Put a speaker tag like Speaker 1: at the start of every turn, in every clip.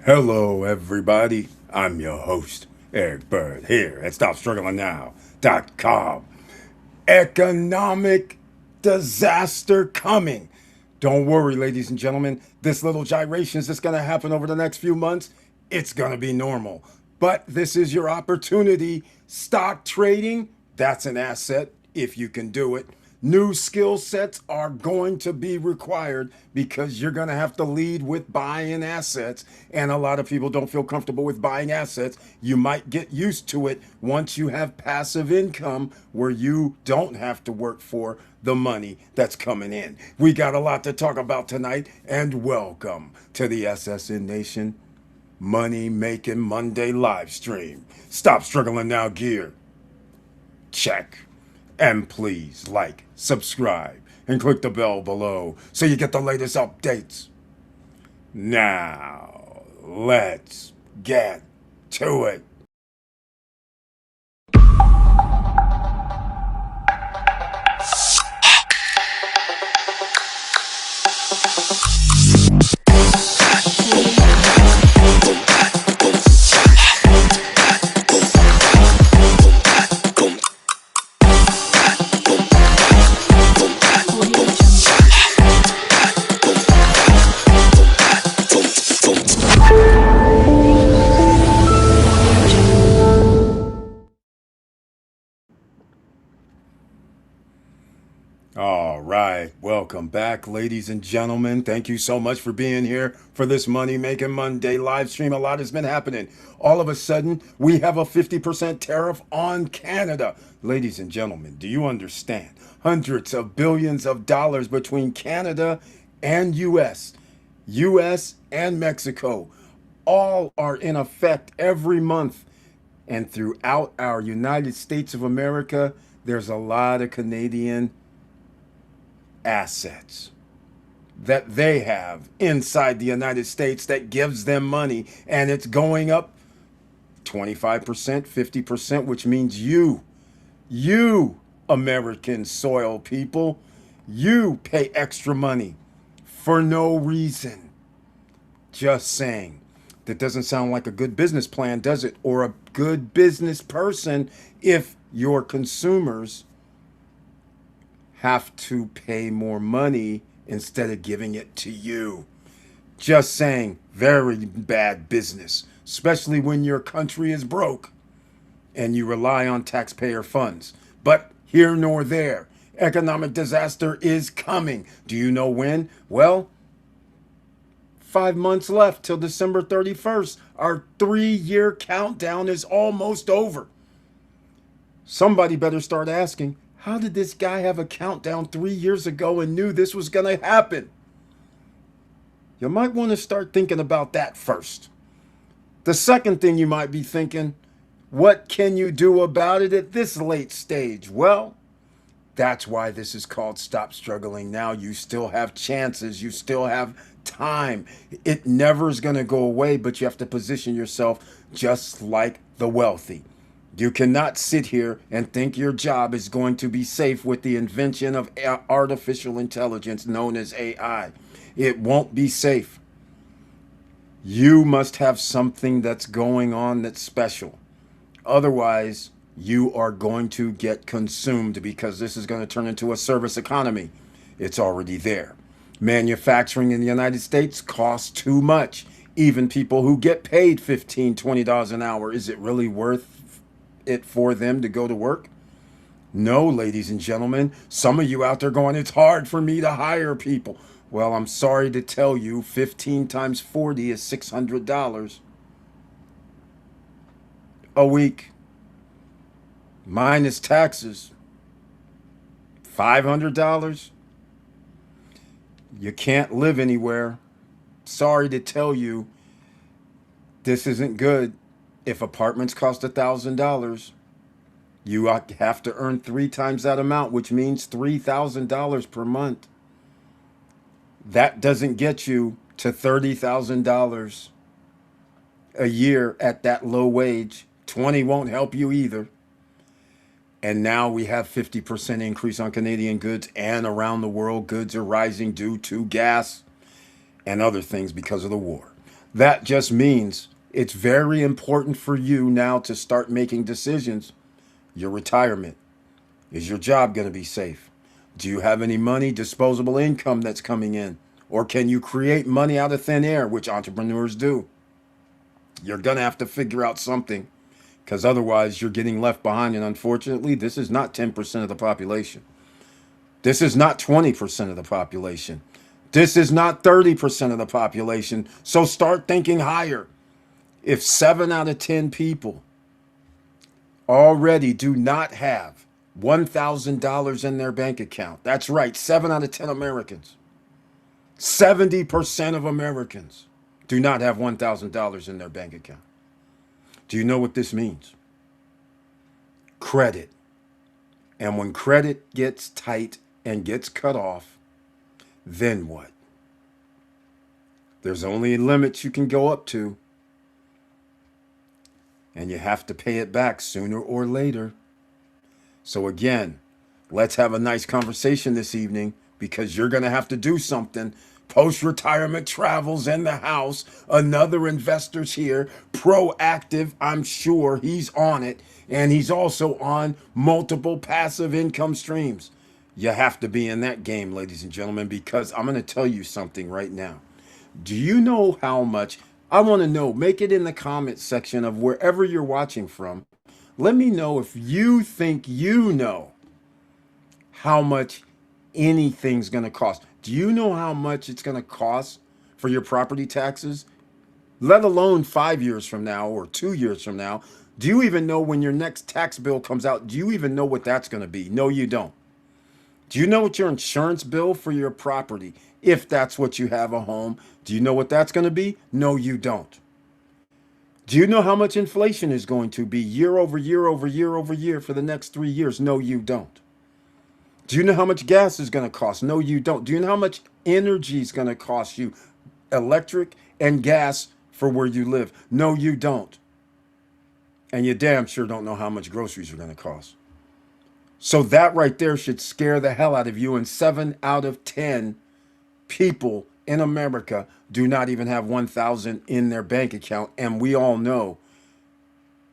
Speaker 1: Hello, everybody. I'm your host, Eric Bird, here at StopStrugglingNow.com. Economic disaster coming. Don't worry, ladies and gentlemen. This little gyrations that's going to happen over the next few months, it's going to be normal. But this is your opportunity. Stock trading, that's an asset if you can do it. New skill sets are going to be required because you're going to have to lead with buying assets. And a lot of people don't feel comfortable with buying assets. You might get used to it once you have passive income where you don't have to work for the money that's coming in. We got a lot to talk about tonight, and welcome to the SSN Nation Money Making Monday live stream. Stop struggling now, gear. Check. And please like, subscribe, and click the bell below so you get the latest updates. Now, let's get to it. All right, welcome back, ladies and gentlemen. Thank you so much for being here for this Money Making Monday live stream. A lot has been happening. All of a sudden, we have a 50% tariff on Canada. Ladies and gentlemen, do you understand? Hundreds of billions of dollars between Canada and US and Mexico. All are in effect every month. And throughout our United States of America, there's a lot of Canadian assets that they have inside the United States that gives them money, and it's going up 25%, 50%, which means you American soil people, you pay extra money for no reason. Just saying. That doesn't sound like a good business plan, does it? Or a good business person if your consumers have to pay more money instead of giving it to you. Just saying, very bad business, especially when your country is broke and you rely on taxpayer funds. But here nor there, economic disaster is coming. Do you know when? Well, 5 months left till December 31st. Our 3-year countdown is almost over. Somebody better start asking, how did this guy have a countdown 3 years ago and knew this was going to happen? You might want to start thinking about that first. The second thing you might be thinking, what can you do about it at this late stage? Well, that's why this is called Stop Struggling Now. You still have chances. You still have time. It never is going to go away, but you have to position yourself just like the wealthy. You cannot sit here and think your job is going to be safe with the invention of artificial intelligence known as AI. It won't be safe. You must have something that's going on that's special. Otherwise, you are going to get consumed because this is going to turn into a service economy. It's already there. Manufacturing in the United States costs too much. Even people who get paid $15, $20 an hour, is it really worth it for them to go to work? No, ladies and gentlemen. Some of you out there going, it's hard for me to hire people. Well, I'm sorry to tell you, 15 times 40 is $600 a week. Minus taxes, $500. You can't live anywhere. Sorry to tell you, this isn't good. If apartments cost $1,000, you have to earn 3 times that amount, which means $3,000 per month. That doesn't get you to $30,000 a year at that low wage. 20 won't help you either. And now we have 50% increase on Canadian goods, and around the world goods are rising due to gas and other things because of the war. That just means it's very important for you now to start making decisions. Your retirement. Is your job going to be safe? Do you have any money, disposable income that's coming in? Or can you create money out of thin air, which entrepreneurs do? You're going to have to figure out something because otherwise you're getting left behind. And unfortunately, this is not 10% of the population. This is not 20% of the population. This is not 30% of the population. So start thinking higher. If 7 out of 10 people already do not have $1,000 in their bank account, that's right, 7 out of 10 Americans, 70% of Americans do not have $1,000 in their bank account. Do you know what this means? Credit. And when credit gets tight and gets cut off, then what? There's only limits you can go up to, and you have to pay it back sooner or later. So again, let's have a nice conversation this evening because you're going to have to do something. Post-retirement travels in the house. Another investor's here. Proactive, I'm sure he's on it. And he's also on multiple passive income streams. You have to be in that game, ladies and gentlemen, because I'm going to tell you something right now. Do you know how much? I want to know. Make it in the comment section of wherever you're watching from. Let me know if you think you know how much anything's going to cost. Do you know how much it's going to cost for your property taxes? Let alone 5 years from now or 2 years from now. Do you even know when your next tax bill comes out? Do you even know what that's going to be? No, you don't. Do you know what your insurance bill for your property, if that's what you have, a home, do you know what that's going to be? No, you don't. Do you know how much inflation is going to be year over year over year over year for the next 3 years? No, you don't. Do you know how much gas is going to cost? No, you don't. Do you know how much energy is going to cost you? Electric and gas for where you live? No, you don't. And you damn sure don't know how much groceries are going to cost. So that right there should scare the hell out of you. And 7 out of 10 people in America do not even have 1,000 in their bank account. And we all know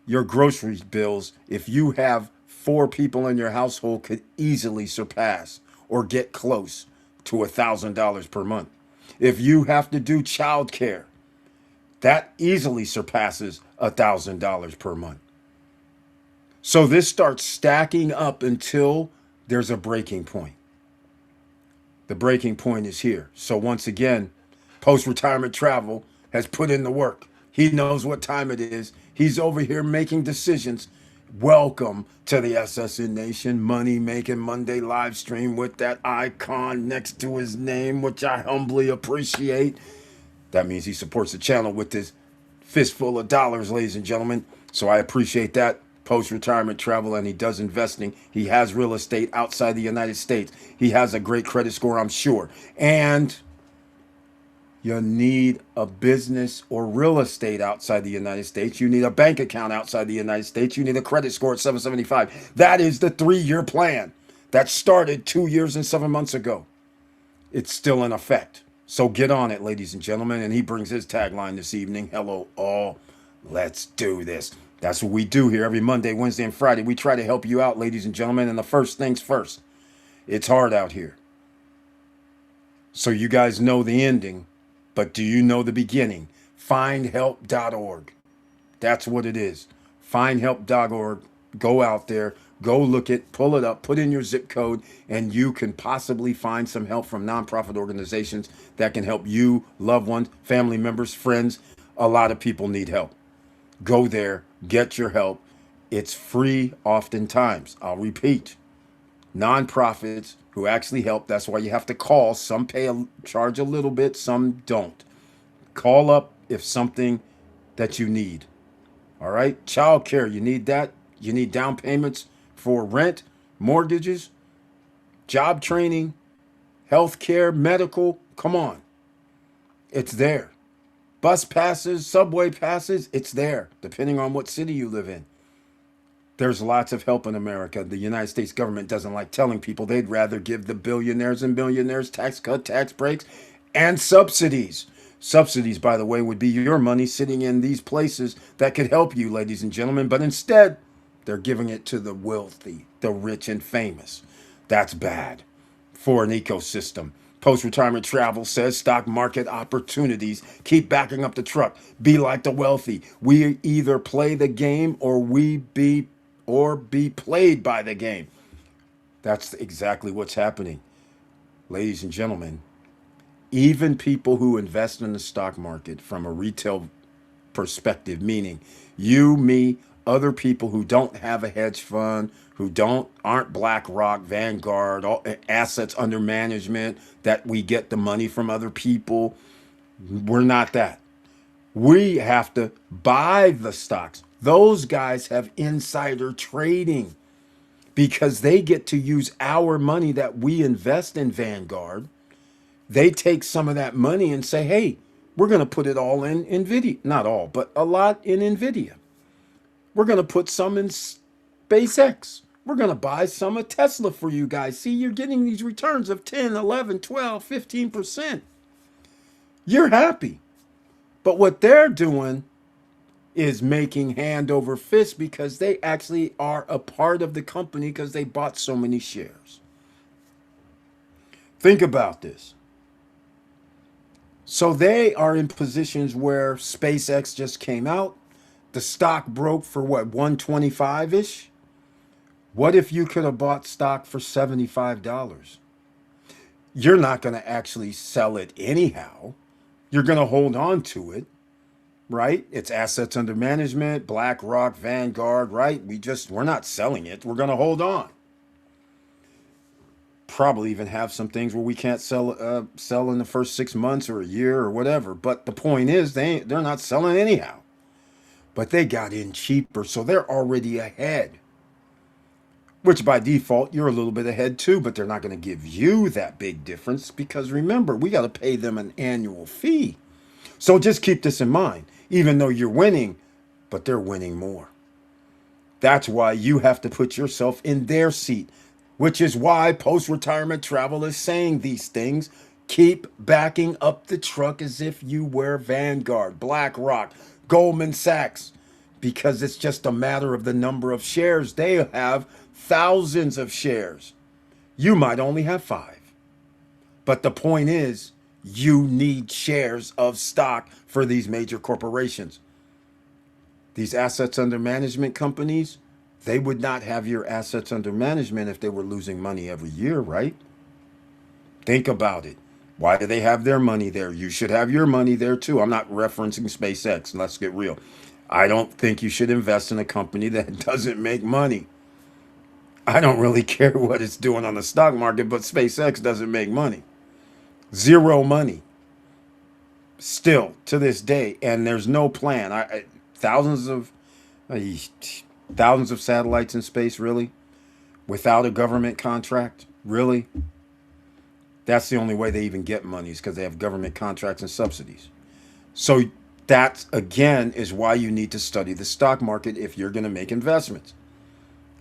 Speaker 1: your grocery bills, if you have 4 people in your household, could easily surpass or get close to $1,000 per month. If you have to do childcare, that easily surpasses $1,000 per month. So this starts stacking up until there's a breaking point. The breaking point is here. So once again, post-retirement travel has put in the work. He knows what time it is. He's over here making decisions. Welcome to the SSN Nation Money Making Monday live stream with that icon next to his name, which I humbly appreciate. That means he supports the channel with his fistful of dollars, ladies and gentlemen. So I appreciate that. Post-retirement travel, and he does investing. He has real estate outside the United States. He has a great credit score, I'm sure. And you need a business or real estate outside the United States. You need a bank account outside the United States. You need a credit score at 775. That is the 3-year plan that started 2 years and 7 months ago. It's still in effect. So get on it, ladies and gentlemen. And he brings his tagline this evening. Hello, all. Let's do this. That's what we do here every Monday, Wednesday, and Friday. We try to help you out, ladies and gentlemen. And the first things first, it's hard out here. So you guys know the ending, but do you know the beginning? Findhelp.org. That's what it is. Findhelp.org. Go out there, go look it, pull it up, put in your zip code, and you can possibly find some help from nonprofit organizations that can help you, loved ones, family members, friends. A lot of people need help. Go there, get your help. It's free oftentimes. I'll repeat. Nonprofits who actually help. That's why you have to call. Some charge a little bit, some don't. Call up if something that you need. All right? Child care, you need that. You need down payments for rent, mortgages, job training, health care, medical. Come on. It's there. Bus passes, subway passes, it's there, depending on what city you live in. There's lots of help in America. The United States government doesn't like telling people. They'd rather give the billionaires and millionaires tax cut, tax breaks, and subsidies. Subsidies, by the way, would be your money sitting in these places that could help you, ladies and gentlemen. But instead, they're giving it to the wealthy, the rich, and famous. That's bad for an ecosystem. Post retirement travel says stock market opportunities keep backing up the truck. Be like the wealthy. We either play the game or be played by the game. That's exactly what's happening. Ladies and gentlemen, even people who invest in the stock market from a retail perspective, meaning you, me, other people who don't have a hedge fund, who don't aren't BlackRock, Vanguard, all, assets under management that we get the money from other people. We're not that. We have to buy the stocks. Those guys have insider trading because they get to use our money that we invest in Vanguard. They take some of that money and say, hey, we're going to put it all in NVIDIA. Not all, but a lot in NVIDIA. We're going to put some in SpaceX. We're going to buy some of Tesla for you guys. See, you're getting these returns of 10, 11, 12, 15%. You're happy. But what they're doing is making hand over fist because they actually are a part of the company because they bought so many shares. Think about this. So they are in positions where SpaceX just came out. The stock broke for what, 125-ish? What if you could have bought stock for $75? You're not going to actually sell it anyhow. You're going to hold on to it, right? It's assets under management, BlackRock, Vanguard, right? We're not selling it. We're going to hold on. Probably even have some things where we can't sell in the first 6 months or a year or whatever. But the point is, they're not selling anyhow. But they got in cheaper, so they're already ahead. Which by default, you're a little bit ahead too, but they're not going to give you that big difference because remember, we got to pay them an annual fee. So just keep this in mind. Even though you're winning, but they're winning more. That's why you have to put yourself in their seat, which is why post retirement travel is saying these things. Keep backing up the truck as if you were Vanguard, BlackRock, Goldman Sachs, because it's just a matter of the number of shares. They have thousands of shares. You might only have 5. But the point is, you need shares of stock for these major corporations. These assets under management companies, they would not have your assets under management if they were losing money every year, right? Think about it. Why do they have their money there? You should have your money there too. I'm not referencing SpaceX. Let's get real. I don't think you should invest in a company that doesn't make money. I don't really care what it's doing on the stock market, but SpaceX doesn't make money. Zero money. Still to this day, and there's no plan. Thousands of uh, thousands of satellites in space, really, without a government contract, really. That's the only way they even get money is because they have government contracts and subsidies. So that again is why you need to study the stock market if you're going to make investments.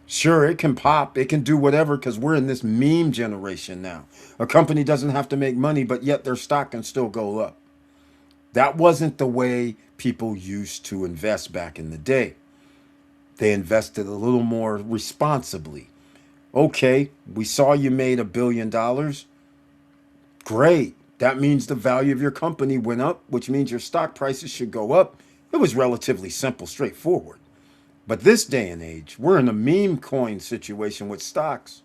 Speaker 1: Sure, it can pop, it can do whatever because we're in this meme generation now. A company doesn't have to make money, but yet their stock can still go up. That wasn't the way people used to invest back in the day. They invested a little more responsibly. Okay, we saw you made $1 billion. Great. That means the value of your company went up, which means your stock prices should go up. It was relatively simple, straightforward. But this day and age, we're in a meme coin situation with stocks.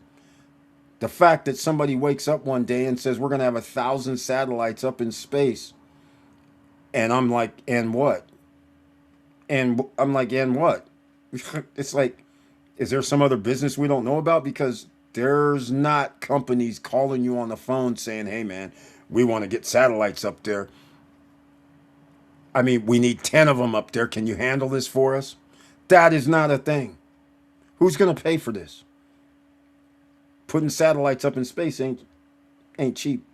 Speaker 1: The fact that somebody wakes up one day and says we're going to have 1,000 satellites up in space. And I'm like, and what? And I'm like, and what? It's like, is there some other business we don't know about? Because there's not companies calling you on the phone saying, hey, man, we want to get satellites up there. I mean, we need 10 of them up there. Can you handle this for us? That is not a thing. Who's going to pay for this? Putting satellites up in space ain't cheap.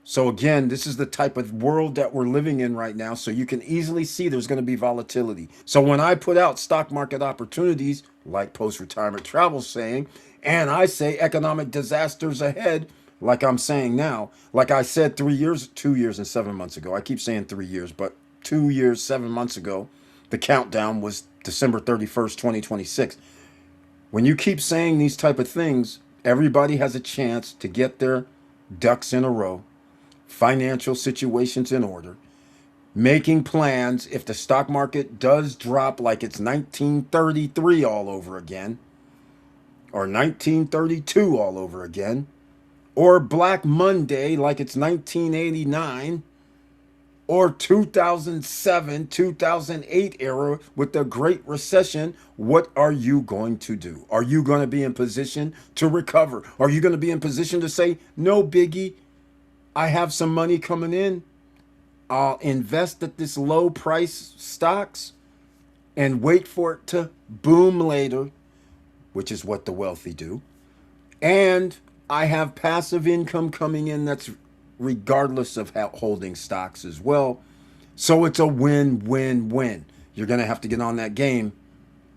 Speaker 1: So again, this is the type of world that we're living in right now. So you can easily see there's going to be volatility. So when I put out stock market opportunities, like post-retirement travel saying, and I say economic disasters ahead, like I'm saying now, like I said 3 years, 2 years and 7 months ago. I keep saying 3 years, but 2 years, 7 months ago, the countdown was December 31st, 2026. When you keep saying these type of things, everybody has a chance to get their ducks in a row, financial situations in order, making plans if the stock market does drop like it's 1933 all over again, or 1932 all over again, or Black Monday like it's 1989, or 2007, 2008 era with the Great Recession. What are you going to do? Are you going to be in position to recover? Are you going to be in position to say, no biggie, I have some money coming in, I'll invest at this low price stocks and wait for it to boom later, which is what the wealthy do. And I have passive income coming in that's regardless of holding stocks as well. So it's a win, win, win. You're going to have to get on that game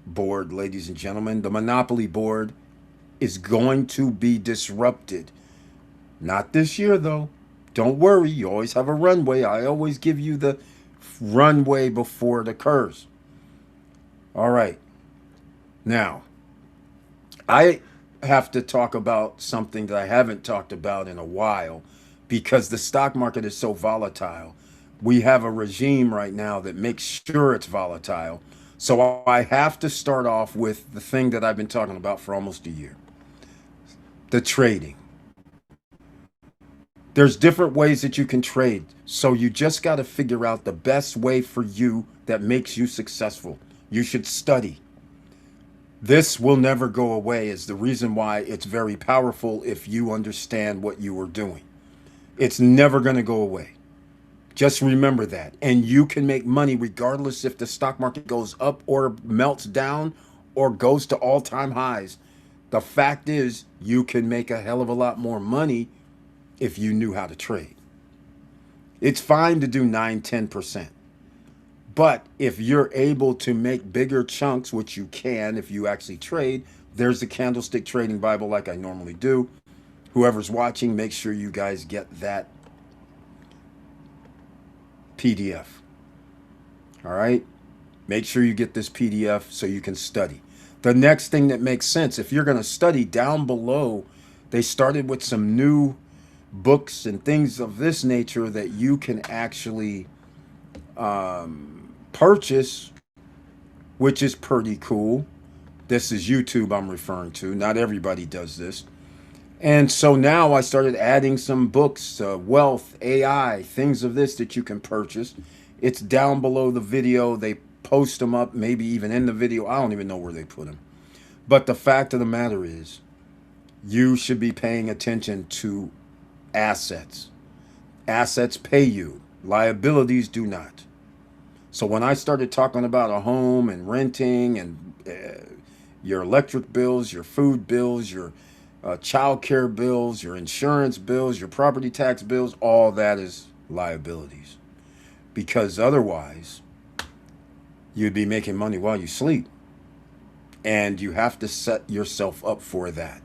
Speaker 1: board, ladies and gentlemen. The Monopoly board is going to be disrupted. Not this year, though. Don't worry. You always have a runway. I always give you the runway before it occurs. All right. Now, I have to talk about something that I haven't talked about in a while because the stock market is so volatile. We have a regime right now that makes sure it's volatile. So I have to start off with the thing that I've been talking about for almost a year, the trading. There's different ways that you can trade. So you just got to figure out the best way for you that makes you successful. You should study. This will never go away is the reason why it's very powerful if you understand what you are doing. It's never going to go away. Just remember that. And you can make money regardless if the stock market goes up or melts down or goes to all-time highs. The fact is, you can make a hell of a lot more money if you knew how to trade. It's fine to do 9, 10%. But if you're able to make bigger chunks, which you can if you actually trade, there's the Candlestick Trading Bible like I normally do. Whoever's watching, make sure you guys get that PDF. All right? Make sure you get this PDF so you can study. The next thing that makes sense, if you're going to study, down below, they started with some new books and things of this nature that you can actually purchase, which is pretty cool. This is YouTube I'm referring to. Not everybody does this. And so now I started adding some books, wealth, AI, things of this that you can purchase. It's down below the video. They post them up, maybe even in the video. I don't even know where they put them. But the fact of the matter is, you should be paying attention to assets. Assets pay you. Liabilities do not. So when I started talking about a home and renting and your electric bills, your food bills, your child care bills, your insurance bills, your property tax bills, all that is liabilities. Because otherwise, you'd be making money while you sleep. And you have to set yourself up for that.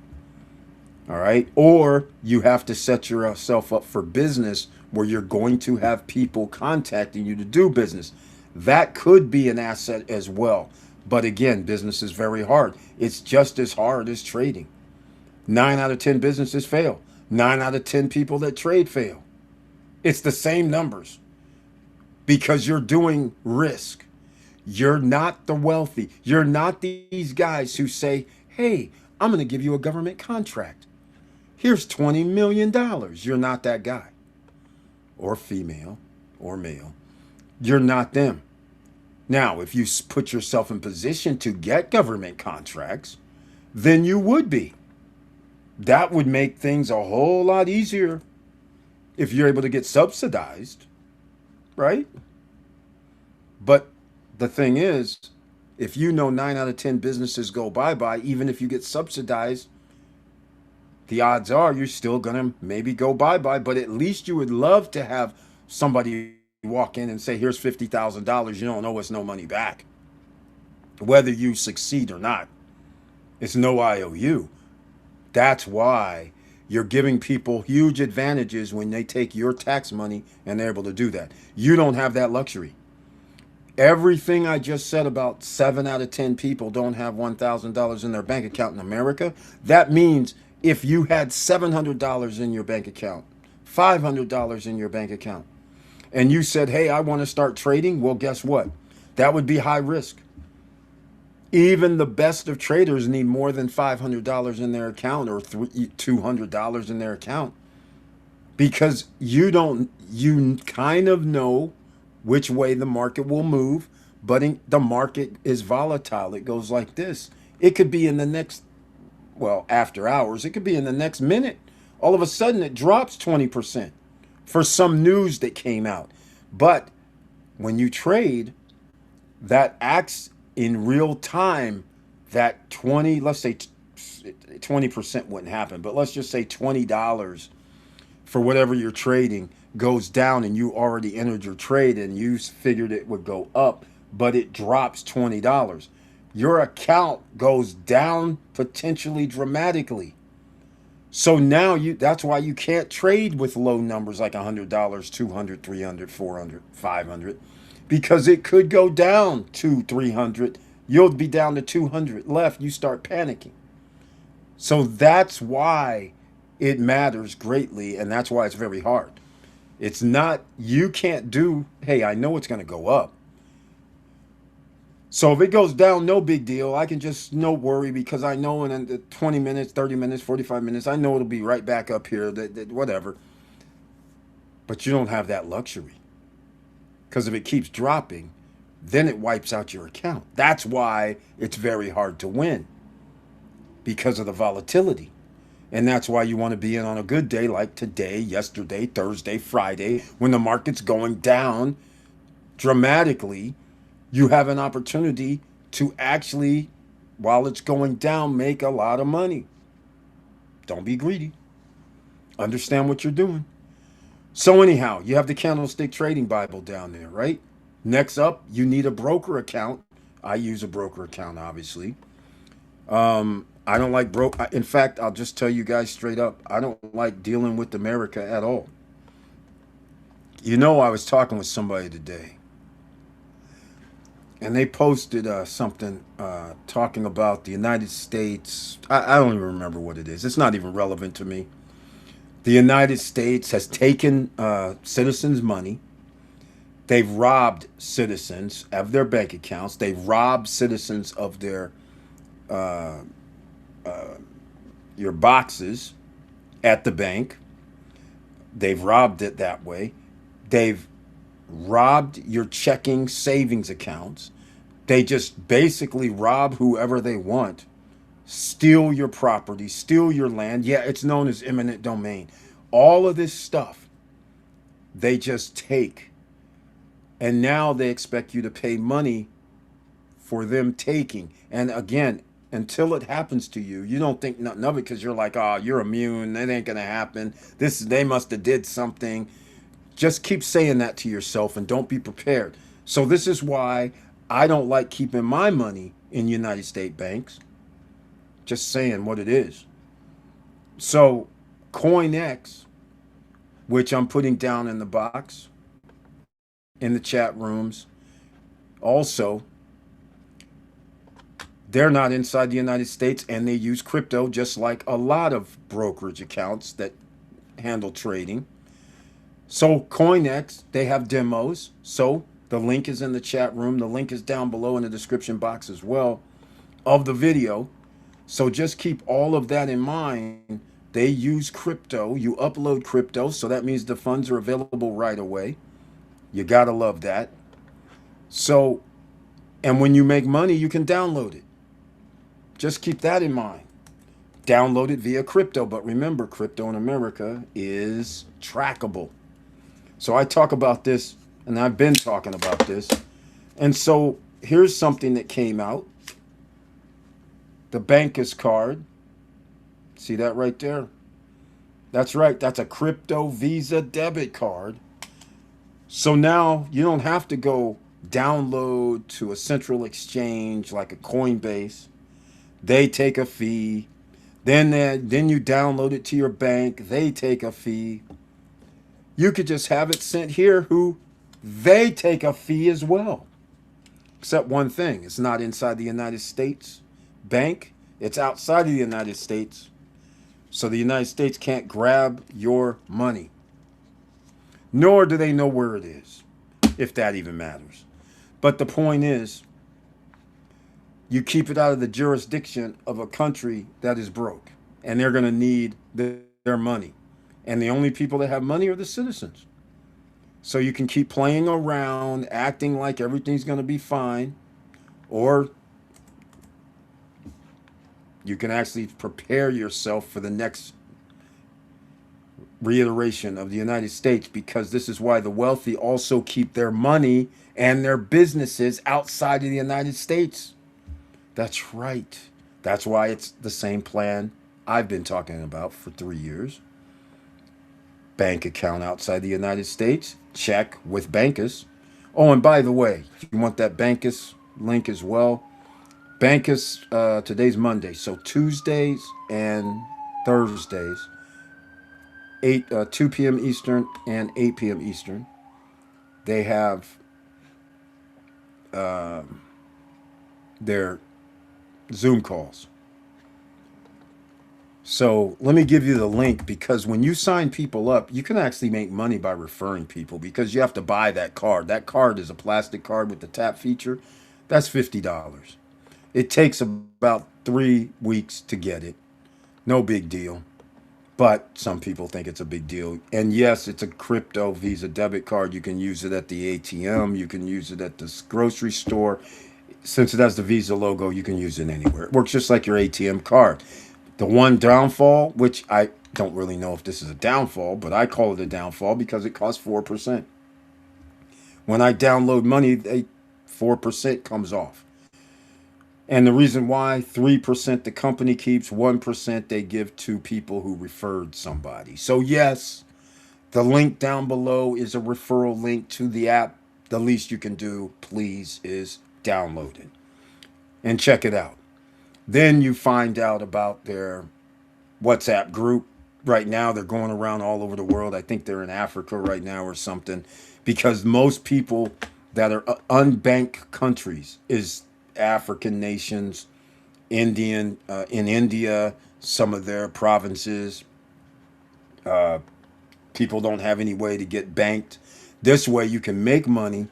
Speaker 1: All right? Or you have to set yourself up for business where you're going to have people contacting you to do business. That could be an asset as well. But again, business is very hard. It's just as hard as trading. 9 out of 10 businesses fail. 9 out of 10 people that trade fail. It's the same numbers because you're doing risk. You're not the wealthy. You're not these guys who say, hey, I'm going to give you a government contract. Here's $20 million. You're not that guy. Or female or male. You're not them. Now, if you put yourself in position to get government contracts, then you would be. That would make things a whole lot easier if you're able to get subsidized, right? But the thing is, if you know 9 out of 10 businesses go bye-bye, even if you get subsidized, the odds are you're still going to maybe go bye-bye, but at least you would love to have somebody walk in and say, here's $50,000. You don't owe us no money back. Whether you succeed or not, it's no IOU. That's why You're giving people huge advantages when they take your tax money and they're able to do that. You don't have that luxury. Everything I just said about 7 out of 10 people don't have $1,000 in their bank account in America, that means if you had $700 in your bank account, $500 in your bank account, and you said, hey, I want to start trading, well, guess what? That would be high risk. Even the best of traders need more than $500 in their account or $200 in their account because you kind of know which way the market will move, but the market is volatile. It goes like this. It could be in the next, well, after hours, it could be in the next minute. All of a sudden, it drops 20% for some news that came out. But when you trade, that acts in real time, that 20, let's say 20% wouldn't happen, but let's just say $20 for whatever you're trading goes down and you already entered your trade and you figured it would go up, but it drops $20. Your account goes down potentially dramatically. So now that's why you can't trade with low numbers like $100, 200, 300, 400, 500 because it could go down to 300. You'll be down to 200 left. You start panicking. So that's why it matters greatly, and that's why it's very hard. It's not, you can't do, hey, I know it's going to go up. So if it goes down, no big deal. I can just no worry because I know in the 20 minutes, 30 minutes, 45 minutes, I know it'll be right back up here, whatever. But you don't have that luxury because if it keeps dropping, then it wipes out your account. That's why it's very hard to win because of the volatility. And that's why you want to be in on a good day like today, yesterday, Thursday, Friday, when the market's going down dramatically. You have an opportunity to actually, while it's going down, make a lot of money. Don't be greedy. Understand what you're doing. So anyhow, you have the Candlestick Trading Bible down there, right? Next up, you need a broker account. I use a broker account, obviously. I don't like In fact, I'll just tell you guys straight up, I don't like dealing with America at all. You know, I was talking with somebody today, and they posted something talking about the United States. I don't even remember what it is. It's not even relevant to me. The United States has taken citizens' money. They've robbed citizens of their bank accounts. They've robbed citizens of their your boxes at the bank. They've robbed it that way. They've robbed your checking savings accounts. They just basically rob whoever they want, steal your property, steal your land. Yeah, it's known as eminent domain. All of this stuff they just take. And now they expect you to pay money for them taking. And again, until it happens to you, you don't think nothing of it because you're like, oh, you're immune. That ain't going to happen. They must have did something. Just keep saying that to yourself and don't be prepared. So this is why I don't like keeping my money in United States banks. Just saying what it is. So CoinEx, which I'm putting down in the box, in the chat rooms, also, they're not inside the United States and they use crypto just like a lot of brokerage accounts that handle trading. So CoinEx, they have demos. So the link is in the chat room. The link is down below in the description box as well of the video. So just keep all of that in mind. They use crypto. You upload crypto. So that means the funds are available right away. You got to love that. So, and when you make money, you can download it. Just keep that in mind. Download it via crypto. But remember, crypto in America is trackable. So I talk about this, and I've been talking about this. And so here's something that came out. The Banker's card. See that right there? That's right. That's a crypto Visa debit card. So now you don't have to go download to a central exchange like a Coinbase. They take a fee. Then you download it to your bank. They take a fee. You could just have it sent here. Who they take a fee as well. Except one thing: it's not inside the United States bank. It's outside of the United States. So the United States can't grab your money, nor do they know where it is, if that even matters. But the point is, you keep it out of the jurisdiction of a country that is broke, and they're going to need their money. And the only people that have money are the citizens. So you can keep playing around, acting like everything's going to be fine, or you can actually prepare yourself for the next reiteration of the United States, because this is why the wealthy also keep their money and their businesses outside of the United States. That's right. That's why it's the same plan I've been talking about for 3 years. Bank account outside the United States, check with Bankus. Oh, and by the way, if you want that Bankus link as well, Bankus, today's Monday, so Tuesdays and Thursdays, 2 p.m. Eastern and 8 p.m. Eastern, they have their Zoom calls. So let me give you the link, because when you sign people up, you can actually make money by referring people, because you have to buy that card. That card is a plastic card with the tap feature. That's $50. It takes about 3 weeks to get it. No big deal. But some people think it's a big deal. And yes, it's a crypto Visa debit card. You can use it at the ATM. You can use it at the grocery store. Since it has the Visa logo, you can use it anywhere. It works just like your ATM card. The one downfall, which I don't really know if this is a downfall, but I call it a downfall because it costs 4%. When I download money, 4% comes off. And the reason why: 3% the company keeps, 1% they give to people who referred somebody. So, yes, the link down below is a referral link to the app. The least you can do, please, is download it and check it out. Then you find out about their WhatsApp group. Right now, they're going around all over the world. I think they're in Africa right now or something, because most people that are unbanked countries is African nations, in India, some of their provinces. People don't have any way to get banked. This way, you can make money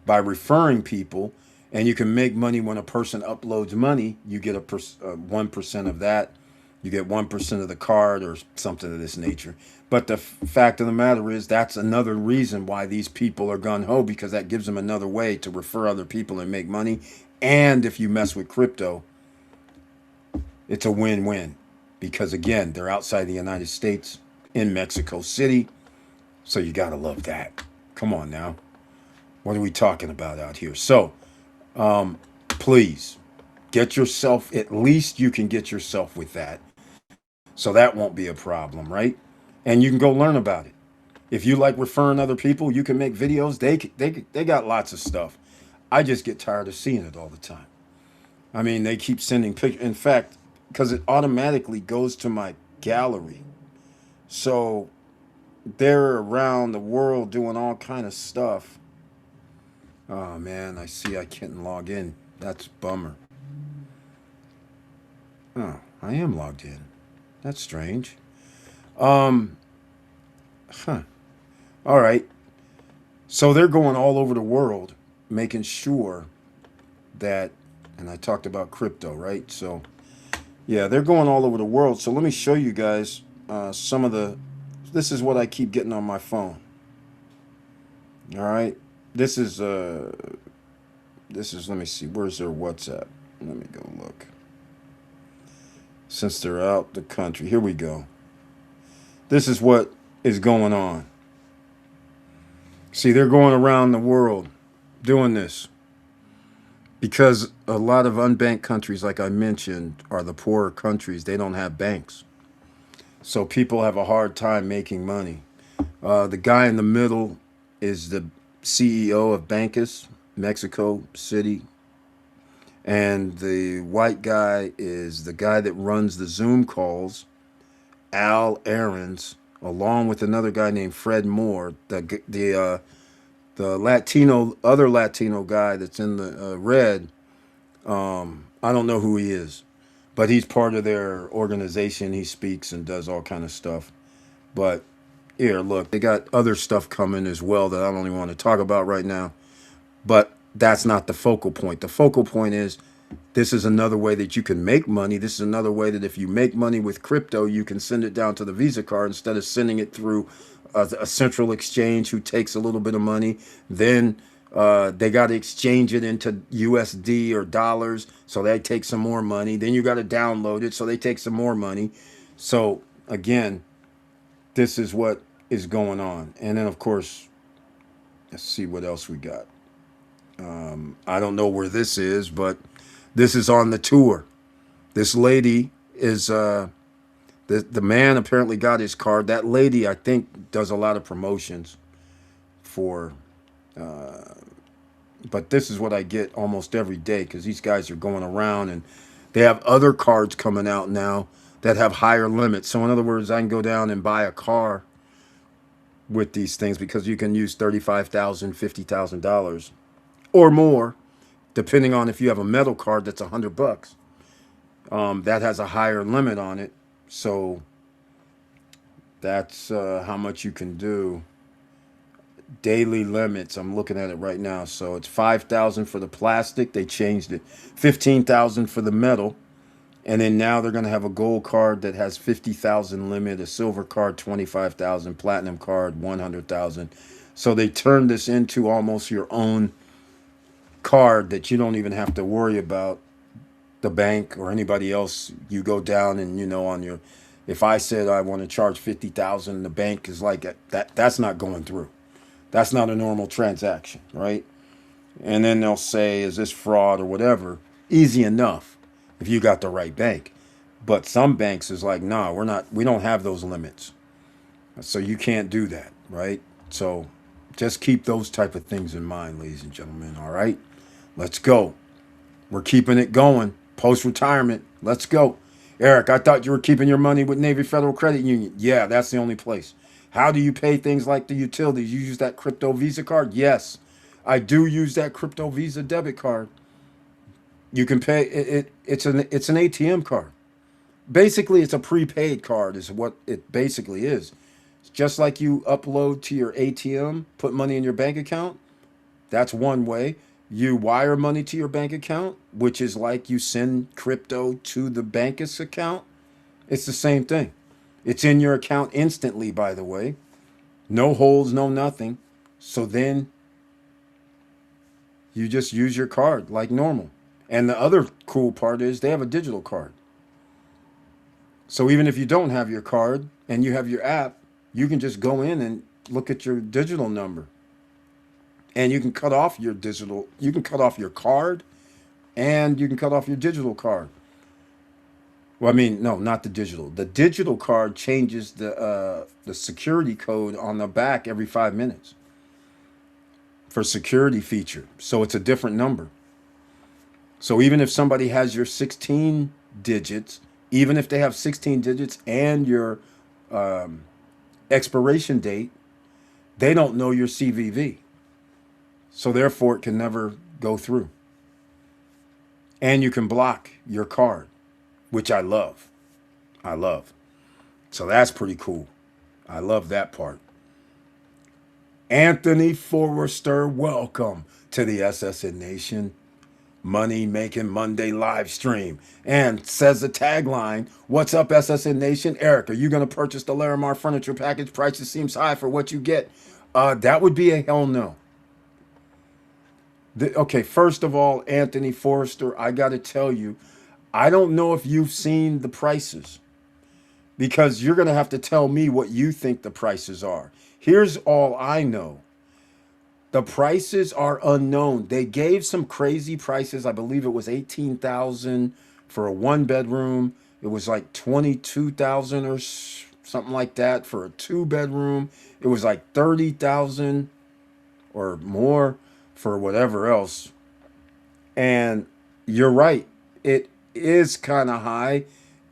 Speaker 1: by referring people, and you can make money when a person uploads money. You get 1% of that. You get 1% of the card or something of this nature. But the fact of the matter is, that's another reason why these people are gun ho, because that gives them another way to refer other people and make money. And if you mess with crypto, it's a win-win, because again, they're outside the United States, in Mexico City. So you got to love that. Come on now. What are we talking about out here? So, please get yourself, at least you can get yourself with that. So that won't be a problem, right? And you can go learn about it. If you like referring other people, you can make videos. They got lots of stuff. I just get tired of seeing it all the time. I mean, they keep sending pictures. In fact, because it automatically goes to my gallery. So they're around the world doing all kind of stuff. Oh man, I see I can't log in. That's a bummer. Oh, I am logged in. That's strange. Um, huh. All right. So they're going all over the world, making sure that, and I talked about crypto, right? So yeah, they're going all over the world. So let me show you guys some of the. This is what I keep getting on my phone. All right. This is Let me see. Where's their WhatsApp? Let me go look. Since they're out the country, here we go. This is what is going on. See, they're going around the world doing this, because a lot of unbanked countries, like I mentioned, are the poorer countries. They don't have banks. So people have a hard time making money. The guy in the middle is the CEO of Bankus, Mexico City. And the white guy is the guy that runs the Zoom calls, Al Aarons, along with another guy named Fred Moore, the Latino other Latino guy that's in the red. I don't know who he is, but he's part of their organization. He speaks and does all kind of stuff. But here, look, they got other stuff coming as well that I don't even want to talk about right now. But that's not the focal point. The focal point is this is another way that you can make money. This is another way that if you make money with crypto, you can send it down to the Visa card instead of sending it through a central exchange who takes a little bit of money. Then they got to exchange it into USD or dollars, so they take some more money. Then you got to download it, so they take some more money. So again, this is what is going on. And then of course, let's see what else we got. I don't know where this is, but this is on the tour. This lady is the man apparently got his card. That lady, I think, does a lot of promotions for. But this is what I get almost every day because these guys are going around and they have other cards coming out now that have higher limits. So in other words, I can go down and buy a car with these things because you can use $35,000, $50,000 or more, depending on if you have a metal card that's $100. That has a higher limit on it, so that's how much you can do. Daily limits. I'm looking at it right now. So it's 5,000 for the plastic. They changed it. 15,000 for the metal, and then now they're going to have a gold card that has 50,000 limit, a silver card 25,000, platinum card 100,000. So they turned this into almost your own card that you don't even have to worry about the bank or anybody else. You go down and on your, if I said I want to charge 50,000, the bank is like that's not going through. That's not a normal transaction, right? And then they'll say, is this fraud or whatever? Easy enough if you got the right bank. But some banks is like, no, we don't have those limits. So you can't do that, right? So just keep those type of things in mind, ladies and gentlemen, all right? Let's go. We're keeping it going. Post-retirement. Let's go. Eric, I thought you were keeping your money with Navy Federal Credit Union. Yeah, that's the only place. How do you pay things like the utilities? You use that crypto Visa card? Yes, I do use that crypto Visa debit card. You can pay it. It's an ATM card. Basically, it's a prepaid card. Is what it basically is. It's just like you upload to your ATM, put money in your bank account. That's one way. You wire money to your bank account, which is like you send crypto to the bank's account. It's the same thing. It's in your account instantly, by the way. No holds, no nothing. So then you just use your card like normal. And the other cool part is they have a digital card. So even if you don't have your card and you have your app, you can just go in and look at your digital number. And you can cut off you can cut off your card and you can cut off your digital card. Well, I mean, no, not the digital. The digital card changes the security code on the back every 5 minutes for security feature. So it's a different number. So even if somebody has your 16 digits, even if they have 16 digits and your expiration date, they don't know your CVV. So therefore, it can never go through. And you can block your card, which I love. I love. So that's pretty cool. I love that part. Anthony Forrester, welcome to the SSN Nation Money Making Monday live stream. And says the tagline, what's up, SSN Nation? Eric, are you going to purchase the Larimar furniture package? Prices seems high for what you get. That would be a hell no. Okay, first of all, Anthony Forrester, I got to tell you, I don't know if you've seen the prices because you're going to have to tell me what you think the prices are. Here's all I know. The prices are unknown. They gave some crazy prices. I believe it was 18,000 for a one bedroom. It was like 22,000 or something like that for a two bedroom. It was like 30,000 or more for whatever else. And you're right. It is kind of high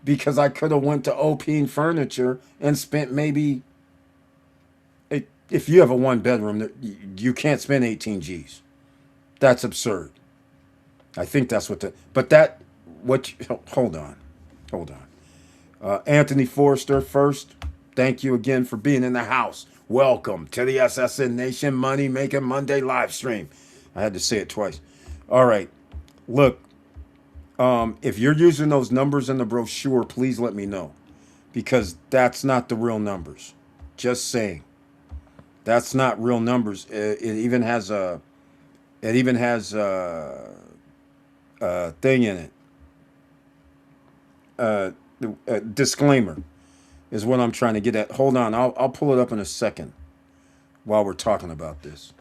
Speaker 1: because I could have went to Opine Furniture and spent maybe if you have a one bedroom, you can't spend 18 G's. That's absurd. I think that's what the but that what hold on. Hold on. Anthony Forrester first. Thank you again for being in the house. Welcome to the SSN Nation Money Making Monday live stream. I had to say it twice. All right. Look, if you're using those numbers in the brochure, please let me know because that's not the real numbers. Just saying, that's not real numbers. It even has a thing in it. Uh, a disclaimer is what I'm trying to get at. Hold on, I'll pull it up in a second while we're talking about this.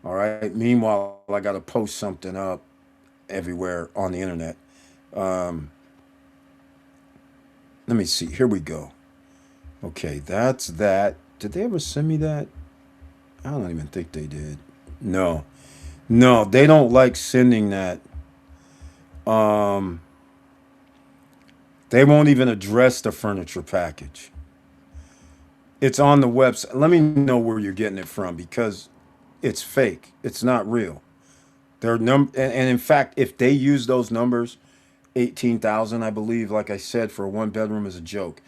Speaker 1: All right. Meanwhile, I got to post something up everywhere on the internet. Um, Let me see. Here we go. Okay, that's that. Did they ever send me that? I don't even think they did. No, no, they don't like sending that. Um, they won't even address the furniture package. It's on the website. Let me know where you're getting it from because it's fake. It's not real. And in fact, if they use those numbers, 18,000, I believe, like I said, for a one bedroom is a joke.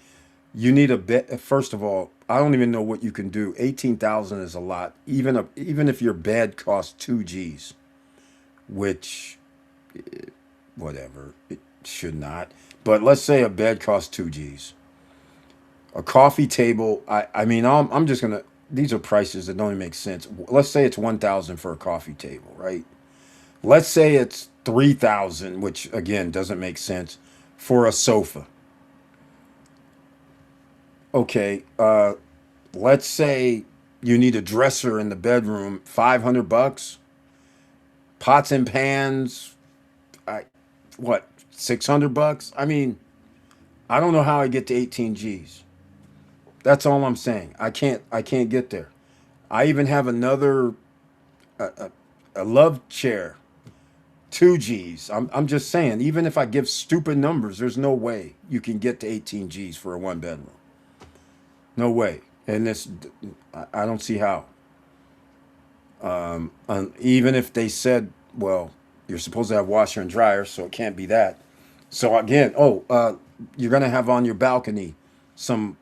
Speaker 1: You need a bit. First of all, I don't even know what you can do. 18,000 is a lot. Even if your bed costs 2 G's, which whatever, it should not. But let's say a bed costs 2 G's. A coffee table, I mean, I'm just gonna. These are prices that don't even make sense. Let's say it's 1,000 for a coffee table, right? Let's say it's 3,000, which again doesn't make sense for a sofa. Okay, let's say you need a dresser in the bedroom, 500 bucks. Pots and pans, I what, 600 bucks? I mean, I don't know how I get to 18 G's. That's all I'm saying. I can't get there. I even have another a, a, a love chair, 2 G's. I'm just saying, even if I give stupid numbers, there's no way you can get to 18 G's for a one bedroom. No way. And this, I don't see how. Even if they said, well, you're supposed to have washer and dryer, so it can't be that. So again, you're gonna have on your balcony some.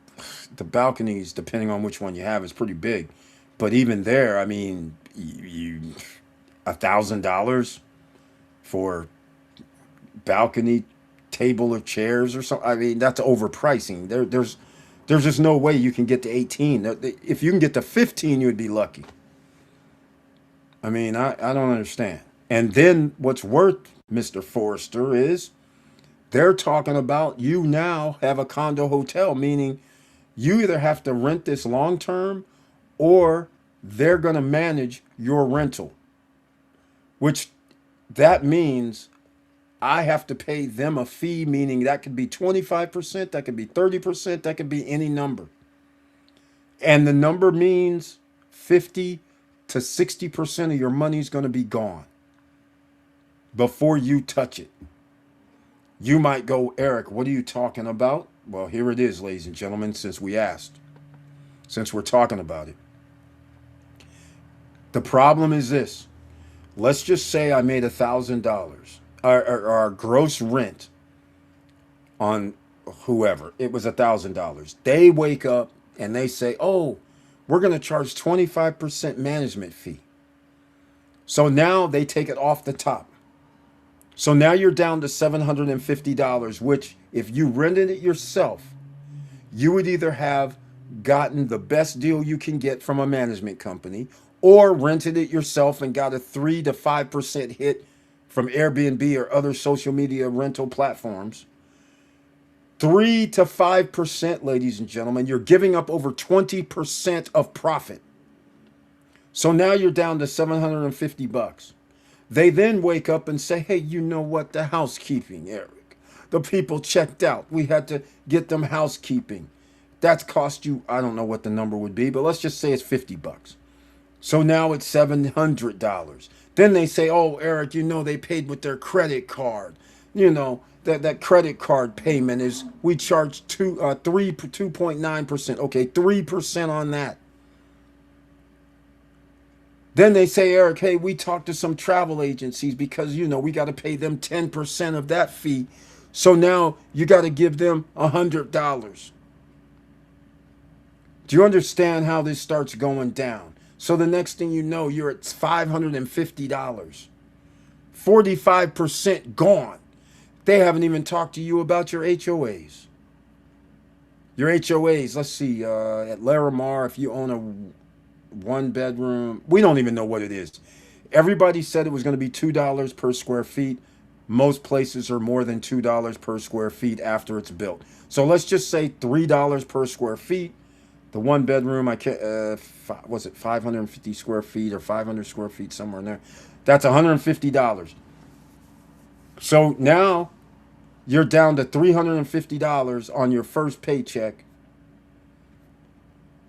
Speaker 1: The balconies, depending on which one you have, is pretty big. But even there, I mean, you $1,000 for balcony table or chairs or something. I mean, that's overpricing. There's just no way you can get to 18. If you can get to 15, you would be lucky. I mean, I don't understand. And then what's worth, Mr. Forrester, is they're talking about you now have a condo hotel, meaning you either have to rent this long term or they're going to manage your rental, which that means I have to pay them a fee, meaning that could be 25%, that could be 30%, that could be any number. And the number means 50 to 60% of your money is going to be gone before you touch it. You might go, Eric, what are you talking about? Well, here it is, ladies and gentlemen, since we asked, since we're talking about it. The problem is this. Let's just say I made $1,000, or gross rent on whoever. It was $1,000. They wake up and they say, oh, we're going to charge 25% management fee. So now they take it off the top. So now you're down to $750, which if you rented it yourself, you would either have gotten the best deal you can get from a management company or rented it yourself and got a 3 to 5% hit from Airbnb or other social media rental platforms. 3 to 5%, ladies and gentlemen, you're giving up over 20% of profit. So now you're down to 750 bucks. They then wake up and say, hey, you know what? The housekeeping, Eric. The people checked out. We had to get them housekeeping. That's cost you, I don't know what the number would be, but let's just say it's 50 bucks. So now it's $700. Then they say, oh, Eric, they paid with their credit card. That credit card payment is, we charge 2.9%. Okay, 3% on that. Then they say, Eric, hey, we talked to some travel agencies because, we got to pay them 10% of that fee. So now you got to give them $100. Do you understand how this starts going down? So the next thing you know, you're at $550. 45% gone. They haven't even talked to you about your HOAs. Your HOAs, let's see, at Larimar, if you own a 1 bedroom, we don't even know what it is. Everybody said it was going to be $2 per square feet. Most places are more than $2 per square feet after it's built. So let's just say $3 per square feet. The 1 bedroom, I can't, was it 550 square feet or 500 square feet, somewhere in there? That's $150. So now you're down to $350 on your first paycheck.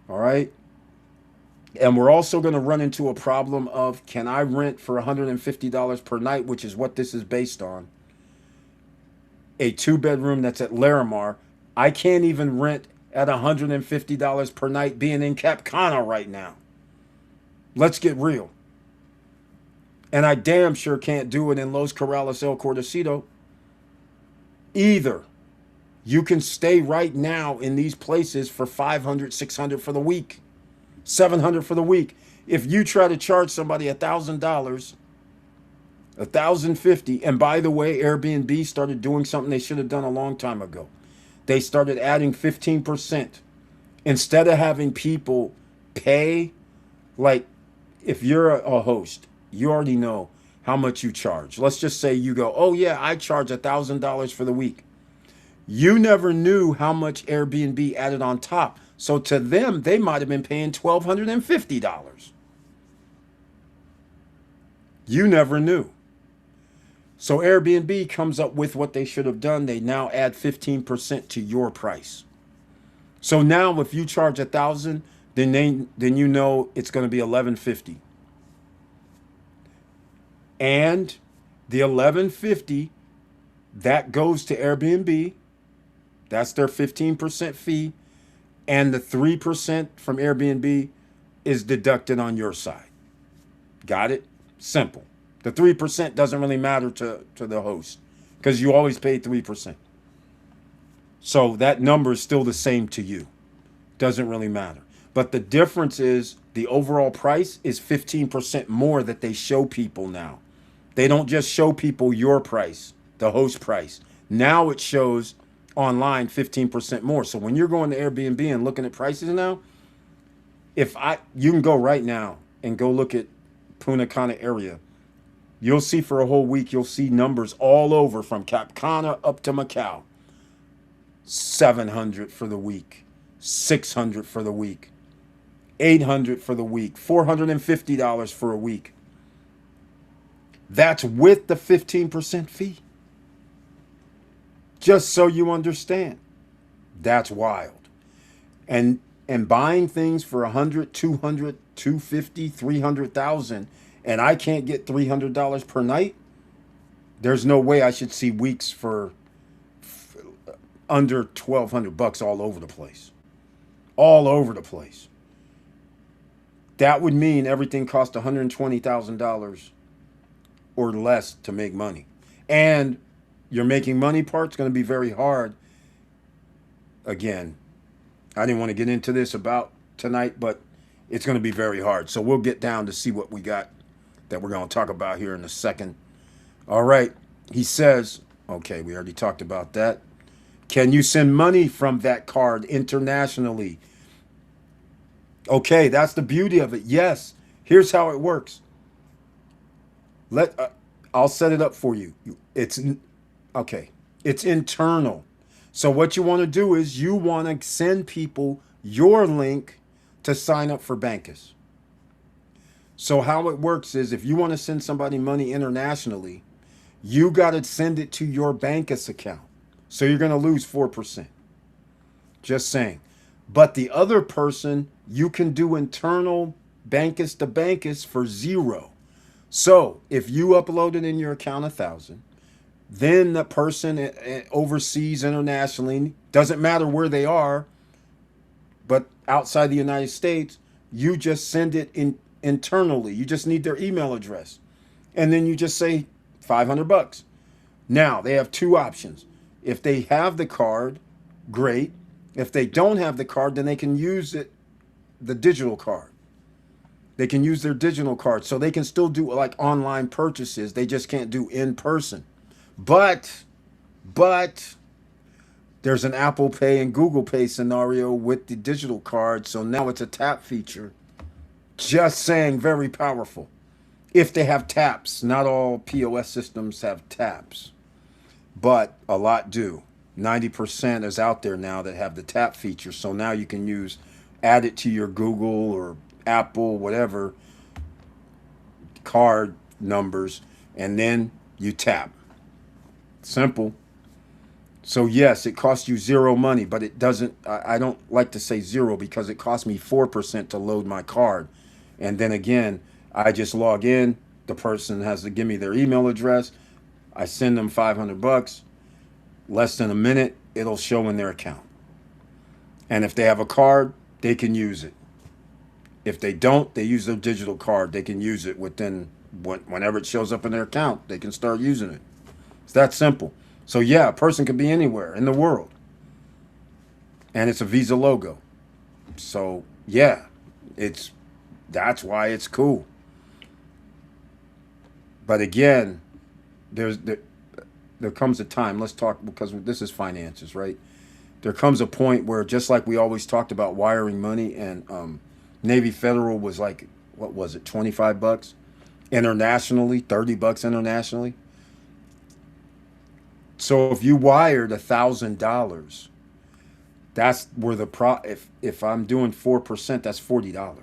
Speaker 1: All right. And we're also going to run into a problem of, can I rent for $150 per night, which is what this is based on, a 2 bedroom that's at Larimar? I can't even rent at $150 per night being in Cap Cana right now. Let's get real. And I damn sure can't do it in Los Corrales, El Cordecito either. You can stay right now in these places for $500, $600 for the week, $700 for the week. If you try to charge somebody $1,000, $1,050, and by the way, Airbnb started doing something they should have done a long time ago. They started adding 15%. Instead of having people pay, like if you're a host, you already know how much you charge. Let's just say you go, oh yeah, I charge $1,000 for the week. You never knew how much Airbnb added on top. So to them, they might have been paying $1,250. You never knew. So Airbnb comes up with what they should have done. They now add 15% to your price. So now if you charge $1,000, then you know it's going to be $1,150. And the $1,150 that goes to Airbnb. That's their 15% fee. And the 3% from Airbnb is deducted on your side. Got it? Simple. The 3% doesn't really matter to the host because you always pay 3%. So that number is still the same to you. Doesn't really matter. But the difference is the overall price is 15% more that they show people now. They don't just show people your price, the host price. Now it shows online 15% more. So when you're going to Airbnb and looking at prices now, you can go right now and go look at Punta Cana area. You'll see for a whole week, you'll see numbers all over from Cap Cana up to Macau. 700 for the week, 600 for the week, 800 for the week, $450 for a week. That's with the 15% fee. Just so you understand. That's wild. And buying things for 100, 200, 250, 300,000, and I can't get $300 per night, there's no way I should see weeks for under $1,200 all over the place. All over the place. That would mean everything costs $120,000 or less to make money. And your making money part's going to be very hard. Again, I didn't want to get into this about tonight, but it's going to be very hard. So we'll get down to see what we got that we're going to talk about here in a second. All right. He says, okay, we already talked about that. Can you send money from that card internationally? Okay, that's the beauty of it. Yes. Here's how it works. I'll set it up for you. It's internal. So what you want to do is you want to send people your link to sign up for Bankus. So how it works is if you want to send somebody money internationally, you got to send it to your Bankus account. So you're going to lose 4%. Just saying. But the other person, you can do internal Bankus to Bankus for zero. So if you uploaded in your account 1,000, then the person overseas internationally, doesn't matter where they are, but outside the United States, you just send it in internally. You just need their email address. And then you just say $500. Now, they have two options. If they have the card, great. If they don't have the card, then they can use it, the digital card. They can use their digital card. So they can still do like online purchases. They just can't do in person. But, but there's an Apple Pay and Google Pay scenario with the digital card. So now it's a tap feature. Just saying, very powerful. If they have taps, not all POS systems have taps, but a lot do. 90% is out there now that have the tap feature. So now you can add it to your Google or Apple, whatever, card numbers, and then you tap. Simple. So yes, it costs you zero money, but it doesn't. I don't like to say zero because it cost me 4% to load my card, and then again, I just log in. The person has to give me their email address. I send them $500. Less than a minute, it'll show in their account. And if they have a card, they can use it. If they don't, they use their digital card. They can use it whenever it shows up in their account. They can start using it. It's that simple. So yeah, a person could be anywhere in the world, and it's a Visa logo. So yeah, that's why it's cool. But again, there comes a time. Let's talk, because this is finances, right? There comes a point where, just like we always talked about wiring money, and Navy Federal was like, what was it, $25 internationally, $30 internationally. So if you wired $1,000, that's where if I'm doing 4%, that's $40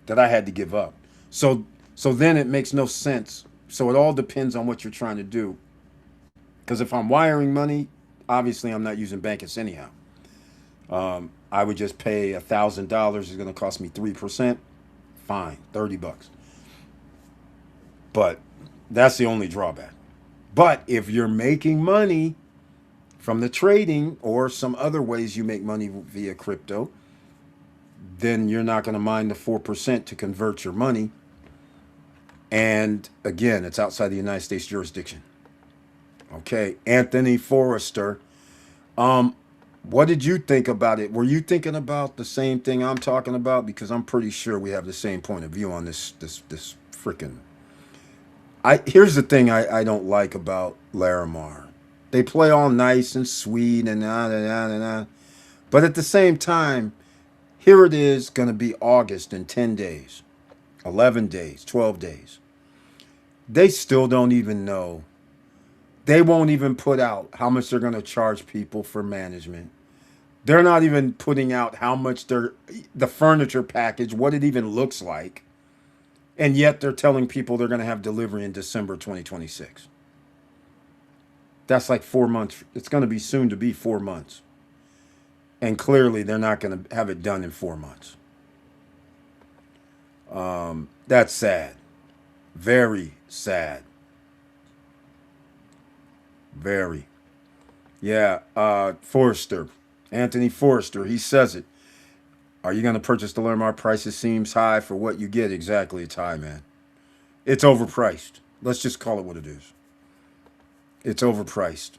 Speaker 1: that I had to give up. So then it makes no sense. So it all depends on what you're trying to do. Because if I'm wiring money, obviously I'm not using Bankus anyhow. I would just pay $1,000. It's going to cost me 3%. Fine, $30. But that's the only drawback. But if you're making money from the trading or some other ways you make money via crypto, then you're not going to mind the 4% to convert your money. And again, it's outside the United States jurisdiction. Okay, Anthony Forrester. What did you think about it? Were you thinking about the same thing I'm talking about? Because I'm pretty sure we have the same point of view on this freaking. Here's the thing I don't like about Larimar. They play all nice and sweet and but at the same time, here it is going to be August in 10 days, 11 days, 12 days. They still don't even know. They won't even put out how much they're going to charge people for management. They're not even putting out how much the furniture package, what it even looks like. And yet they're telling people they're going to have delivery in December 2026. That's like 4 months. It's going to be soon to be 4 months. And clearly they're not going to have it done in 4 months. That's sad. Very sad. Very. Yeah. Forrester. Anthony Forrester. He says it. Are you going to purchase the Larimar? Prices seems high for what you get. Exactly. It's high, man. It's overpriced. Let's just call it what it is. It's overpriced.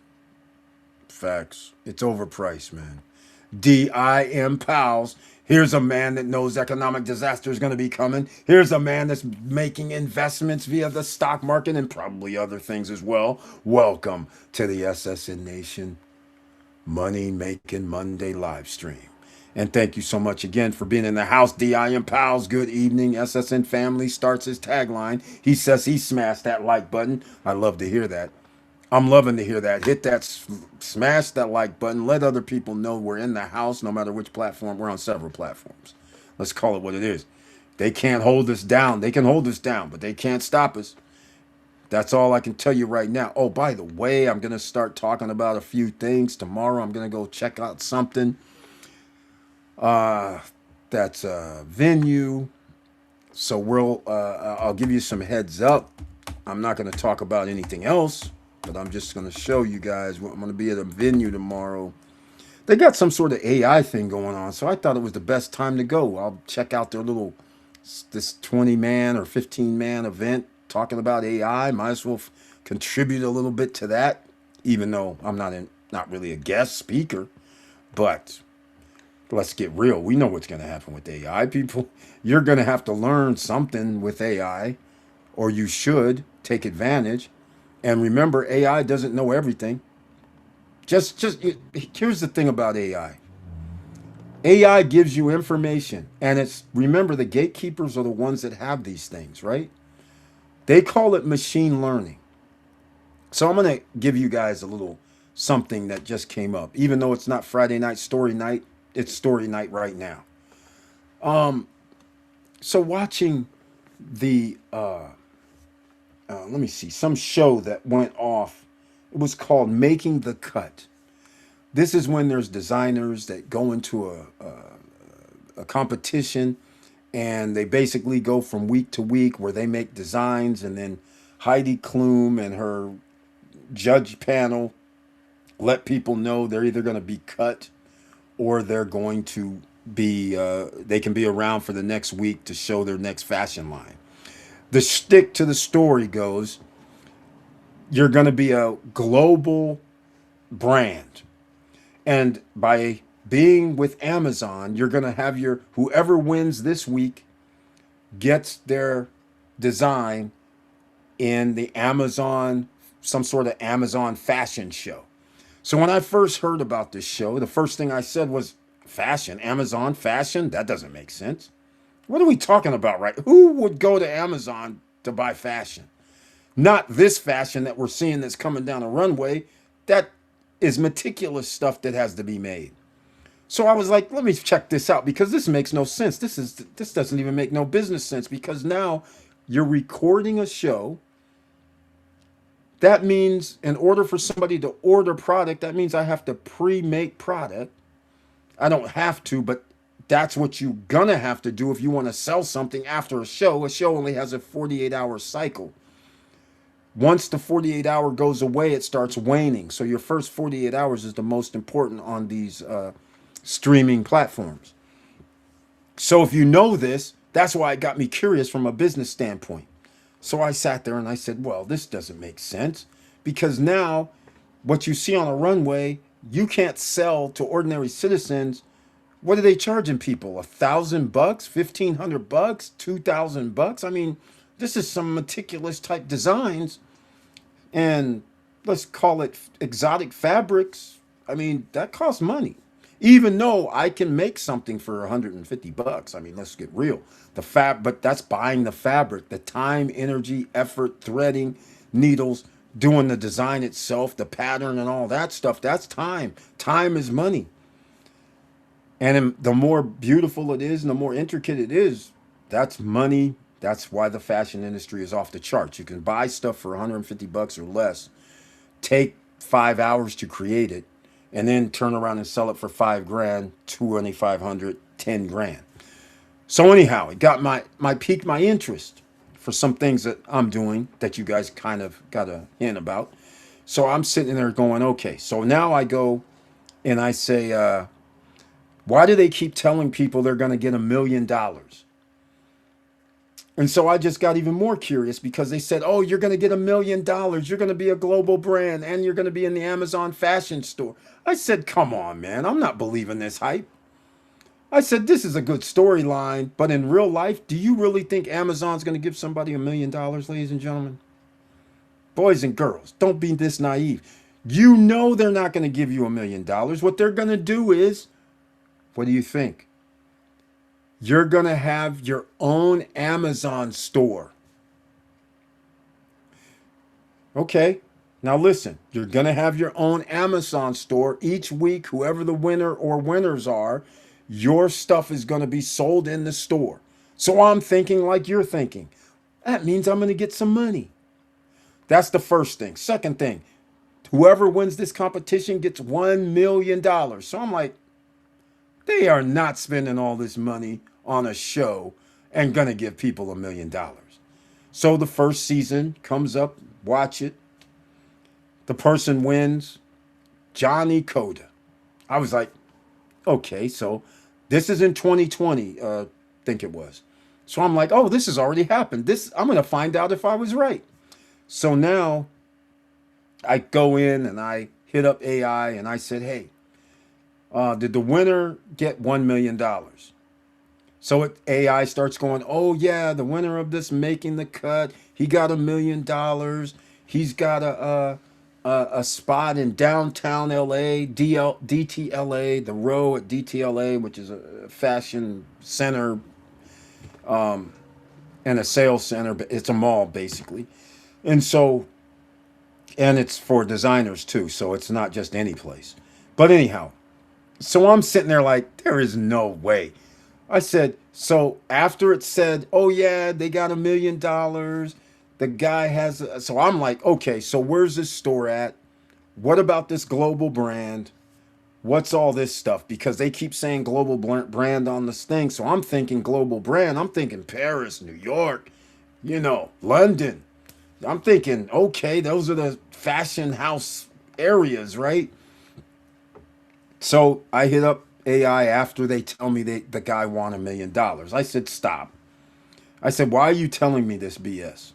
Speaker 1: Facts. It's overpriced, man. DIM Pals. Here's a man that knows economic disaster is going to be coming. Here's a man that's making investments via the stock market and probably other things as well. Welcome to the SSN Nation Money Making Monday live stream. And thank you so much again for being in the house, DIM Pals. Good evening. SSN family starts his tagline. He says he smashed that like button. I love to hear that. I'm loving to hear that. Hit that, smash that like button. Let other people know we're in the house, no matter which platform. We're on several platforms. Let's call it what it is. They can't hold us down. They can hold us down, but they can't stop us. That's all I can tell you right now. Oh, by the way, I'm going to start talking about a few things. Tomorrow, I'm going to go check out something. That's a venue. So I'll give you some heads up. I'm not going to talk about anything else, but I'm just going to show you guys. I'm going to be at a venue tomorrow. They got some sort of AI thing going on, so I thought it was the best time to go. I'll check out their little this 20-man or 15-man event talking about AI. Might as well contribute a little bit to that, even though I'm not really a guest speaker. But let's get real. We know what's going to happen with AI. People, you're going to have to learn something with AI, or you should take advantage. And remember, AI doesn't know everything. Just here's the thing about AI. AI gives you information, and it's remember the gatekeepers are the ones that have these things, right? They call it machine learning. So I'm going to give you guys a little something that just came up. Even though it's not Friday night story night, it's story night right now. So watching the let me see, some show that went off. It was called Making the Cut. This is when there's designers that go into a competition, and they basically go from week to week where they make designs, and then Heidi Klum and her judge panel let people know they're either going to be cut or they're going to be they can be around for the next week to show their next fashion line. The stick to the story goes, you're going to be a global brand, and by being with Amazon, you're going to have your whoever wins this week gets their design in the Amazon, some sort of Amazon fashion show. So when I first heard about this show, the first thing I said was, fashion, Amazon fashion? That doesn't make sense. What are we talking about, right? Who would go to Amazon to buy fashion? Not this fashion that we're seeing that's coming down a runway. That is meticulous stuff that has to be made. So I was like, let me check this out because this makes no sense. This doesn't even make no business sense because now you're recording a show. That means in order for somebody to order product, that means I have to pre-make product. I don't have to, but that's what you're gonna have to do if you want to sell something after a show. A show only has a 48-hour cycle. Once the 48-hour goes away, it starts waning. So your first 48 hours is the most important on these streaming platforms. So if you know this, that's why it got me curious from a business standpoint. So I sat there and I said, well, this doesn't make sense because now what you see on a runway, you can't sell to ordinary citizens. What are they charging people? $1,000, $1,500, $2,000? I mean, this is some meticulous type designs, and let's call it exotic fabrics. I mean, that costs money. Even though I can make something for $150. I mean, let's get real. But that's buying the fabric, the time, energy, effort, threading, needles, doing the design itself, the pattern and all that stuff. That's time. Time is money. And the more beautiful it is and the more intricate it is, that's money. That's why the fashion industry is off the charts. You can buy stuff for $150 or less, take 5 hours to create it, and then turn around and sell it for $5,000, 2,500, 10 grand. So anyhow, it got my piqued my interest for some things that I'm doing that you guys kind of got a hint about. So I'm sitting there going, okay. So now I go and I say, why do they keep telling people they're going to get $1,000,000? And so I just got even more curious because they said, oh, you're going to get $1,000,000. You're going to be a global brand and you're going to be in the Amazon fashion store. I said, come on, man. I'm not believing this hype. I said, this is a good storyline, but in real life, do you really think Amazon's going to give somebody $1,000,000, ladies and gentlemen? Boys and girls, don't be this naive. You know they're not going to give you $1,000,000. What they're going to do is, what do you think? You're going to have your own Amazon store. Okay, now listen, you're going to have your own Amazon store. Each week, whoever the winner or winners are, your stuff is going to be sold in the store. So I'm thinking like you're thinking. That means I'm going to get some money. That's the first thing. Second thing, whoever wins this competition gets $1,000,000. So I'm like, they are not spending all this money on a show and gonna give people $1 million. So the first season comes up, watch it. The person wins, Johnny Coda. I was like, okay, so this is in 2020, think it was. So I'm like, oh, this has already happened. This I'm gonna find out if I was right. So now I go in and I hit up AI and I said, hey, did the winner get $1 million? So AI starts going, oh yeah, the winner of this making the cut, he got $1 million. He's got a spot in downtown LA, DTLA, the row at DTLA, which is a fashion center and a sales center, but it's a mall basically. And so, and it's for designers too, so it's not just any place. But anyhow, so I'm sitting there like, there is no way. I said, so after it said, oh yeah, they got $1 million, the guy has, so I'm like, okay, so where's this store at? What about this global brand? What's all this stuff? Because they keep saying global brand on this thing. So I'm thinking global brand. I'm thinking Paris, New York, London. I'm thinking, okay, those are the fashion house areas, right? So I hit up AI after they tell me the guy won $1 million. I said, stop. I said, why are you telling me this BS?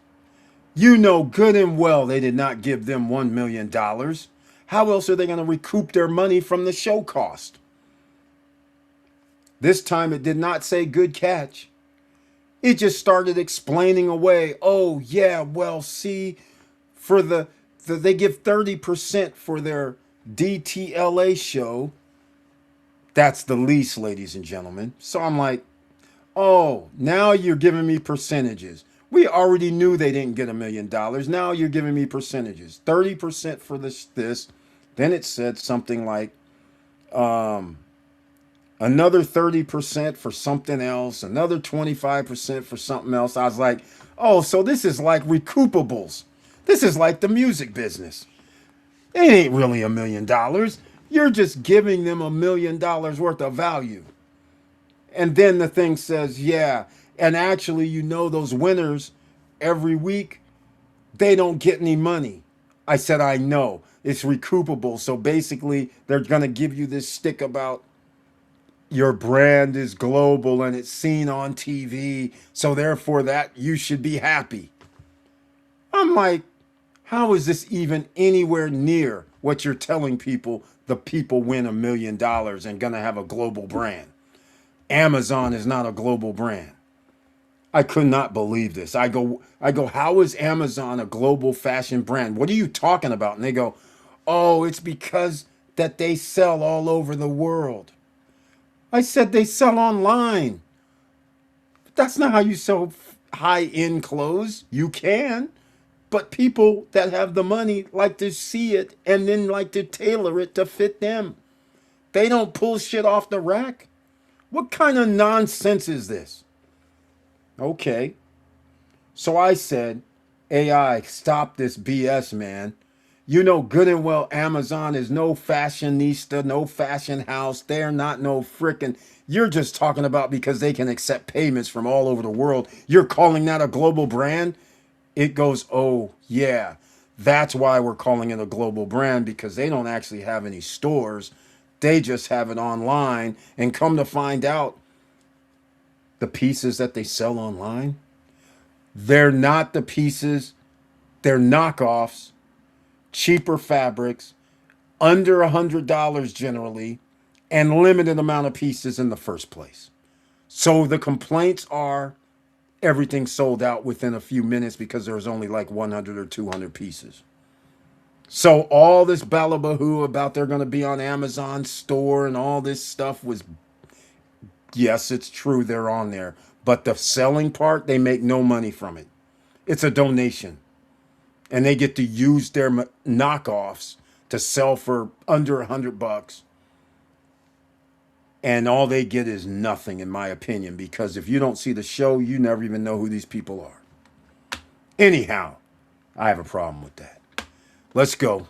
Speaker 1: You know good and well they did not give them $1 million. How else are they going to recoup their money from the show cost? This time it did not say good catch. It just started explaining away. Oh, yeah, well, see, for they give 30% for their DTLA show. That's the least, ladies and gentlemen. So I'm like, oh, now you're giving me percentages. We already knew they didn't get $1 million. Now you're giving me percentages. 30% for this. Then it said something like another 30% for something else, another 25% for something else. I was like, oh, so this is like recoupables. This is like the music business. It ain't really $1 million. You're just giving them $1 million worth of value. And then the thing says, yeah, and actually, those winners every week, they don't get any money. I said, I know. It's recoupable. So basically, they're going to give you this stick about your brand is global and it's seen on TV. So therefore, that you should be happy. I'm like, how is this even anywhere near what you're telling people? The people win $1 million and going to have a global brand. Amazon is not a global brand. I could not believe this. I go, how is Amazon a global fashion brand? What are you talking about? And they go, oh, it's because that they sell all over the world. I said they sell online. That's not how you sell high-end clothes. You can, but people that have the money like to see it and then like to tailor it to fit them. They don't pull shit off the rack. What kind of nonsense is this? Okay. So I said, AI, stop this BS, man. You know good and well Amazon is no fashionista, no fashion house. They're not no frickin'. You're just talking about because they can accept payments from all over the world. You're calling that a global brand? It goes, oh, yeah. That's why we're calling it a global brand, because they don't actually have any stores. They just have it online. And come to find out, the pieces that they sell online, they're not the pieces, they're knockoffs, cheaper fabrics, under $100 generally, and limited amount of pieces in the first place. So the complaints are everything sold out within a few minutes because there's only like 100 or 200 pieces. So all this balabahoo about they're going to be on Amazon store and all this stuff was, yes, it's true, they're on there. But the selling part, they make no money from it. It's a donation. And they get to use their knockoffs to sell for under $100. And all they get is nothing, in my opinion, because if you don't see the show, you never even know who these people are. Anyhow, I have a problem with that. Let's go.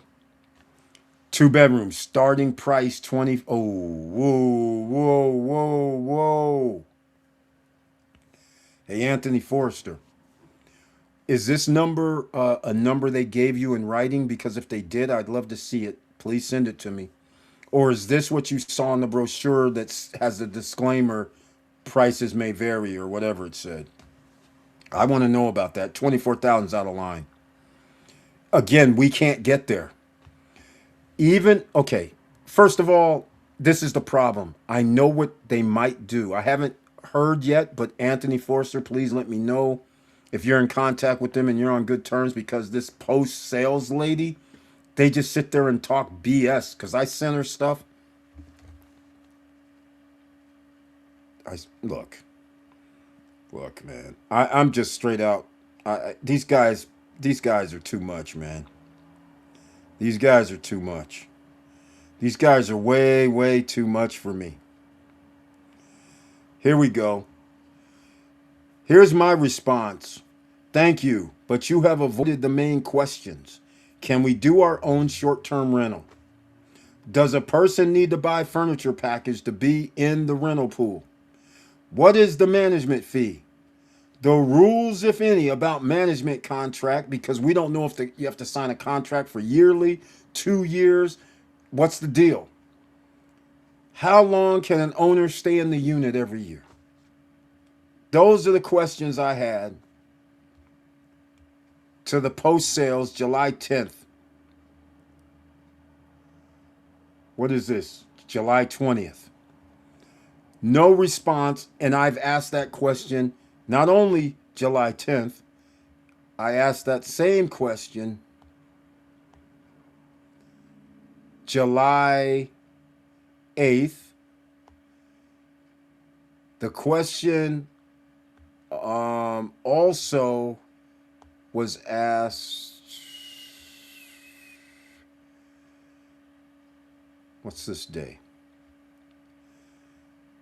Speaker 1: 2 bedrooms, starting price 20. Oh, whoa, whoa, whoa, whoa. Hey, Anthony Forrester, is this number a number they gave you in writing? Because if they did, I'd love to see it. Please send it to me. Or is this what you saw in the brochure that has the disclaimer, prices may vary or whatever it said? I want to know about that. 24,000 is out of line. Again, we can't get there. Even, okay, first of all, this is the problem. I know what they might do. I haven't heard yet, but Anthony Forster, please let me know if you're in contact with them and you're on good terms, because this post sales lady, they just sit there and talk BS. Because I sent her stuff. I look, man. I'm just straight out. These guys are too much, man. These guys are too much. These guys are way, way too much for me. Here we go. Here's my response. Thank you, but you have avoided the main questions. Can we do our own short-term rental? Does a person need to buy furniture package to be in the rental pool? What is the management fee? The rules, if any, about management contract, because we don't know if you have to sign a contract for yearly, 2 years. What's the deal? How long can an owner stay in the unit every year? Those are the questions I had to the post sales July 10th. What is this? July 20th. No response. And I've asked that question not only July 10th, I asked that same question July 8th. The question also was asked, what's this day?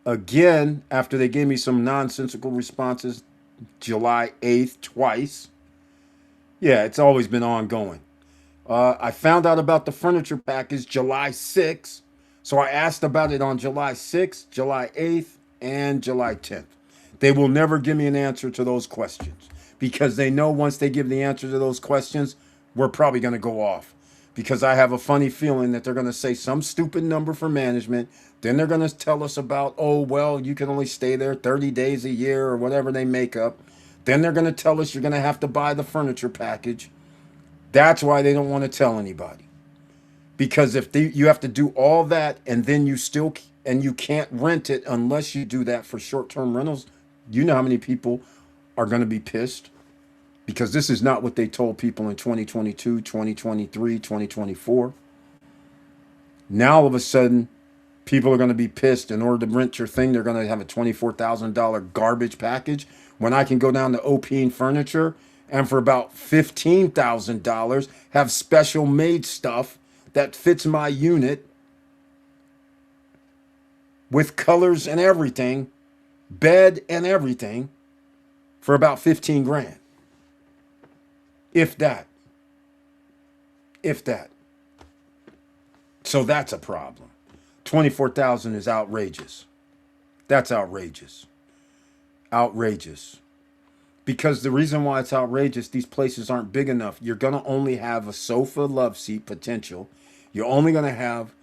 Speaker 1: Again, after they gave me some nonsensical responses, July 8th, twice. Yeah, it's always been ongoing. I found out about the furniture package July 6th. So I asked about it on July 6th, July 8th, and July 10th. They will never give me an answer to those questions because they know once they give the answer to those questions, we're probably going to go off. Because I have a funny feeling that they're going to say some stupid number for management. Then they're going to tell us about, oh, well, you can only stay there 30 days a year or whatever they make up. Then they're going to tell us you're going to have to buy the furniture package. That's why they don't want to tell anybody. Because if you have to do all that and then you can't rent it unless you do that for short-term rentals, you know how many people are going to be pissed? Because this is not what they told people in 2022, 2023, 2024. Now all of a sudden, people are going to be pissed. In order to rent your thing, they're going to have a $24,000 garbage package when I can go down to OP Furniture and for about $15,000 have special made stuff that fits my unit with colors and everything, bed and everything, for about 15 grand. If that. If that. So that's a problem. 24,000 is outrageous. That's outrageous. Outrageous. Because the reason why it's outrageous, these places aren't big enough. You're going to only have a sofa love seat potential. You're only going to have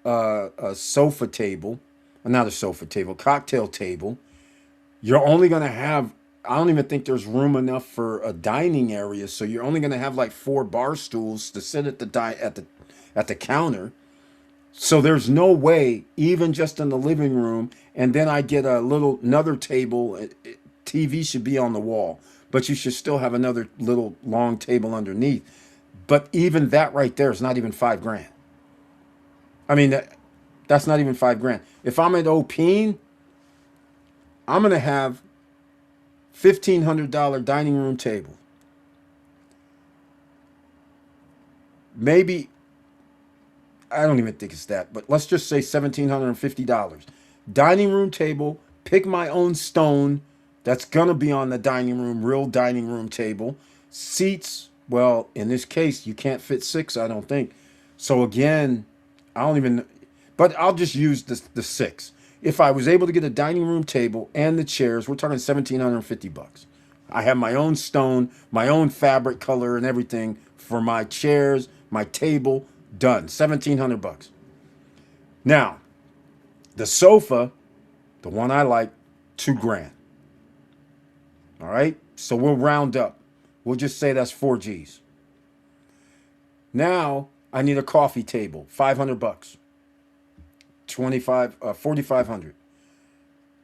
Speaker 1: a sofa table. Not a sofa table, cocktail table. You're only going to have, I don't even think there's room enough for a dining area. So you're only going to have like 4 bar stools to sit at the counter. So there's no way, even just in the living room, and then I get another table. TV should be on the wall, but you should still have another little long table underneath. But even that right there is not even 5 grand. I mean, that's not even 5 grand. If I'm at Opine, I'm going to have $1,500 dining room table. Maybe, I don't even think it's that, but let's just say $1,750. Dining room table, pick my own stone. That's going to be on the dining room, real dining room table. Seats, well, in this case, you can't fit 6, I don't think. So again, I don't even, but I'll just use the 6. If I was able to get a dining room table and the chairs, we're talking $1,750. I have my own stone, my own fabric color and everything for my chairs, my table, done. $1,700. Now, the sofa, the one I like, $2,000. All right? So we'll round up. We'll just say that's 4 G's. Now I need a coffee table, $500. 4,500.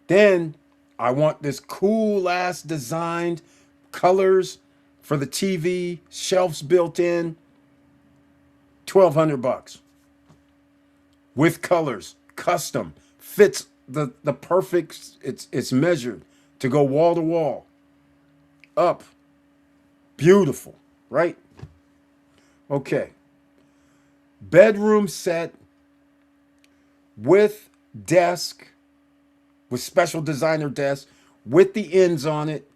Speaker 1: Then I want this cool ass designed colors for the TV, shelves built in, $1,200. With colors, custom, fits the perfect. It's measured to go wall to wall, up, beautiful, right? Okay. Bedroom set with desk, with special designer desk, with the ends on it.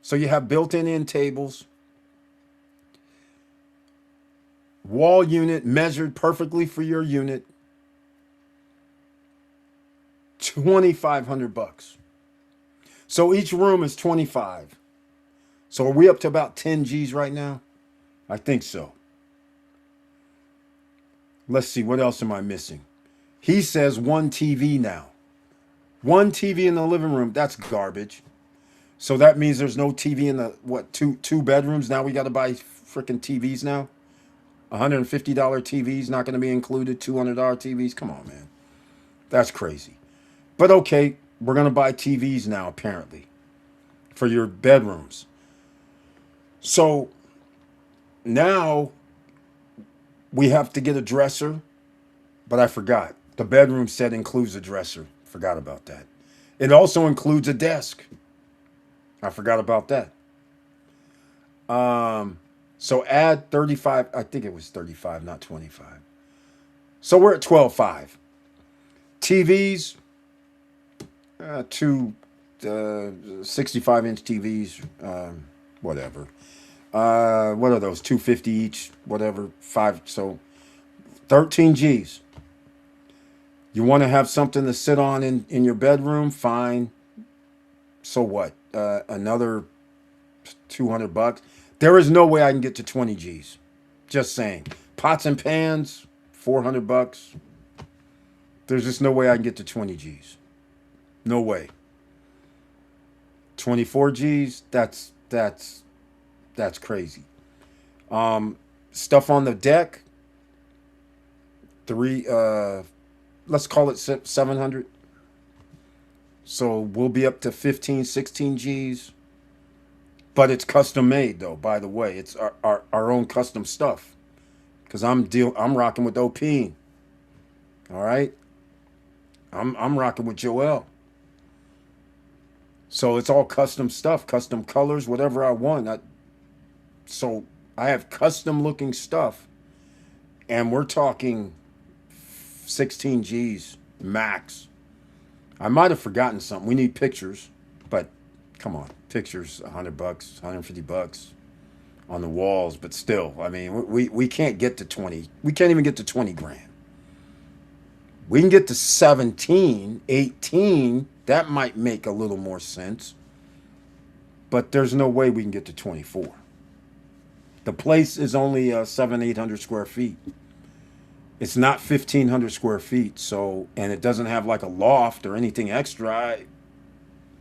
Speaker 1: So you have built-in end tables. Wall unit measured perfectly for your unit. $2,500. So each room is 25. So are we up to about 10 G's right now? I think so. Let's see, what else am I missing? He says 1 TV now. 1 TV in the living room, that's garbage. So that means there's no TV in the, two bedrooms? Now we got to buy freaking TVs now? $150 TVs not going to be included, $200 TVs? Come on, man. That's crazy. But okay, we're going to buy TVs now, apparently, for your bedrooms. So now we have to get a dresser, but I forgot. The bedroom set includes a dresser. Forgot about that. It also includes a desk. I forgot about that. So add 35. I think it was 35, not 25. So we're at 12.5. TVs, two 65-inch TVs, whatever. What are those? 250 each, whatever. 5. So 13 G's. You want to have something to sit on in your bedroom? Fine. So what? Another $200. There is no way I can get to 20 G's. Just saying. Pots and pans, $400. There's just no way I can get to 20 G's. No way. 24 G's, that's crazy. Stuff on the deck, let's call it 700. So we'll be up to 15, 16 G's. But it's custom made though, by the way. It's our own custom stuff. Cause I'm rocking with OP. All right. I'm rocking with Joel. So it's all custom stuff, custom colors, whatever I want. So I have custom looking stuff. And we're talking 16 G's max. I might have forgotten something. We need pictures, but come on, pictures, $100, $150 on the walls. But still, I mean, we can't get to 20. We can't even get to 20 grand. We can get to 17, 18. That might make a little more sense. But there's no way we can get to 24. The place is only 700-800 square feet. It's not 1,500 square feet. So, and it doesn't have like a loft or anything extra.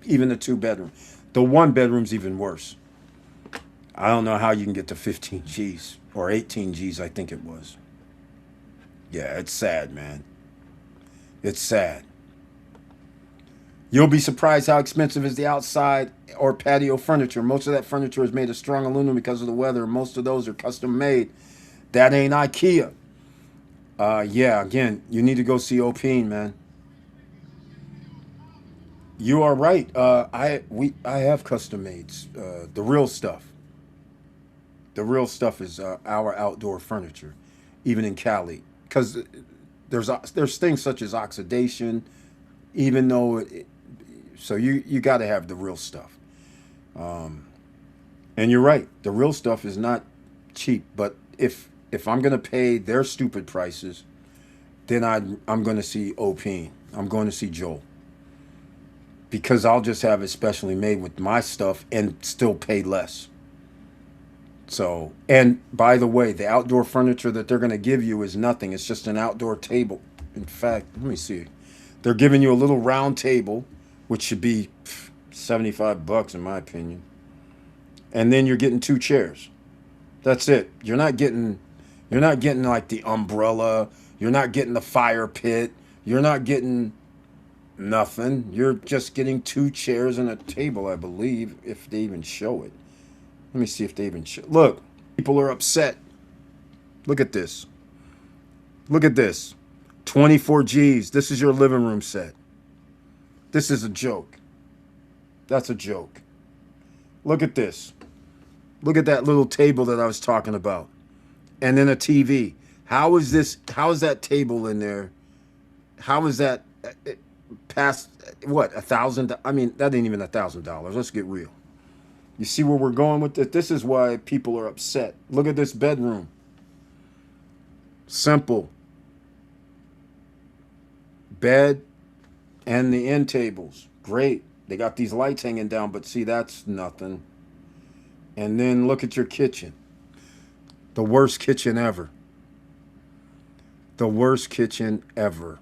Speaker 1: Even the 2-bedroom. The 1-bedroom's even worse. I don't know how you can get to 15 G's or 18 G's, I think it was. Yeah, it's sad, man. It's sad. You'll be surprised how expensive is the outside or patio furniture. Most of that furniture is made of strong aluminum because of the weather. Most of those are custom made. That ain't IKEA. Yeah, again, you need to go see Opine, man. You are right. I have custom mades. The real stuff. The real stuff is our outdoor furniture, even in Cali, because there's things such as oxidation, even though so you got to have the real stuff. And you're right, the real stuff is not cheap. But if I'm gonna pay their stupid prices, then I'm gonna see Opine. I'm going to see Joel. because I'll just have it specially made with my stuff and still pay less. So, and by the way, the outdoor furniture that they're going to give you is nothing. It's just an outdoor table. In fact, let me see. They're giving you a little round table, which should be $75 in my opinion. And then you're getting two chairs. That's it. You're not getting like the umbrella. You're not getting the fire pit. You're not getting nothing. You're just getting two chairs and a table, I believe, if they even show it. Let me see if they even show. Look, people are upset. Look at this. Look at this. 24 G's. This is your living room set. This is a joke. That's a joke. Look at this. Look at that little table that I was talking about. And then a TV. How is that table in there? How is that past what, 1,000? I mean, that ain't even $1,000. Let's get real. You see where we're going with this? This is why people are upset. Look at this bedroom. Simple. Bed and the end tables. Great. They got these lights hanging down, but see, that's nothing. And then look at your kitchen. The worst kitchen ever. The worst kitchen ever.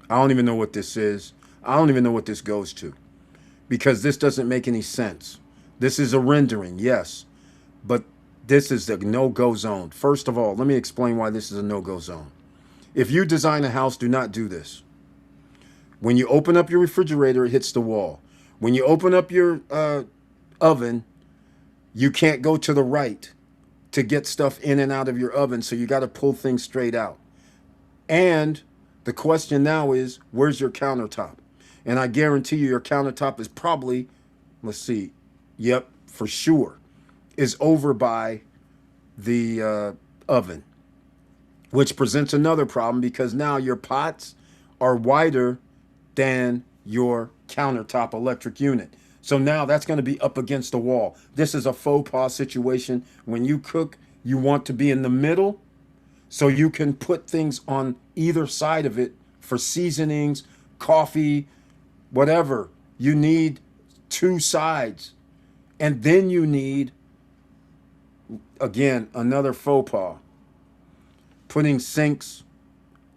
Speaker 1: I don't even know what this is. I don't even know what this goes to. Because this doesn't make any sense. This is a rendering, yes. But this is the no-go zone. First of all, let me explain why this is a no-go zone. If you design a house, do not do this. When you open up your refrigerator, it hits the wall. When you open up your oven, you can't go to the right to get stuff in and out of your oven, so you got to pull things straight out. And the question now is, where's your countertop? And I guarantee you your countertop is probably, let's see, yep, for sure, is over by the oven, which presents another problem because now your pots are wider than your countertop electric unit. So now that's going to be up against the wall. This is a faux pas situation. When you cook, you want to be in the middle so you can put things on either side of it for seasonings, coffee, whatever. You need two sides. And then you need, again, another faux pas. Putting sinks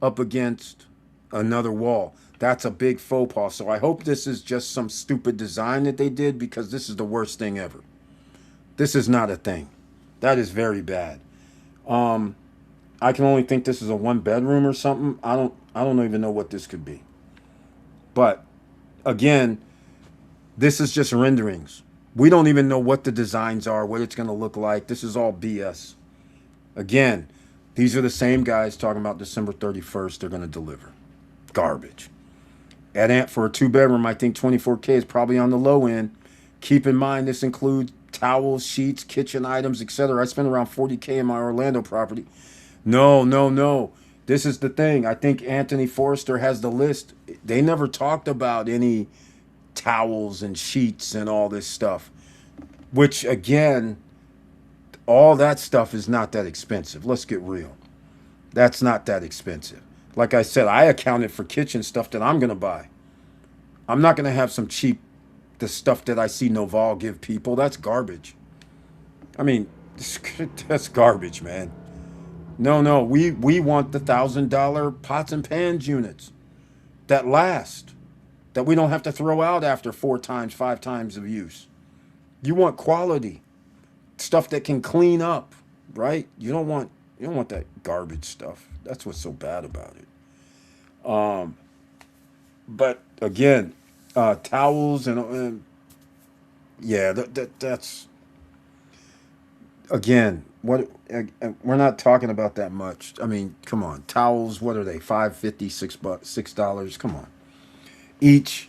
Speaker 1: up against another wall. That's a big faux pas. So I hope this is just some stupid design that they did because this is the worst thing ever. This is not a thing. That is very bad. I can only think this is a one bedroom or something. I don't even know what this could be. But again, this is just renderings. We don't even know what the designs are, what it's going to look like. This is all BS. Again, these are the same guys talking about December 31st. They're going to deliver. Garbage. For a two bedroom, I think 24K is probably on the low end. Keep in mind, this includes towels, sheets, kitchen items, etc. I spent around 40K in my Orlando property. No. This is the thing. I think Anthony Forrester has the list. They never talked about any towels and sheets and all this stuff, which again, all that stuff is not that expensive. Let's get real. That's not that expensive. Like I said, I accounted for kitchen stuff that I'm going to buy. I'm not going to have some cheap, the stuff that I see Noval give people. That's garbage. I mean, that's garbage, man. No. We want the $1,000 pots and pans units that last, that we don't have to throw out after 4 times, 5 times of use. You want quality stuff that can clean up, right? You don't want that garbage stuff. That's what's so bad about it. But again, towels and yeah, that's again what we're not talking about that much. I mean, come on, towels. What are they? $5.50, $6. Come on, each.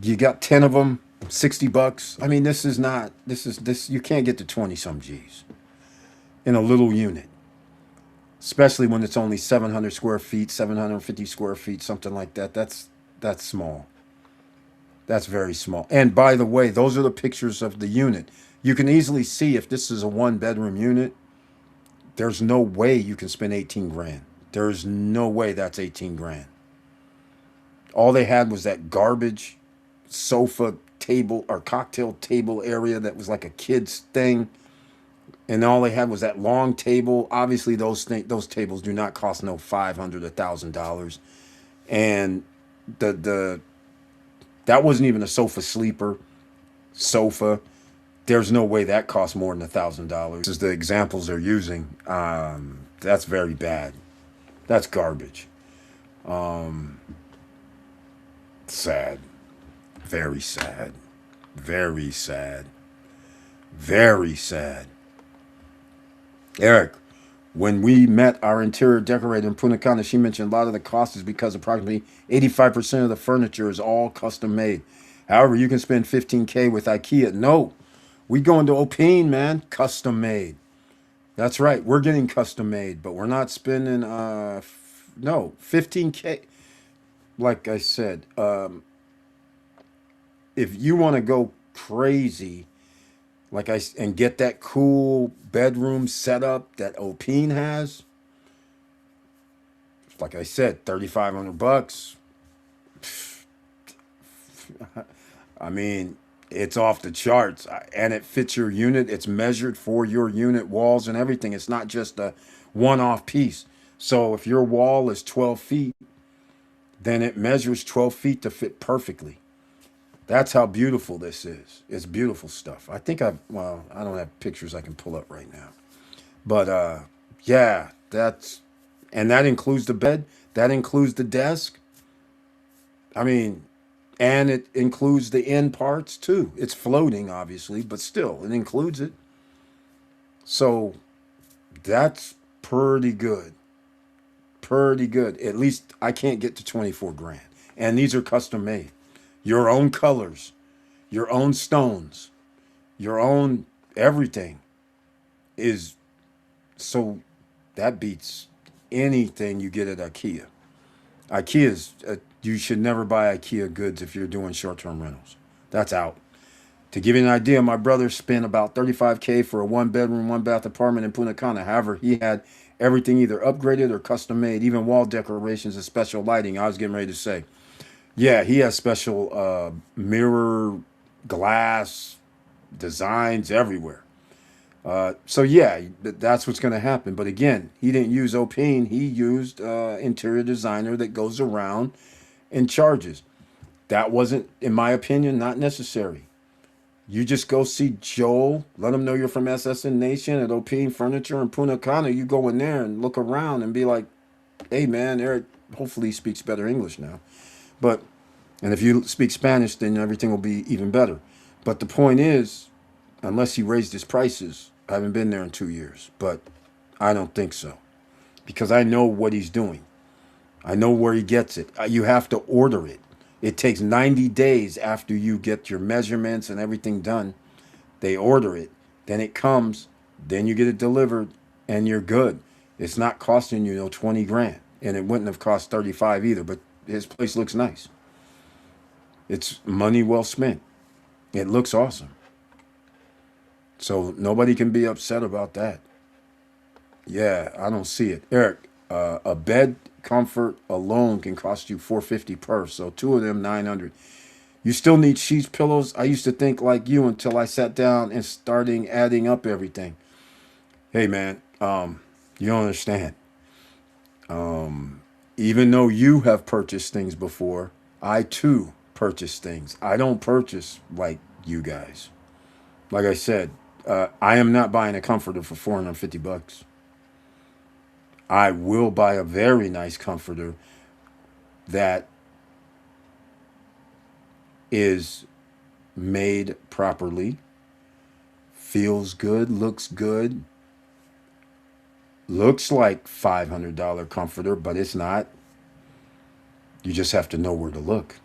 Speaker 1: You got 10 of them, $60. I mean, this is you can't get to 20 some G's in a little unit. Especially when it's only 700 square feet, 750 square feet, something like that. That's small. That's very small. And by the way, those are the pictures of the unit. You can easily see if this is a one bedroom unit, there's no way you can spend 18 grand. There's no way that's 18 grand. All they had was that garbage sofa table or cocktail table area that was like a kid's thing, and all they had was that long table. Obviously, those tables do not cost no $500, $1,000, and the that wasn't even a sofa sleeper sofa. There's no way that costs more than $1,000. This is the examples they're using. That's very bad. That's garbage. Sad. Very sad. Very sad. Very sad. Eric, when we met our interior decorator in Punta Cana, she mentioned a lot of the cost is because approximately 85% of the furniture is all custom made. However, you can spend 15K with IKEA. No, we going to Opine, man. Custom made. That's right. We're getting custom made, but we're not spending no 15K. Like I said, if you want to go crazy, and get that cool bedroom setup that Opine has, like I said, $3,500. I mean, it's off the charts, and it fits your unit. It's measured for your unit walls and everything. It's not just a one-off piece. So if your wall is 12 feet, then it measures 12 feet to fit perfectly. That's how beautiful this is. It's beautiful stuff. Well, I don't have pictures I can pull up right now. But yeah, and that includes the bed, that includes the desk. I mean, and it includes the end parts too. It's floating, obviously, but still, it includes it. So that's pretty good. Pretty good. At least I can't get to 24 grand. And these are custom made. Your own colors, your own stones, your own everything is so that beats anything you get at IKEA. IKEA's you should never buy IKEA goods if you're doing short-term rentals. That's out. To give you an idea, my brother spent about 35K for a one-bedroom, one-bath apartment in Punta Cana. However, he had everything either upgraded or custom made, even wall decorations and special lighting. I was getting ready to say, yeah, he has special mirror glass designs everywhere. So yeah, that's what's going to happen. But again, he didn't use Opine. He used interior designer that goes around and charges. That wasn't, in my opinion, not necessary. You just go see Joel. Let him know you're from SSN Nation at Opine Furniture in Punta Cana. You go in there and look around and be like, hey, man, Eric, hopefully he speaks better English now. But, and if you speak Spanish, then everything will be even better. But the point is, unless he raised his prices, I haven't been there in 2 years, but I don't think so. Because I know what he's doing. I know where he gets it. You have to order it. It takes 90 days after you get your measurements and everything done. They order it. Then it comes. Then you get it delivered and you're good. It's not costing you no 20 grand. And it wouldn't have cost 35 either, but his place looks nice. It's money well spent. It looks awesome. So nobody can be upset about that. Yeah, I don't see it. Eric, a bed comfort alone can cost you 450 per. So two of them 900. You still need sheets, pillows. I used to think like you until I sat down and starting adding up everything. Hey man, you don't understand. Even though you have purchased things before, I too purchase things. I don't purchase like you guys. Like I said, I am not buying a comforter for $450. I will buy a very nice comforter that is made properly, feels good, looks like $500 comforter, but it's not. You just have to know where to look.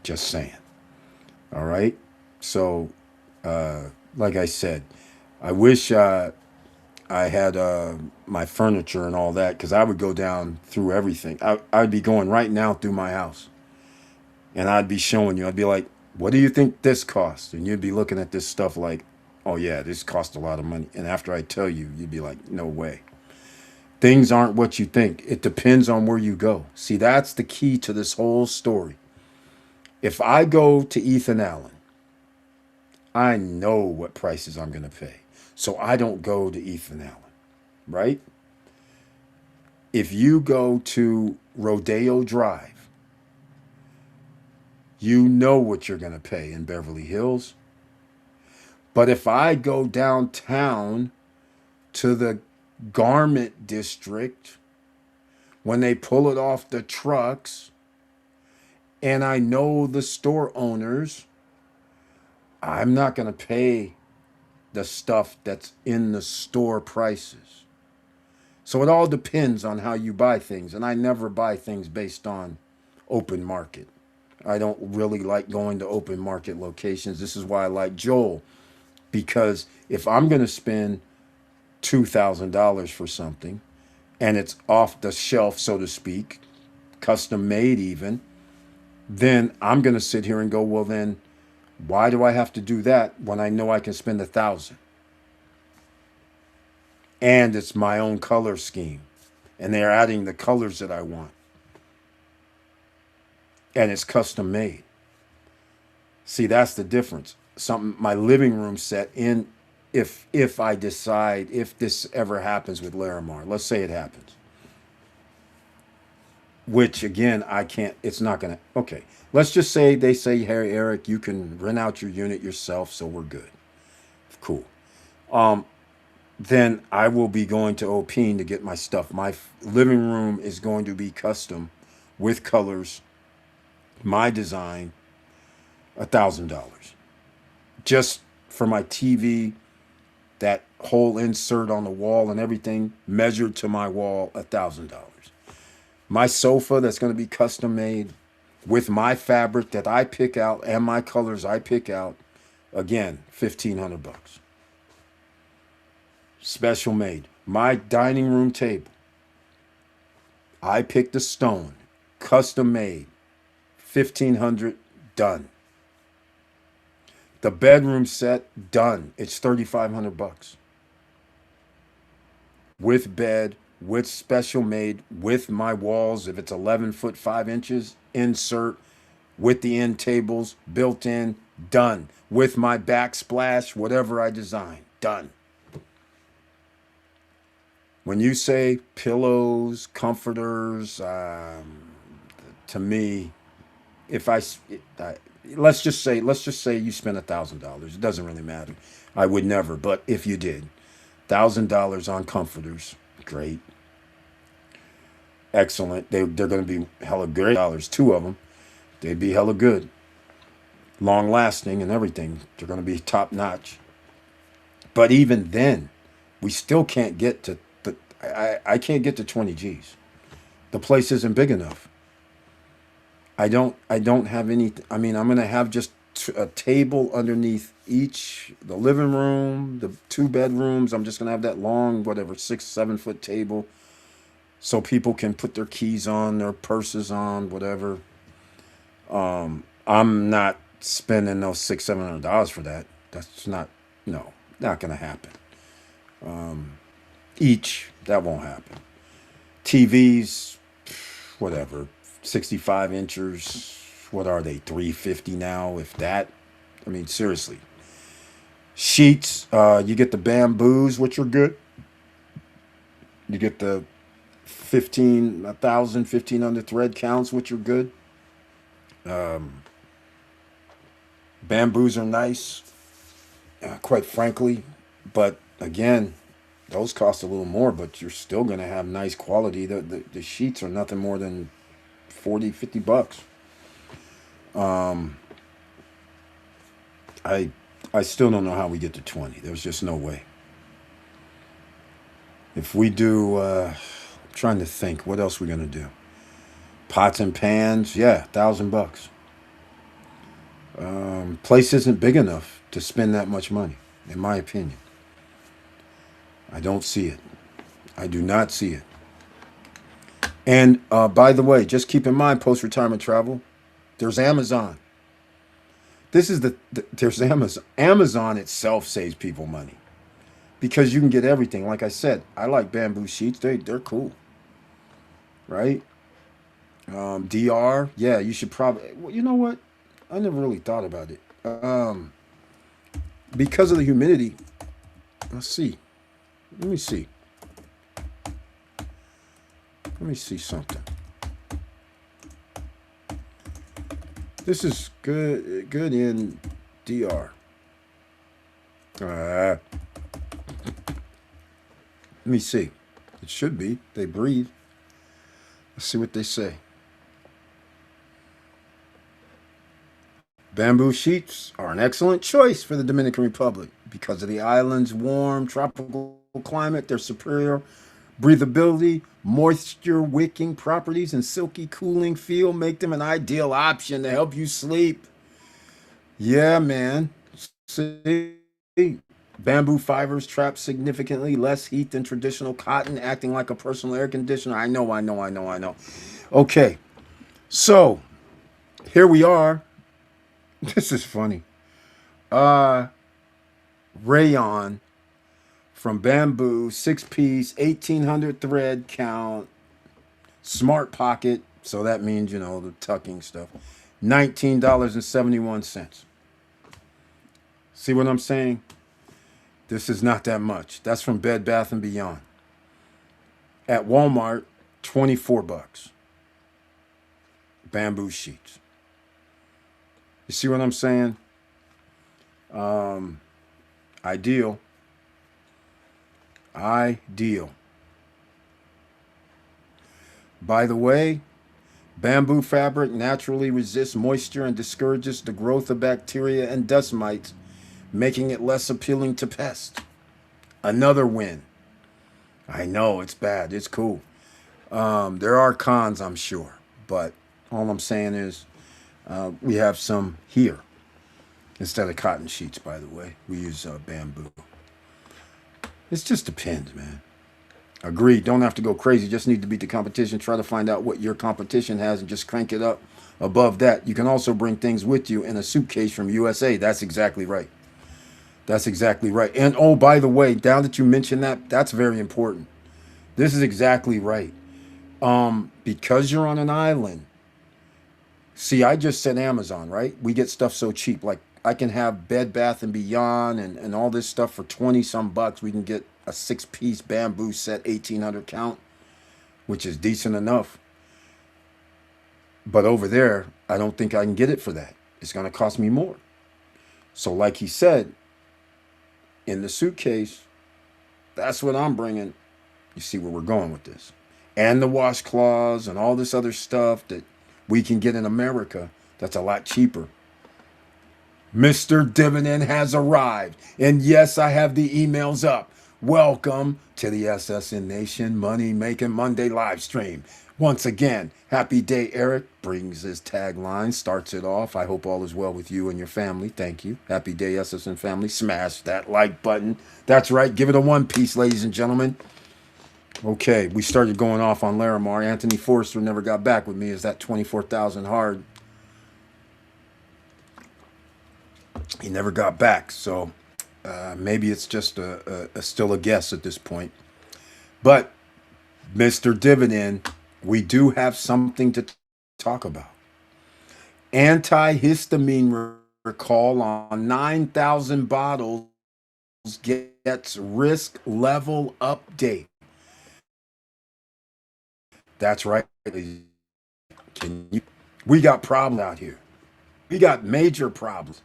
Speaker 1: Just saying. All right. So, like I said, I wish I had my furniture and all that because I would go down through everything. I'd be going right now through my house and I'd be showing you. I'd be like, what do you think this costs? And you'd be looking at this stuff like, oh, yeah, this costs a lot of money. And after I tell you, you'd be like, no way. Things aren't what you think. It depends on where you go. See, that's the key to this whole story. If I go to Ethan Allen, I know what prices I'm going to pay. So I don't go to Ethan Allen, right? If you go to Rodeo Drive, you know what you're going to pay in Beverly Hills. But if I go downtown to the garment district, when they pull it off the trucks, and I know the store owners, I'm not going to pay the stuff that's in the store prices. So it all depends on how you buy things. And I never buy things based on open market. I don't really like going to open market locations. This is why I like Joel. Because if I'm going to spend $2,000 for something and it's off the shelf, so to speak, custom made even, then I'm going to sit here and go, well, then why do I have to do that when I know I can spend 1,000? And it's my own color scheme. And they're adding the colors that I want. And it's custom made. See, that's the difference. Something my living room set in, if I decide, if this ever happens with Larimar, let's say it happens. Which again, I can't, it's not gonna, okay. Let's just say they say, hey Eric, you can rent out your unit yourself, so we're good. Cool. Then I will be going to Opine to get my stuff. My living room is going to be custom with colors, my design, $1,000. Just for my TV, that whole insert on the wall and everything measured to my wall, $1,000. My sofa that's going to be custom made with my fabric that I pick out and my colors I pick out, again, $1,500. Special made. My dining room table, I picked the stone, custom made, 1,500, done. The bedroom set, done. It's $3,500 with bed, with special made, with my walls. If it's 11 foot 5 inches, insert with the end tables built in, done. With my backsplash, whatever I design, done. When you say pillows, comforters, to me, if I let's just say you spent $1,000. It doesn't really matter. I would never, but if you did, $1,000 on comforters, great, excellent. They're going to be hella great. Dollars, two of them, they'd be hella good, long lasting, and everything. They're going to be top notch. But even then, we still can't get to the. I can't get to 20 G's. The place isn't big enough. I don't have any. I mean, I'm gonna have just a table underneath each, the living room, the two bedrooms. I'm just gonna have that long, whatever, 6, 7 foot table, so people can put their keys on, their purses on, whatever. I'm not spending those $600, $700 for that. That's not, no, not gonna happen. Each, that won't happen. TVs, whatever, 65 inches. What are they? 350 now, if that. I mean, seriously. Sheets, you get the bamboos, which are good. You get the 1,500 thread counts, which are good. Bamboos are nice, quite frankly. But again, those cost a little more, but you're still going to have nice quality. The sheets are nothing more than 40, $50. I I still don't know how we get to 20. There's just no way. If we do, I'm trying to think, what else we gonna do? Pots and pans, yeah, $1,000 bucks. Place isn't big enough to spend that much money, in my opinion. I don't see it. I do not see it. And by the way, just keep in mind, post-retirement travel, there's Amazon. There's Amazon. Amazon itself saves people money because you can get everything. Like I said, I like bamboo sheets. They're cool, right? DR, yeah, you should probably. Well, you know what? I never really thought about it. Because of the humidity. Let's see. Let me see. Let me see something. This is good. Good in DR. Let me see. It should be. They breathe. Let's see what they say. Bamboo sheets are an excellent choice for the Dominican Republic because of the island's warm tropical climate, their superior breathability, moisture wicking properties, and silky cooling feel make them an ideal option to help you sleep. Yeah, man. See, bamboo fibers trap significantly less heat than traditional cotton, acting like a personal air conditioner. I know. Okay, so here we are. This is funny. Uh, Rayon from bamboo, 6 piece, 1800 thread count, smart pocket. So that means, the tucking stuff. $19.71. See what I'm saying? This is not that much. That's from Bed Bath and Beyond. At Walmart, 24 bucks. Bamboo sheets. You see what I'm saying? Ideal. Ideal. By the way, bamboo fabric naturally resists moisture and discourages the growth of bacteria and dust mites, making it less appealing to pests. Another win. I know it's bad. It's cool. There are cons, I'm sure, but all I'm saying is we have some here instead of cotton sheets. By the way, we use bamboo. It just depends, man. Agreed. Don't have to go crazy. Just need to beat the competition. Try to find out what your competition has and just crank it up above that. You can also bring things with you in a suitcase from USA. That's exactly right. That's exactly right. And oh, by the way, now that you mention that, that's very important. This is exactly right. Because you're on an island. See, I just said Amazon, right? We get stuff so cheap. Like I can have Bed Bath and Beyond and all this stuff for 20 some bucks. We can get a 6 piece bamboo set, 1800 count, which is decent enough. But over there, I don't think I can get it for that. It's going to cost me more. So, like he said, in the suitcase, that's what I'm bringing. You see where we're going with this. And the washcloths and all this other stuff that we can get in America that's a lot cheaper. Mr. Dividend has arrived. And yes, I have the emails up. Welcome to the SSN Nation Money Making Monday live stream. Once again, happy day, Eric brings his tagline, starts it off. I hope all is well with you and your family. Thank you. Happy day, SSN family. Smash that like button. That's right. Give it a 1 piece, ladies and gentlemen. Okay, we started going off on Larimar. Anthony Forrester never got back with me. Is that 24,000 hard? He never got back. So maybe it's just still a guess at this point. But Mr. Dividend, we do have something to talk about. Antihistamine recall on 9,000 bottles gets risk level update. That's right. We got problems out here. We got major problems.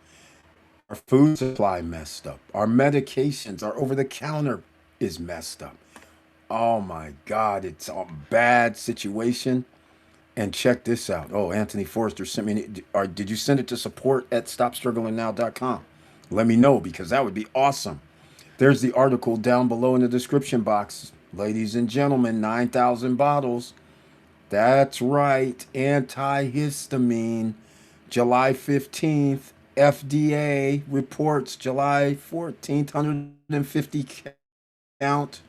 Speaker 1: Our food supply messed up. Our medications, our over the counter is messed up. Oh my God, it's a bad situation. And check this out. Oh, Anthony Forrester sent me. Or did you send it to support at stopstrugglingnow.com? Let me know because that would be awesome. There's the article down below in the description box. Ladies and gentlemen, 9,000 bottles. That's right. Antihistamine. July 15th. FDA reports July 14th, 150 count.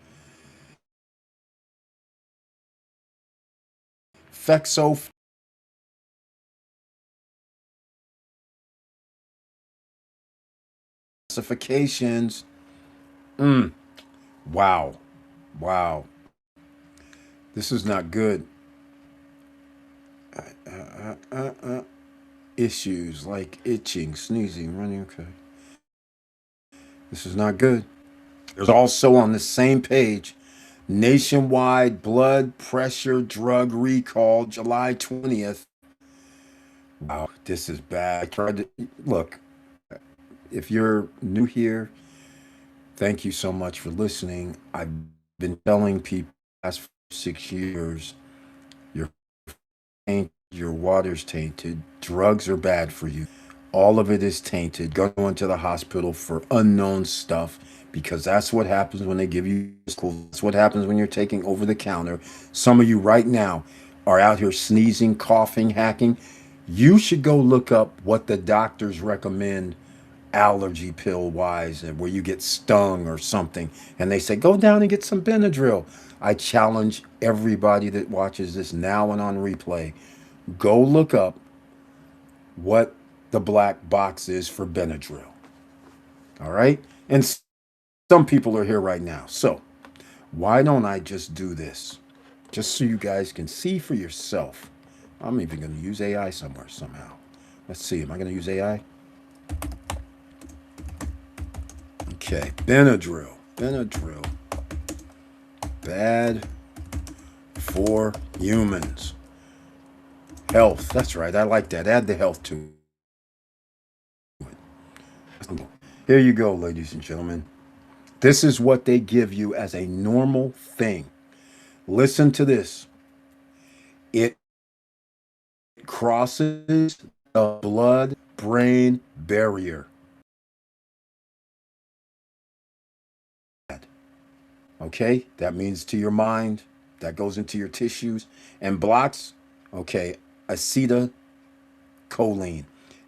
Speaker 1: Fexo specifications. Wow. Wow. This is not good. Uh, uh, uh, uh. issues like itching, sneezing, running. Okay. This is not good. There's also on the same page nationwide blood pressure drug recall July 20th. Wow, this is bad. I tried to look. If you're new here, thank you so much for listening. I've been telling people the last 6 years your your water's tainted. Drugs are bad for you. All of it is tainted. Go into the hospital for unknown stuff because that's what happens when they give you school. That's what happens when you're taking over the counter. Some of you right now are out here sneezing, coughing, hacking. You should go look up what the doctors recommend allergy pill wise and where you get stung or something and they say go down and get some Benadryl. I challenge everybody that watches this now and on replay, go look up what the black box is for Benadryl. All right? And some people are here right now. So, why don't I just do this? Just so you guys can see for yourself. I'm even going to use AI somewhere somehow. Let's see. Am I going to use AI? Okay. Benadryl. Benadryl. Bad for humans. Health. That's right. I like that. Add the health to it. Here you go, ladies and gentlemen. This is what they give you as a normal thing. Listen to this. It crosses the blood-brain barrier. Okay, that means to your mind, that goes into your tissues and blocks, okay, acetylcholine,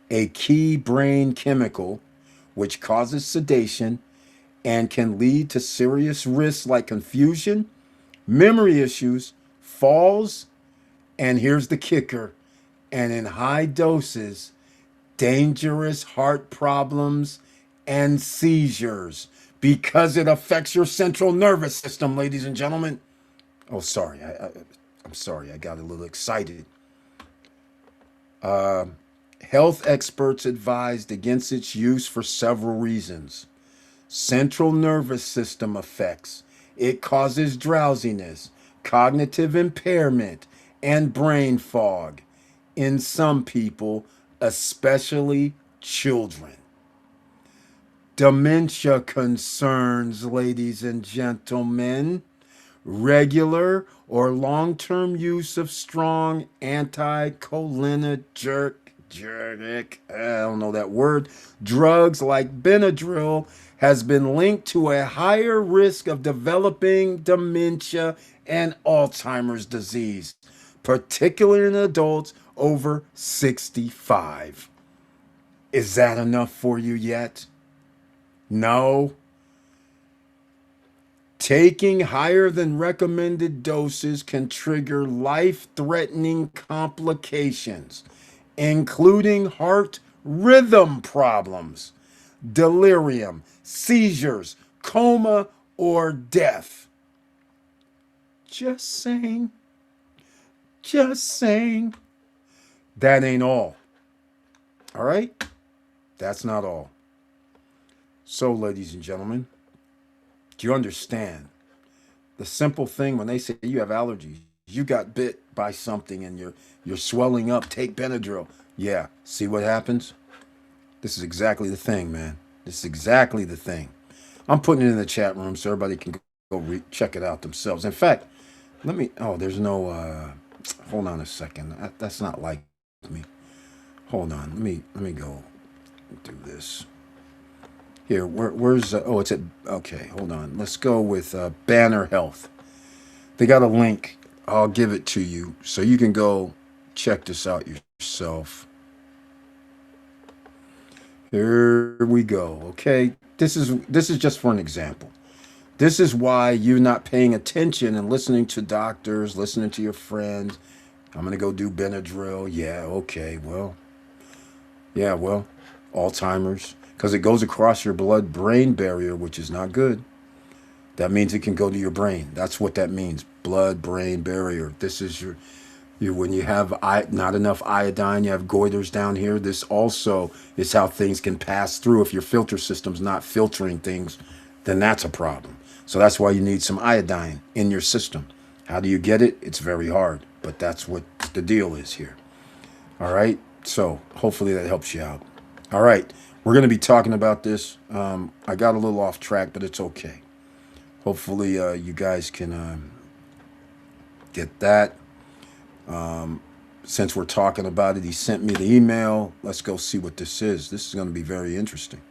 Speaker 1: a key brain chemical which causes sedation and can lead to serious risks like confusion, memory issues, falls, and here's the kicker, and in high doses, dangerous heart problems and seizures because it affects your central nervous system, ladies and gentlemen. Oh, sorry. I'm sorry. I got a little excited. Health experts advised against its use for several reasons. Central nervous system effects. It causes drowsiness, cognitive impairment, and brain fog in some people, especially children. Dementia concerns, ladies and gentlemen. Regular or long-term use of strong anticholinergic, I don't know that word, drugs like Benadryl has been linked to a higher risk of developing dementia and Alzheimer's disease, particularly in adults over 65. Is that enough for you yet? No. Taking higher than recommended doses can trigger life-threatening complications, including heart rhythm problems, delirium, seizures, coma, or death. Just saying. Just saying. That ain't all. All right? That's not all. So, ladies and gentlemen, do you understand the simple thing when they say you have allergies? You got bit by something and you're swelling up. Take Benadryl. Yeah. See what happens? This is exactly the thing, man. This is exactly the thing. I'm putting it in the chat room so everybody can go check it out themselves. In fact, let me. Oh, there's no. Hold on a second. That's not like me. Hold on. Let me go do this. Here, where's oh, it's at, okay, hold on. Let's go with Banner Health. They got a link. I'll give it to you so you can go check this out yourself. Here we go. Okay, this is just for an example. This is why you're not paying attention and listening to doctors, listening to your friends. I'm gonna go do Benadryl. Yeah, okay, well, yeah, well, Alzheimer's, because it goes across your blood-brain barrier, which is not good. That means it can go to your brain. That's what that means. Blood-brain barrier. This is your When you have not enough iodine, you have goiters down here. This also is how things can pass through. If your filter system's not filtering things, then that's a problem. So that's why you need some iodine in your system. How do you get it? It's very hard, but that's what the deal is here. All right. So hopefully that helps you out. All right. We're going to be talking about this. I got a little off track, but it's okay. Hopefully you guys can get that. Since we're talking about it, he sent me the email. Let's go see what this is. This is going to be very interesting.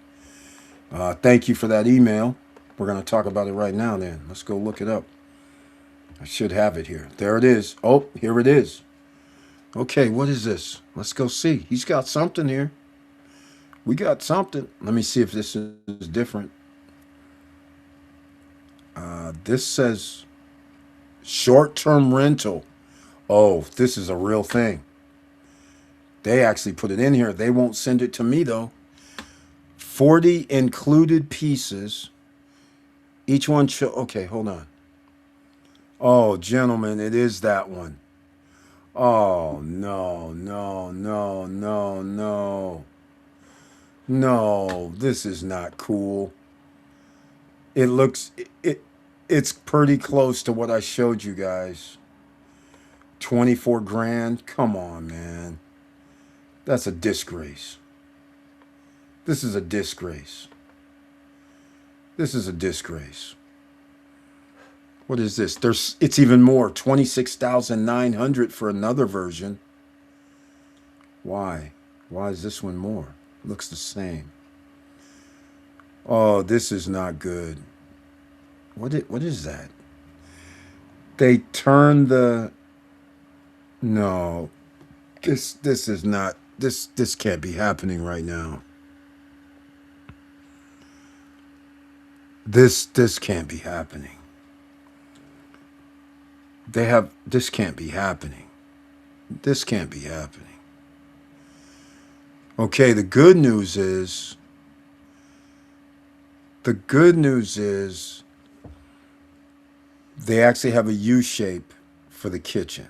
Speaker 1: Thank you for that email. We're going to talk about it right now then. Let's go look it up. I should have it here. There it is. Oh, here it is. Okay, what is this? Let's go see. He's got something here. We got something. Let me see if this is different. This says short-term rental. Oh, this is a real thing. They actually put it in here. They won't send it to me, though. 40 included pieces. Each one okay, hold on. Oh, gentlemen, it is that one. Oh, no, no, no, no, no. No, this is not cool. It looks... it's pretty close to what I showed you guys. 24 grand? Come on, man. That's a disgrace. This is a disgrace. This is a disgrace. What is this? It's even more. 26,900 for another version. Why? Why is this one more? Looks the same. Oh, this is not good. What is that? They turn the... No. This is not... This can't be happening right now. This can't be happening. This can't be happening. This can't be happening. Okay, the good news is they actually have a U shape for the kitchen.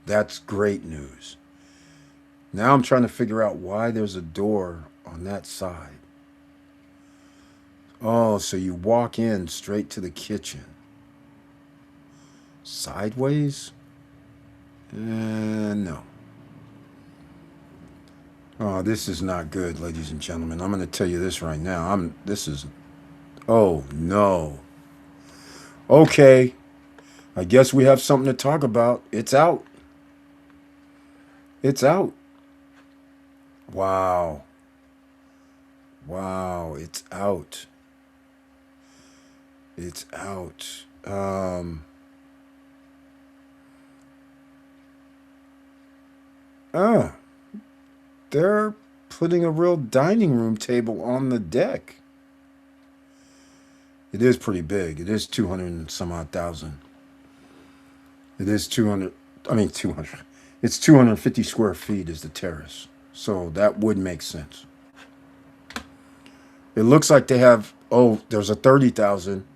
Speaker 1: That's great news. Now I'm trying to figure out why there's a door on that side. Oh, so you walk in straight to the kitchen. Sideways? No. Oh, this is not good, ladies and gentlemen. I'm going to tell you this right now. Oh, no. Okay. I guess we have something to talk about. It's out. It's out. Wow. Wow, it's out. It's out. They're putting a real dining room table on the deck. It is pretty big. It is 200 and some odd thousand. It is 200. I mean, 200. It's 250 square feet is the terrace. So that would make sense. It looks like they have, oh, there's a 30,000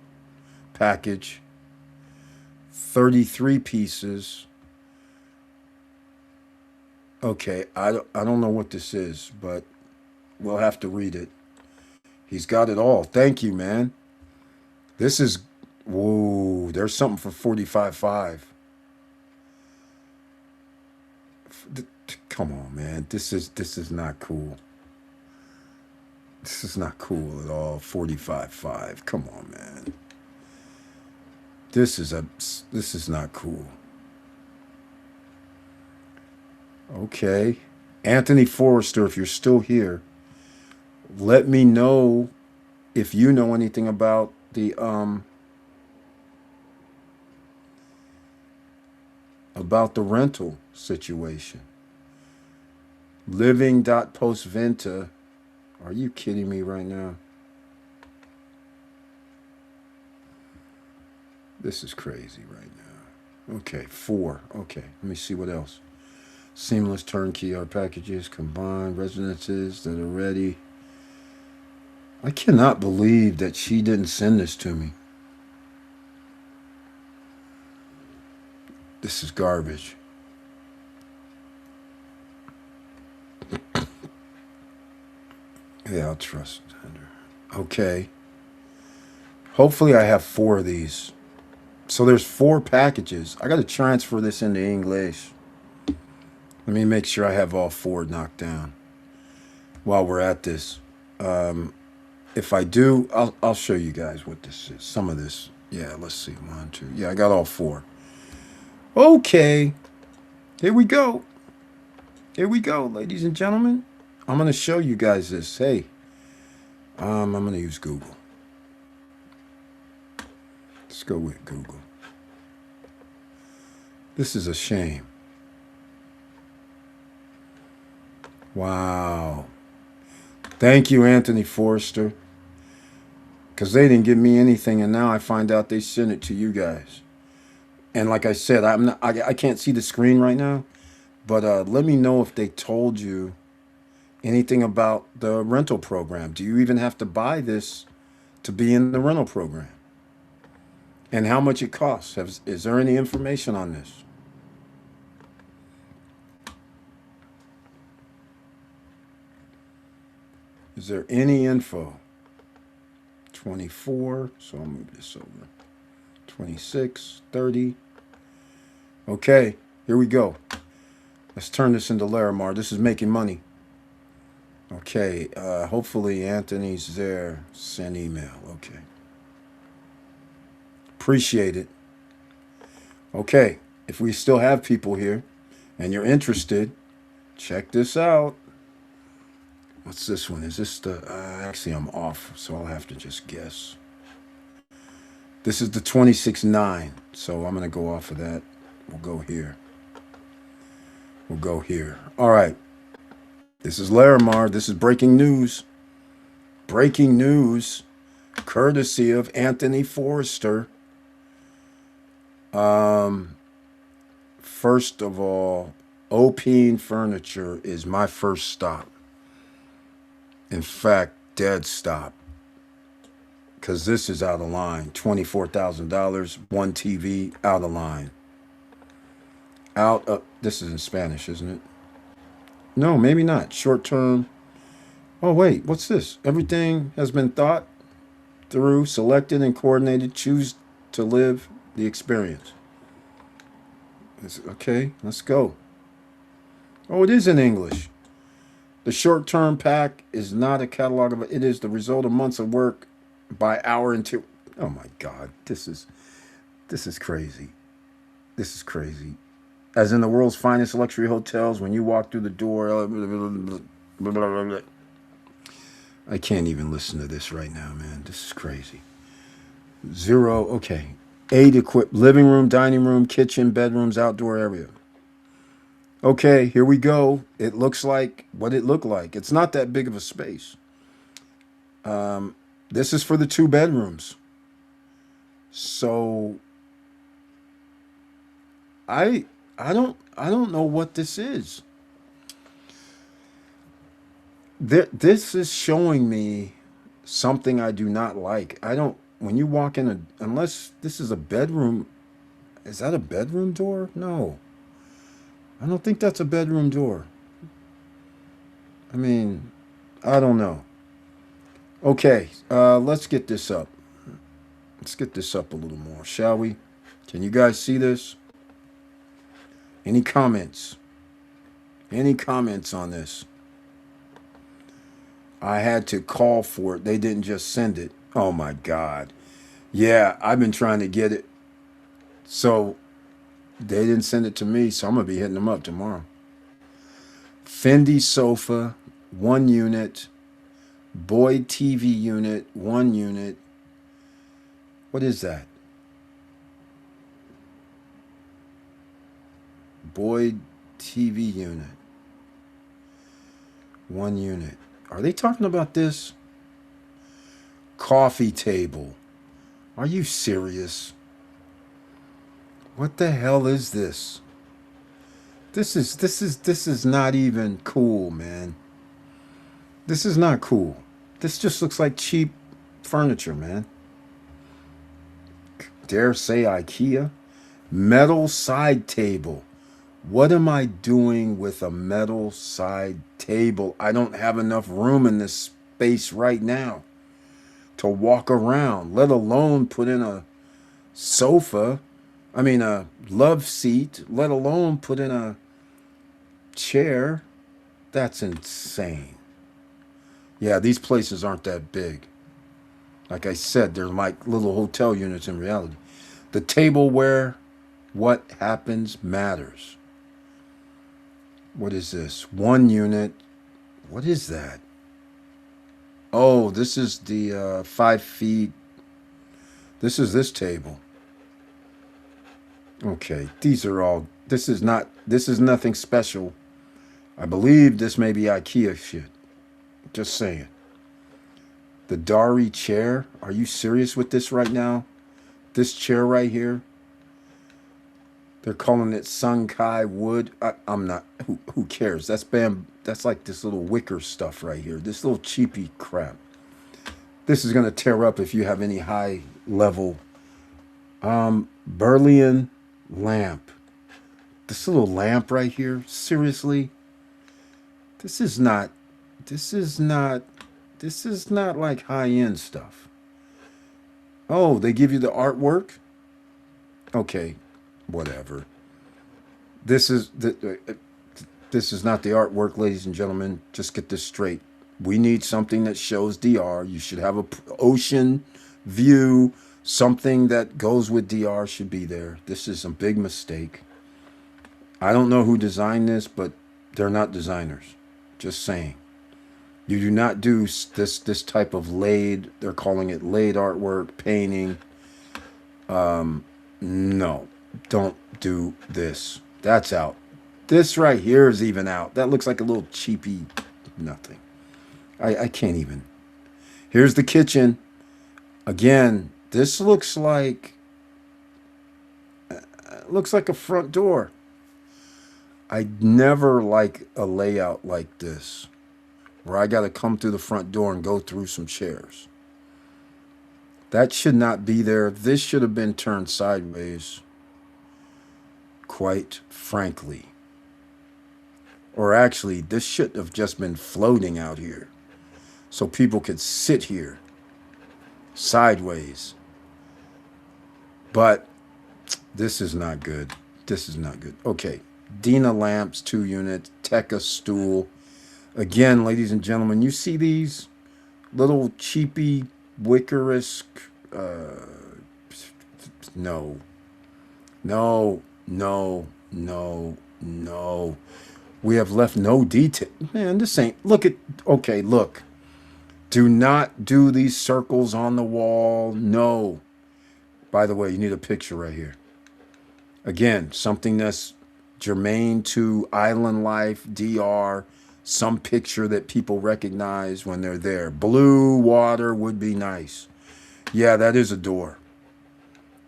Speaker 1: package. 33 pieces. Okay, I don't know what this is, but we'll have to read it. He's got it all. Thank you, man. This is, whoa, there's something for 45.5. Come on, man. This is not cool. This is not cool at all. 45.5. Come on, man. This is not cool. Okay. Anthony Forrester, if you're still here, let me know if you know anything about the rental situation. Living.postventa. Are you kidding me right now? This is crazy right now. Okay, 4. Okay, let me see what else. Seamless turnkey our packages, combined residences that are ready. I cannot believe that she didn't send this to me. This is garbage. Yeah, I'll trust Andrew. Okay. Hopefully I have 4 of these. So there's 4 packages. I got to transfer this into English. Let me make sure I have all 4 knocked down while we're at this. Um, if I do, I'll show you guys what this is. Some of this. Yeah, let's see. 1, 2. Yeah, I got all 4. Okay. Here we go. Here we go, ladies and gentlemen. I'm going to show you guys this. Hey, I'm going to use Google. Let's go with Google. This is a shame. Wow. Thank you, Anthony Forrester. Because they didn't give me anything, and now I find out they sent it to you guys. And like I said, I can't see the screen right now, but let me know if they told you anything about the rental program. Do you even have to buy this to be in the rental program? And how much it costs? Is there any information on this? Is there any info? 24, so I'll move this over. 26, 30. Okay, here we go. Let's turn this into Larimar. This is making money. Okay, hopefully Anthony's there. Send email. Okay. Appreciate it. Okay, if we still have people here and you're interested, check this out. What's this one? Is this the... actually, I'm off, so I'll have to just guess. This is the 26.9, so I'm going to go off of that. We'll go here. We'll go here. All right. This is Larimar. This is breaking news. Breaking news, courtesy of Anthony Forrester. First of all, Opine Furniture is my first stop. In fact, dead stop. Because this is out of line. $24,000, 1 TV, out of line. This is in Spanish, isn't it? No, maybe not. Short term. Oh, wait, what's this? Everything has been thought through, selected, and coordinated. Choose to live the experience. Okay, let's go. Oh, it is in English. The short-term pack is not a catalog of it. It is the result of months of work by hour into. Oh my God, this is crazy. This is crazy. As in the world's finest luxury hotels, when you walk through the door. I can't even listen to this right now, man. This is crazy. 0. Okay. 8 equipped living room, dining room, kitchen, bedrooms, outdoor area. Okay, here we go. It looks like what it looked like. It's not that big of a space. This is for the 2 bedrooms. So I don't know what this is. This is showing me something I do not like. I don't when you walk in unless this is a bedroom. Is that a bedroom door? No. I don't think that's a bedroom door. I mean, I don't know. Okay, let's get this up. Let's get this up a little more, shall we? Can you guys see this? Any comments? Any comments on this? I had to call for it. They didn't just send it. Oh my God. Yeah, I've been trying to get it. So they didn't send it to me, so I'm going to be hitting them up tomorrow. Fendi sofa, 1 unit. Boyd TV unit, 1 unit. What is that? Boyd TV unit. 1 unit. Are they talking about this? Coffee table. Are you serious? What the hell is this? This is not even cool, man. This is not cool. This just looks like cheap furniture, man. Dare say IKEA. Metal side table. What am I doing with a metal side table? I don't have enough room in this space right now to walk around, let alone put in a sofa. I mean, a love seat, let alone put in a chair. That's insane. Yeah, these places aren't that big. Like I said, they're like little hotel units in reality. The tableware, what happens matters. What is this? One unit. What is that? Oh, this is the 5 feet. This is this table. Okay, these are all. This is not. This is nothing special. I believe this may be IKEA shit. Just saying. The Dari chair. Are you serious with this right now? This chair right here. They're calling it Sunkai wood. I'm not. Who cares? That's bam. That's like this little wicker stuff right here. This little cheapy crap. This is gonna tear up if you have any high level. Berlian lamp. This little lamp right here. Seriously. This is not. This is not. This is not like high end stuff. Oh, they give you the artwork. Okay, whatever. This is this is not the artwork, ladies and gentlemen. Just get this straight. We need something that shows DR. You should have a ocean view. Something that goes with DR should be there. This is a big mistake. I don't know who designed this, but they're not designers. Just saying. You do not do this type of laid. They're calling it laid artwork, painting. No, don't do this. That's out. This right here is even out. That looks like a little cheapy nothing. I can't even. Here's the kitchen. Again, this looks like a front door. I never like a layout like this, where I got to come through the front door and go through some chairs. That should not be there. This should have been turned sideways, quite frankly. Or actually, this should have just been floating out here so people could sit here sideways. But this is not good. This is not good. Okay. Dina lamps, 2 units. Tekka stool. Again, ladies and gentlemen, you see these little cheapy wickerisk. No. No. No. No. No. We have left no detail. Man, this ain't. Look at. Okay, look. Do not do these circles on the wall. No. By the way, you need a picture right here. Again, something that's germane to island life, DR, some picture that people recognize when they're there. Blue water would be nice. Yeah, that is a door.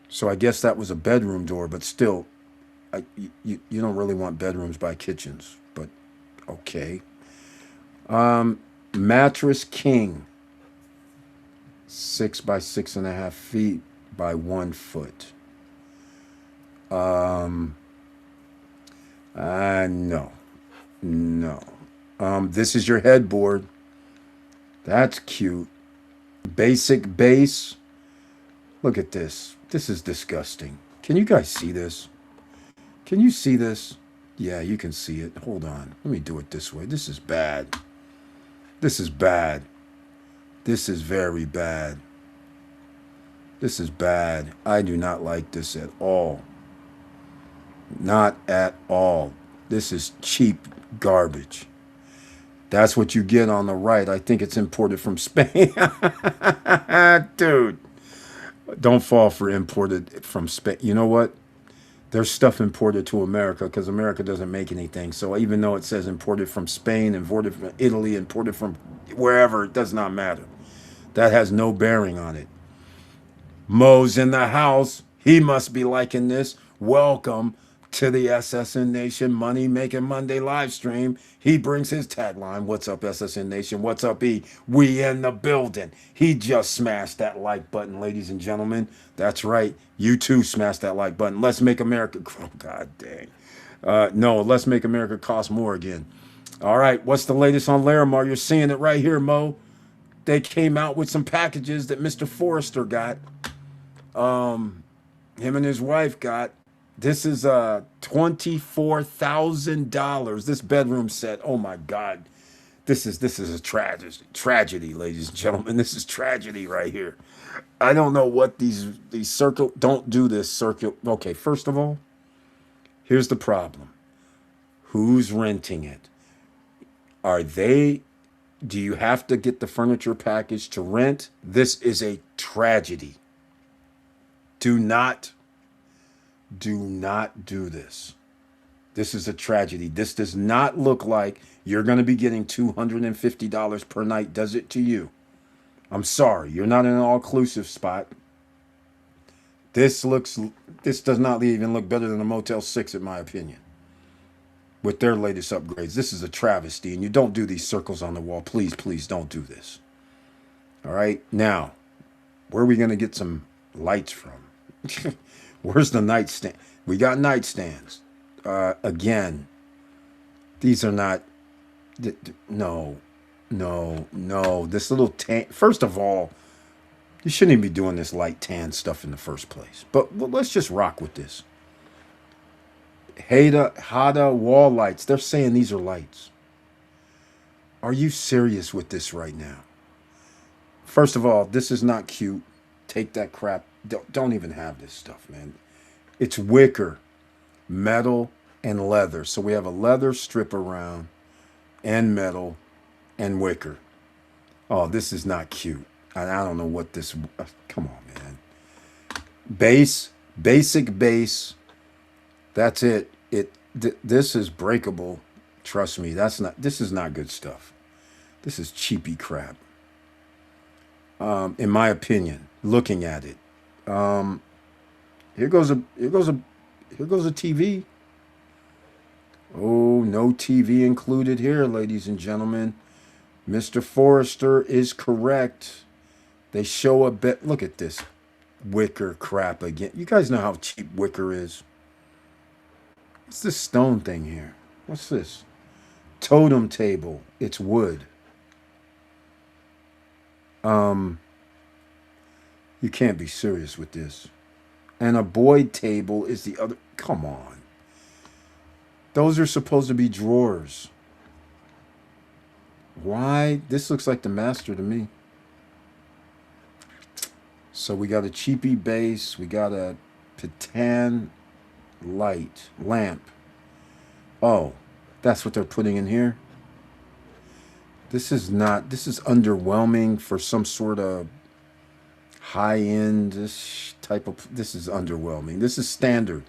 Speaker 1: So I guess that was a bedroom door, but still, you don't really want bedrooms by kitchens, but okay. Mattress king, 6 by 6.5 feet by 1 foot. No, no. This is your headboard. That's cute. Basic base. Look at this. This is disgusting. Can you guys see this? Can you see this? Yeah, you can see it. Hold on. Let me do it this way. This is bad. This is bad. This is very bad. This is bad. I do not like this at all. Not at all. This is cheap garbage. That's what you get on the right. I think it's imported from Spain. Dude, don't fall for imported from Spain. You know what? There's stuff imported to America because America doesn't make anything. So even though it says imported from Spain, imported from Italy, imported from wherever, it does not matter. That has no bearing on it. Mo's in the house. He must be liking this. Welcome to the SSN Nation Money Making Monday live stream. He brings his tagline. What's up, SSN Nation? What's up, E? We in the building. He just smashed that like button, ladies and gentlemen. That's right. You too smash that like button. Let's make America. Oh, God dang. No, let's make America cost more again. All right. What's the latest on Larimar? You're seeing it right here, Mo. they came out with some packages that Mr. Forrester got. Him and his wife got. This is $24,000. This bedroom set. Oh my God. This is a tragedy, ladies and gentlemen. This is tragedy right here. I don't know what these circle don't do this circle. Okay, first of all, here's the problem. Who's renting it? Are they do you have to get the furniture package to rent? This is a tragedy. Do not do this. This is a tragedy. This does not look like you're going to be getting $250 per night, does it to you? I'm sorry, you're not in an all-inclusive spot. This does not even look better than a Motel 6 in my opinion. With their latest upgrades. This is a travesty, and you don't do these circles on the wall. Please, please don't do this. All right? Now, where are we going to get some lights from? Where's the nightstand? We got nightstands. Again, these are not, no. This little tan, first of all, you shouldn't even be doing this light tan stuff in the first place. But let's just rock with this. Hada wall lights. They're saying these are lights. Are you serious with this right now? First of all, this is not cute. Take that crap. Don't even have this stuff, man. It's wicker, metal, and leather. So we have a leather strip around and metal and wicker. Oh, this is not cute. I don't know what this. Come on, man. Basic base. That's it. This is breakable. Trust me. This is not good stuff. This is cheapy crap. In my opinion, looking at it. Here goes a TV. Oh, no TV included here, ladies and gentlemen. Mr. Forrester is correct. They show a bit. Look at this wicker crap again. You guys know how cheap wicker is. What's this stone thing here? What's this? Totem table. It's wood. You can't be serious with this. And a Boyd table is the other. Come on. Those are supposed to be drawers. Why? This looks like the master to me. So we got a cheapy base. We got a Patan lamp. Oh, that's what they're putting in here. This is underwhelming for some sort of high-end this is underwhelming. This is standard.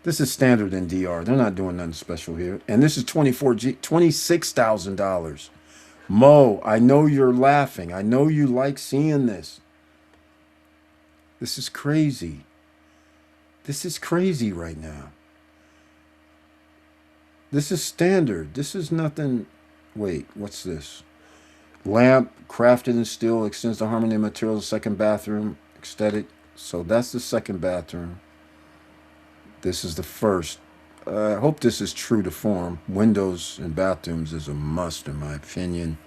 Speaker 1: This is standard in DR. They're not doing nothing special here. And this is $26,000. Mo, I know you're laughing. I know you like seeing this. This is crazy. This is crazy right now. This is standard. This is nothing. Wait, what's this? Lamp, crafted in steel, extends the harmony of materials. Second bathroom, aesthetic. So that's the second bathroom. This is the first. I hope this is true to form. Windows in bathrooms is a must, in my opinion.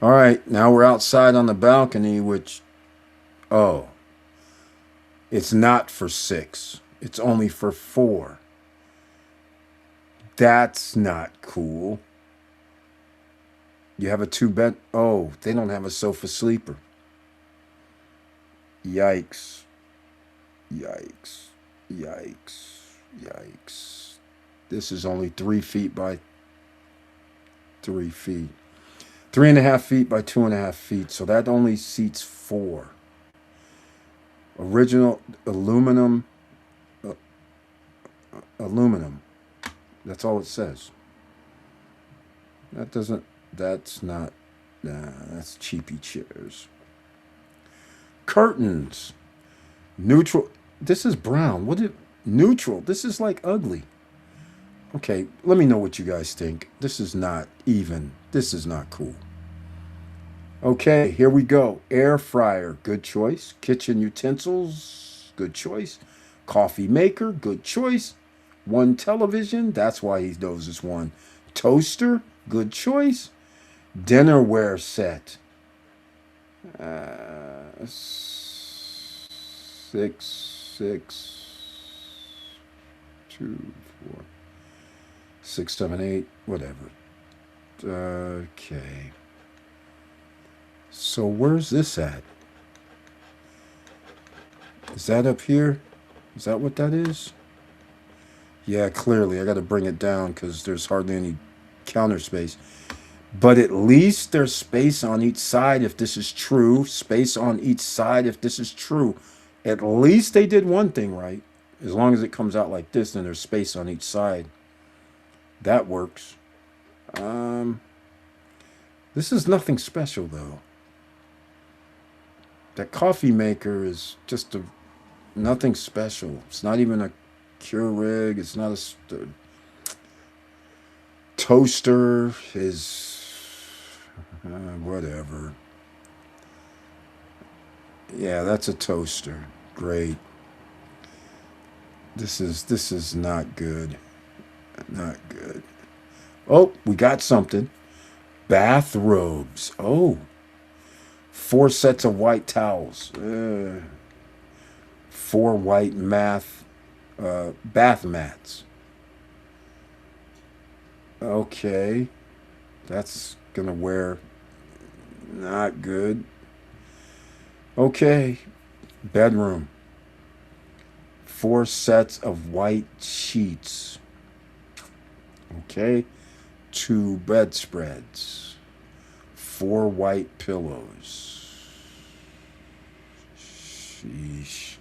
Speaker 1: All right, now we're outside on the balcony, which, oh, it's not for 6. It's only for 4. That's not cool. You have a 2-bed. Oh, they don't have a sofa sleeper. Yikes. Yikes. Yikes. Yikes. This is only 3 feet by 3 feet. 3.5 feet by 2.5 feet. So that only seats 4. Original aluminum. Aluminum. That's all it says. That's not, that's cheapy chairs. Curtains. Neutral. This is brown. Neutral. This is like ugly. Okay, let me know what you guys think. This is not even. This is not cool. Okay, here we go. Air fryer, good choice. Kitchen utensils, good choice. Coffee maker, good choice. One television, that's why he knows this one. Toaster, good choice. Dinnerware set. Six, six, two, four, 6, 7, 8, whatever. Okay. So where's this at? Is that up here? Is that what that is? Yeah, clearly. I got to bring it down because there's hardly any counter space. But at least there's space on each side if this is true. Space on each side if this is true. At least they did one thing right. As long as it comes out like this, then there's space on each side. That works. Um, this is nothing special though. That coffee maker is just nothing special. It's not even a Keurig. It's not a toaster. Is whatever. Yeah, that's a toaster. Great. This is not good. Not good. Oh, we got something. Bathrobes. Oh, 4 sets of white towels. Four white bath mats. Okay, that's gonna wear not good. Okay, bedroom. 4 sets of white sheets. Okay, 2 bedspreads. 4 white pillows. Sheesh.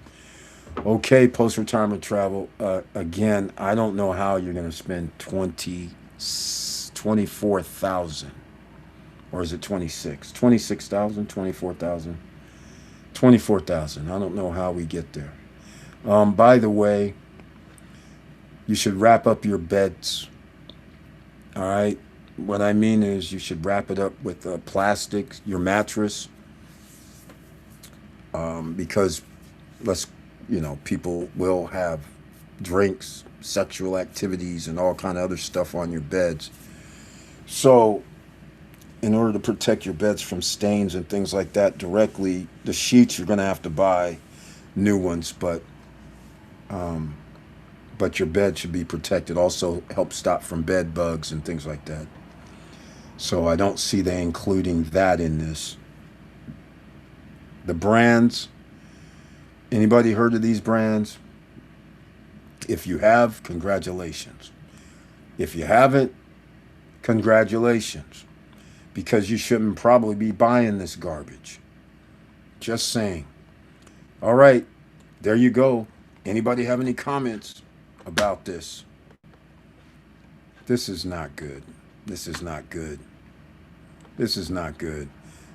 Speaker 1: Okay, post retirement travel. Again, I don't know how you're going to spend 24,000, or is it 26? 26,000, 24,000, 24,000. I don't know how we get there. By the way, you should wrap up your beds. All right. What I mean is, you should wrap it up with plastic, your mattress, because let's, people will have drinks, sexual activities, and all kind of other stuff on your beds. So, in order to protect your beds from stains and things like that directly, the sheets you're going to have to buy new ones, but your bed should be protected. Also, help stop from bed bugs and things like that. So I don't see they including that in this. The brands. Anybody heard of these brands? If you have, congratulations. If you haven't, congratulations. Because you shouldn't probably be buying this garbage. Just saying. All right, there you go. Anybody have any comments about this? This is not good. This is not good. This is not good.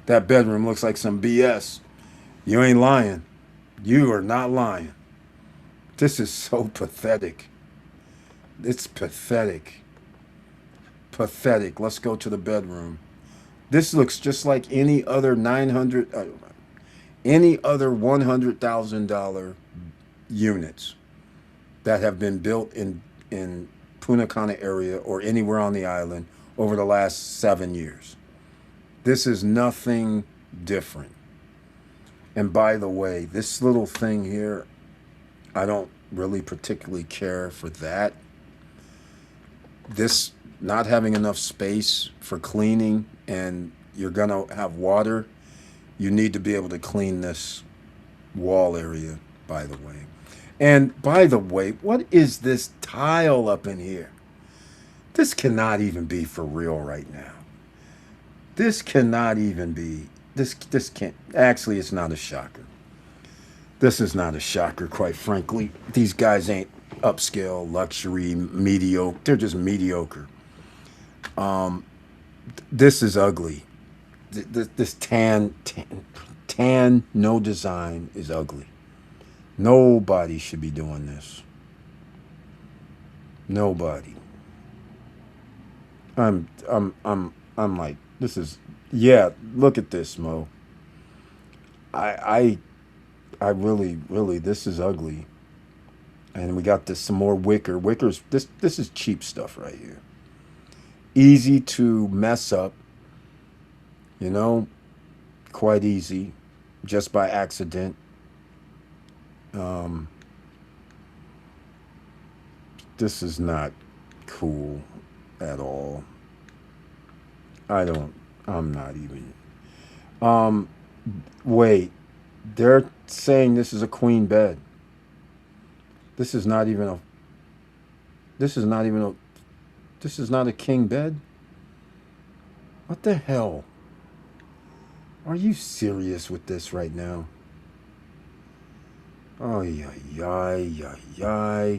Speaker 1: That bedroom looks like some BS. You ain't lying. You are not lying. This is so pathetic. It's pathetic. Pathetic. Let's go to the bedroom. This looks just like any other any other $100,000 units that have been built in Punta Cana area or anywhere on the island over the last 7 years. This is nothing different. And by the way, this little thing here, I don't really particularly care for that. This not having enough space for cleaning, and you're going to have water, you need to be able to clean this wall area, by the way. And by the way, what is this tile up in here? This cannot even be for real right now. This cannot even be. This can't. Actually, it's not a shocker. This is not a shocker, quite frankly. These guys ain't upscale, luxury, mediocre. They're just mediocre. This is ugly. This tan, no design is ugly. Nobody should be doing this. Nobody. I'm like, this is, yeah, look at this, Mo. I, I really, this is ugly. And we got this some more wicker. Wicker's, this is cheap stuff right here. Easy to mess up, you know, quite easy, just by accident. Um, this is not cool at all. I don't. I'm not even. Um, wait. They're saying this is a queen bed. This is not even a. This is not even a. This is not a king bed. What the hell? Are you serious with this right now? Oh yeah, yeah, yeah, yeah.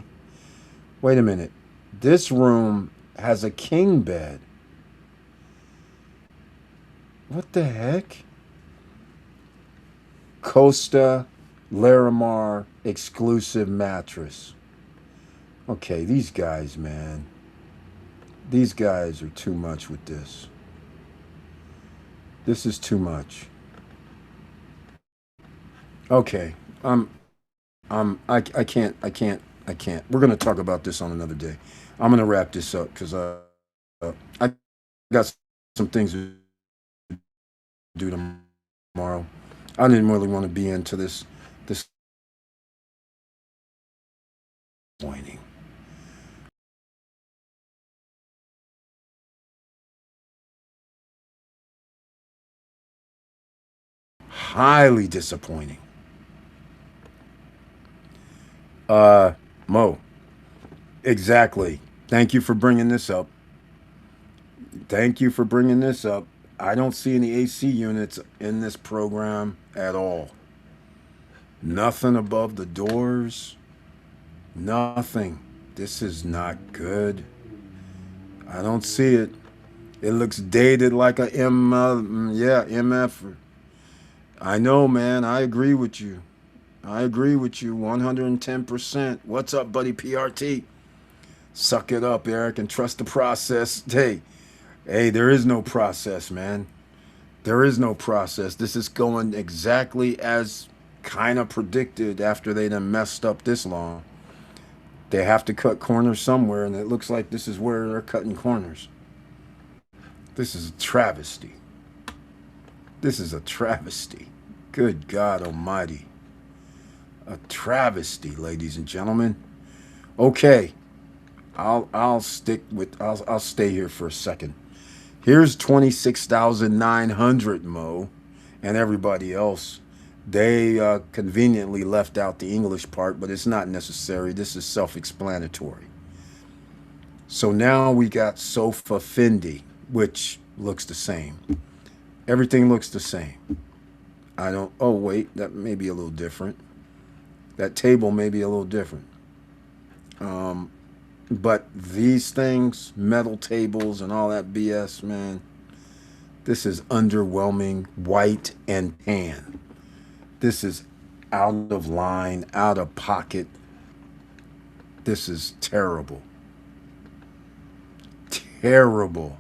Speaker 1: Wait a minute. This room has a king bed. What the heck? Costa Larimar exclusive mattress. Okay, these guys, man. These guys are too much with this. This is too much. Okay. I can't. We're gonna talk about this on another day. I'm gonna wrap this up because I got some things to do tomorrow. I didn't really want to be into this pointing. Highly disappointing. Uh, Mo. Exactly. Thank you for bringing this up. Thank you for bringing this up. I don't see any AC units in this program at all. Nothing above the doors. Nothing. This is not good. I don't see it. It looks dated like a yeah, MF. I know, man. I agree with you. I agree with you 110%. What's up, buddy PRT? Suck it up, Eric, and trust the process. Hey, there is no process, man. There is no process. This is going exactly as kind of predicted after they done messed up this long. They have to cut corners somewhere, and it looks like this is where they're cutting corners. This is a travesty. This is a travesty. Good God Almighty. A travesty, ladies and gentlemen. Okay, I'll stick with I'll stay here for a second. Here's 26,900 Mo, and everybody else. They conveniently left out the English part, but it's not necessary. This is self-explanatory. So now we got Sofa Fendi, which looks the same. Everything looks the same. I don't. Oh wait, that may be a little different. That table may be a little different. Um, but these things, metal tables and all that BS, man, this is underwhelming, white and tan. This is out of line, out of pocket. This is terrible. Terrible.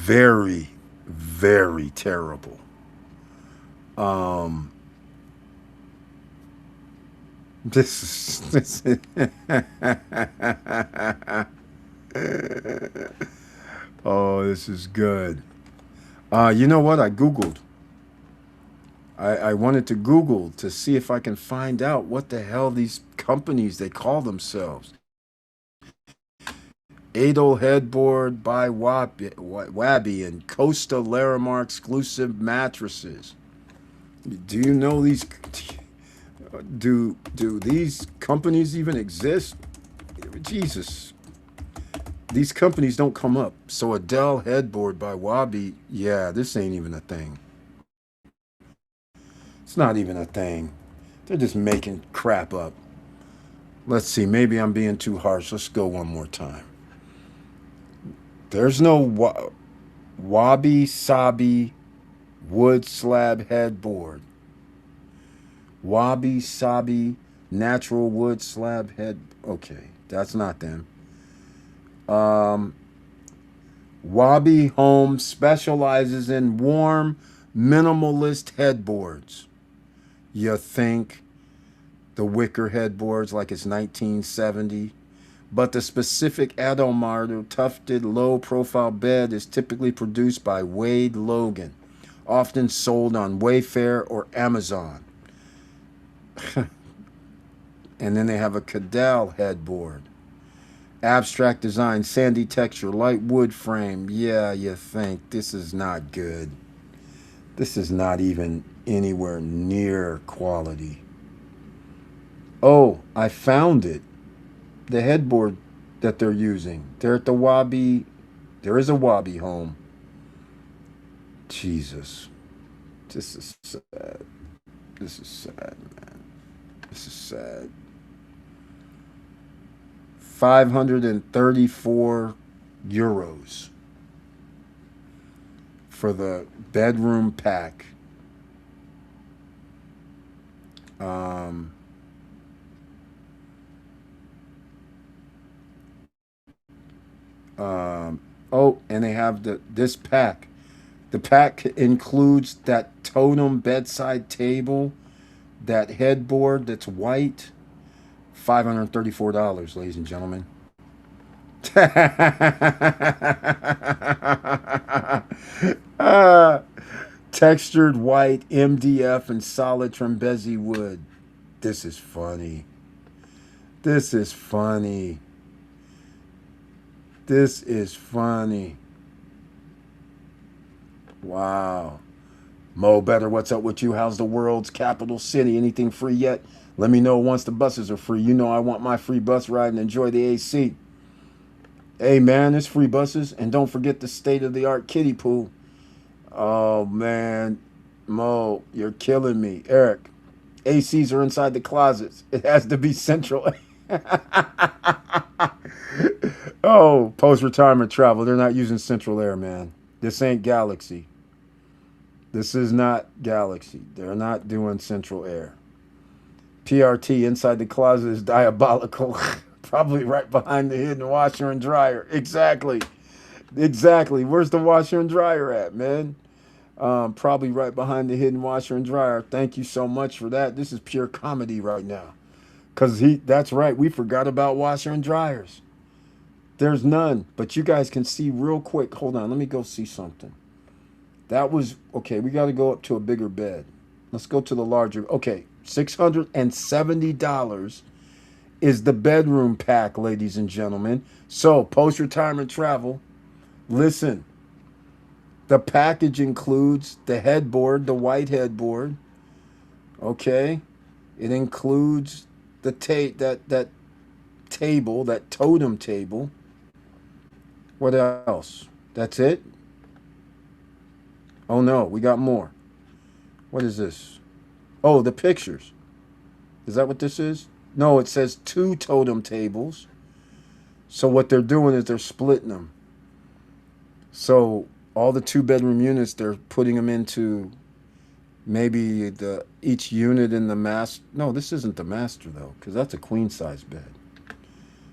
Speaker 1: Very, very terrible. Um, this is oh, this is good. You know what? I Googled. I wanted to Google to see if I can find out what the hell these companies they call themselves. Adel Headboard by Wabi and Costa Larimar exclusive mattresses. Do you know these? Do these companies even exist? Jesus, these companies don't come up. So Adele Headboard by Wabi, yeah, this ain't even a thing. It's not even a thing. They're just making crap up. Let's see, maybe I'm being too harsh. Let's go one more time. There's no Wabi Sabi wood slab headboard. Wabi Sabi natural wood slab head. Okay, that's not them. Um, Wabi Home specializes in warm, minimalist headboards. You think the wicker headboards like it's 1970, but the specific Adomar tufted low-profile bed is typically produced by Wade Logan, often sold on Wayfair or Amazon. And then they have a Cadell headboard. Abstract design, sandy texture, light wood frame. Yeah, you think this is not good. This is not even anywhere near quality. Oh, I found it. The headboard that they're using. They're at the Wabi. There is a Wabi home. Jesus. This is sad. This is sad, man. This is sad. 534 euros for the bedroom pack. Um, oh, and they have this pack. The pack includes that totem bedside table, that headboard that's white. $534, ladies and gentlemen. uh, Textured white MDF and solid Trembezi wood. This is funny. This is funny. This is funny. Wow. Mo Better, what's up with you? How's the world's capital city? Anything free yet? Let me know once the buses are free. You know I want my free bus ride and enjoy the AC. Hey man, it's free buses. And don't forget the state-of-the-art kiddie pool. Oh man, Mo, you're killing me. Eric, ACs are inside the closets. It has to be central. Oh, post-retirement travel. They're not using Central Air, man. This ain't Galaxy. This is not Galaxy. They're not doing Central Air. PRT inside the closet is diabolical. Probably right behind the hidden washer and dryer. Exactly. Exactly. Where's the washer and dryer at, man? Probably right behind the hidden washer and dryer. Thank you so much for that. This is pure comedy right now. That's right. We forgot about washer and dryers. There's none. But you guys can see real quick. Hold on. Let me go see something. That was, okay, we got to go up to a bigger bed. Let's go to the larger. Okay, $670 is the bedroom pack, ladies and gentlemen. So, post-retirement travel, listen. The package includes the headboard, the white headboard. Okay? It includes that table, that totem table. What else? That's it? Oh no, we got more. What is this? Oh, the pictures. Is that what this is? No, it says 2 totem tables. So what they're doing is they're splitting them. So all the 2-bedroom units, they're putting them into maybe each unit in the master. No, this isn't the master though, because that's a queen size bed.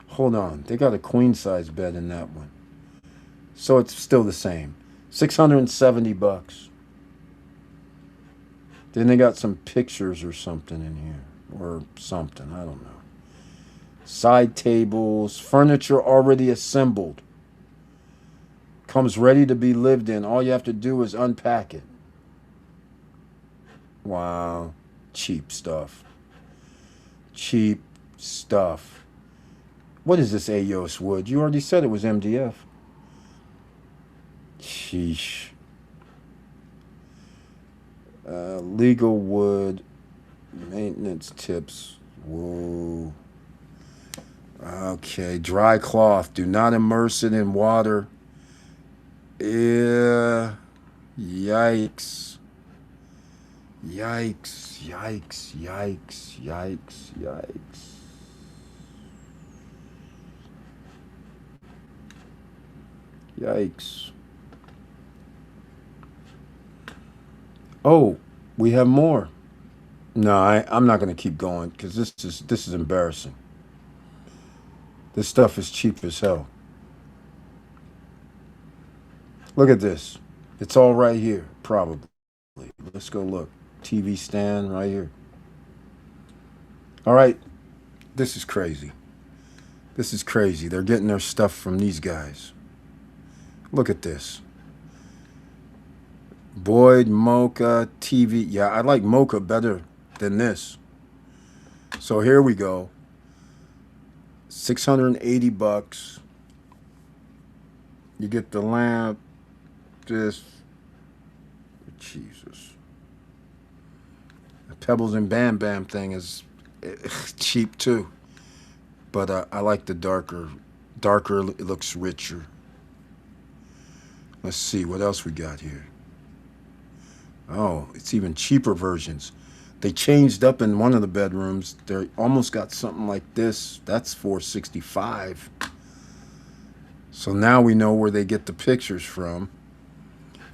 Speaker 1: Hold on, they got a queen size bed in that one. So it's still the same. $670. Then they got some pictures or something in here. Or something, I don't know. Side tables, furniture already assembled. Comes ready to be lived in. All you have to do is unpack it. Wow. Cheap stuff. Cheap stuff. What is this Ayos wood? You already said it was MDF. Sheesh. Legal wood. Maintenance tips. Whoa. Okay. Dry cloth. Do not immerse it in water. Yeah. Yikes. Yikes. Yikes. Yikes. Yikes. Yikes. Yikes. Oh, we have more. No, I'm not going to keep going because this is embarrassing. This stuff is cheap as hell. Look at this. It's all right here, probably. Let's go look. TV stand right here. All right. This is crazy. This is crazy. They're getting their stuff from these guys. Look at this. Boyd Mocha TV. Yeah, I like Mocha better than this. So here we go. 680 bucks. You get the lamp. This. Jesus. The Pebbles and Bam Bam thing is cheap too. But I like the darker. Darker, it looks richer. Let's see what else we got here. Oh, it's even cheaper versions. They changed up in one of the bedrooms. They almost got something like this. That's $465. So now we know where they get the pictures from.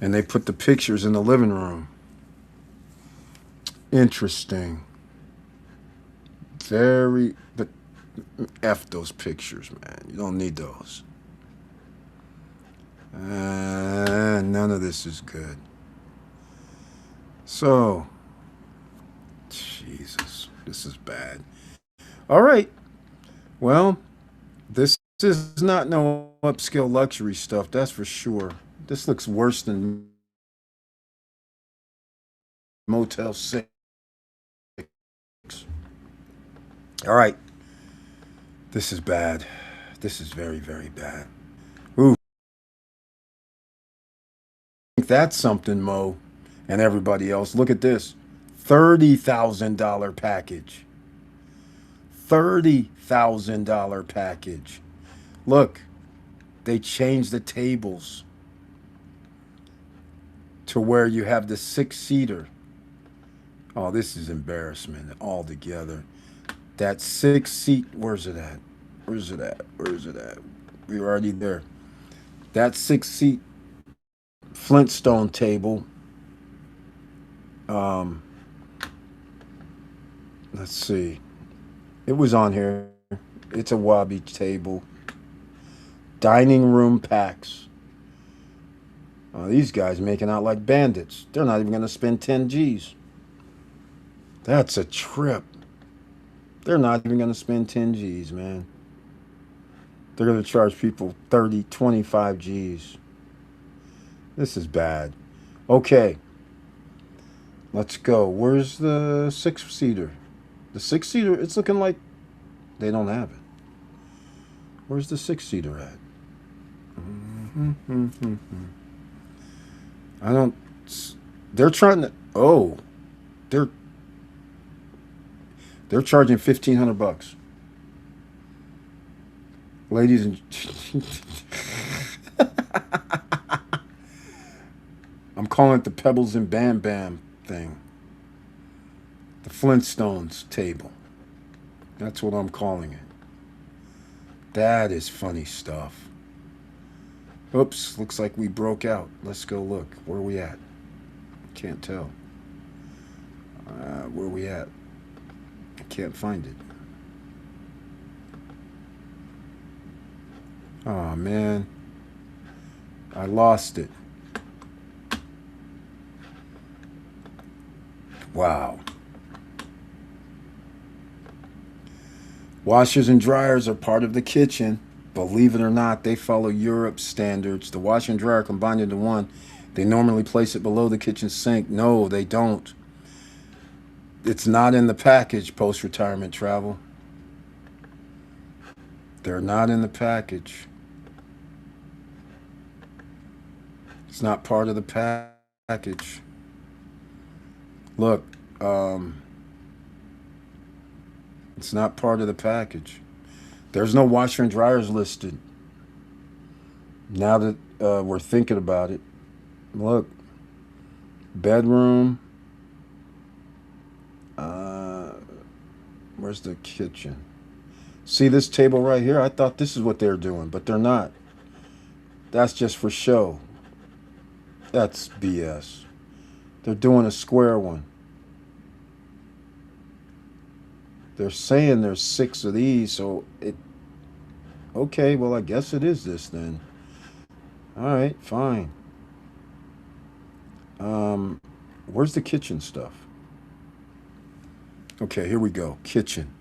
Speaker 1: And they put the pictures in the living room. Interesting. But F those pictures, man. You don't need those. None of this is good. So, Jesus, this is bad. All right. Well, this is not no upscale luxury stuff, that's for sure. This looks worse than Motel 6. All right. This is bad. This is very, very bad. Ooh. That's something, Mo, and everybody else. Look at this. $30,000 package. $30,000 package. Look, they changed the tables to where you have the 6-seater. Oh, this is embarrassment altogether. That 6-seat, where's it at? Where's it at? Where's it at? We were already there. That 6-seat Flintstone table. Let's see. It was on here. It's a Wabi table. Dining room packs. Oh, these guys making out like bandits. They're not even going to spend 10 G's. That's a trip. They're not even going to spend 10 G's, man. They're going to charge people 30, 25 G's. This is bad. Okay. Let's go. Where's the 6-seater? The 6-seater, it's looking like they don't have it. Where's the 6-seater at? I don't. They're trying to. Oh, they're charging $1,500, ladies and. I'm calling it the Pebbles and Bam Bam thing. The Flintstones table. That's what I'm calling it. That is funny stuff. Oops, looks like we broke out. Let's go look. Where are we at? Can't tell. Where are we at? I can't find it. Oh, man. I lost it. Wow. Washers and dryers are part of the kitchen. Believe it or not, they follow Europe's standards. The washer and dryer combined into one. They normally place it below the kitchen sink. No, they don't. It's not in the package, post-retirement travel. They're not in the package. It's not part of the package. Look, it's not part of the package. There's no washer and dryers listed. Now that we're thinking about it, look, bedroom. Where's the kitchen? See this table right here? I thought this is what they're doing, but they're not. That's just for show. That's BS. They're doing a square one. They're saying there's 6 of these, so it... Okay, well, I guess it is this then. All right, fine. Where's the kitchen stuff? Okay, here we go. Kitchen.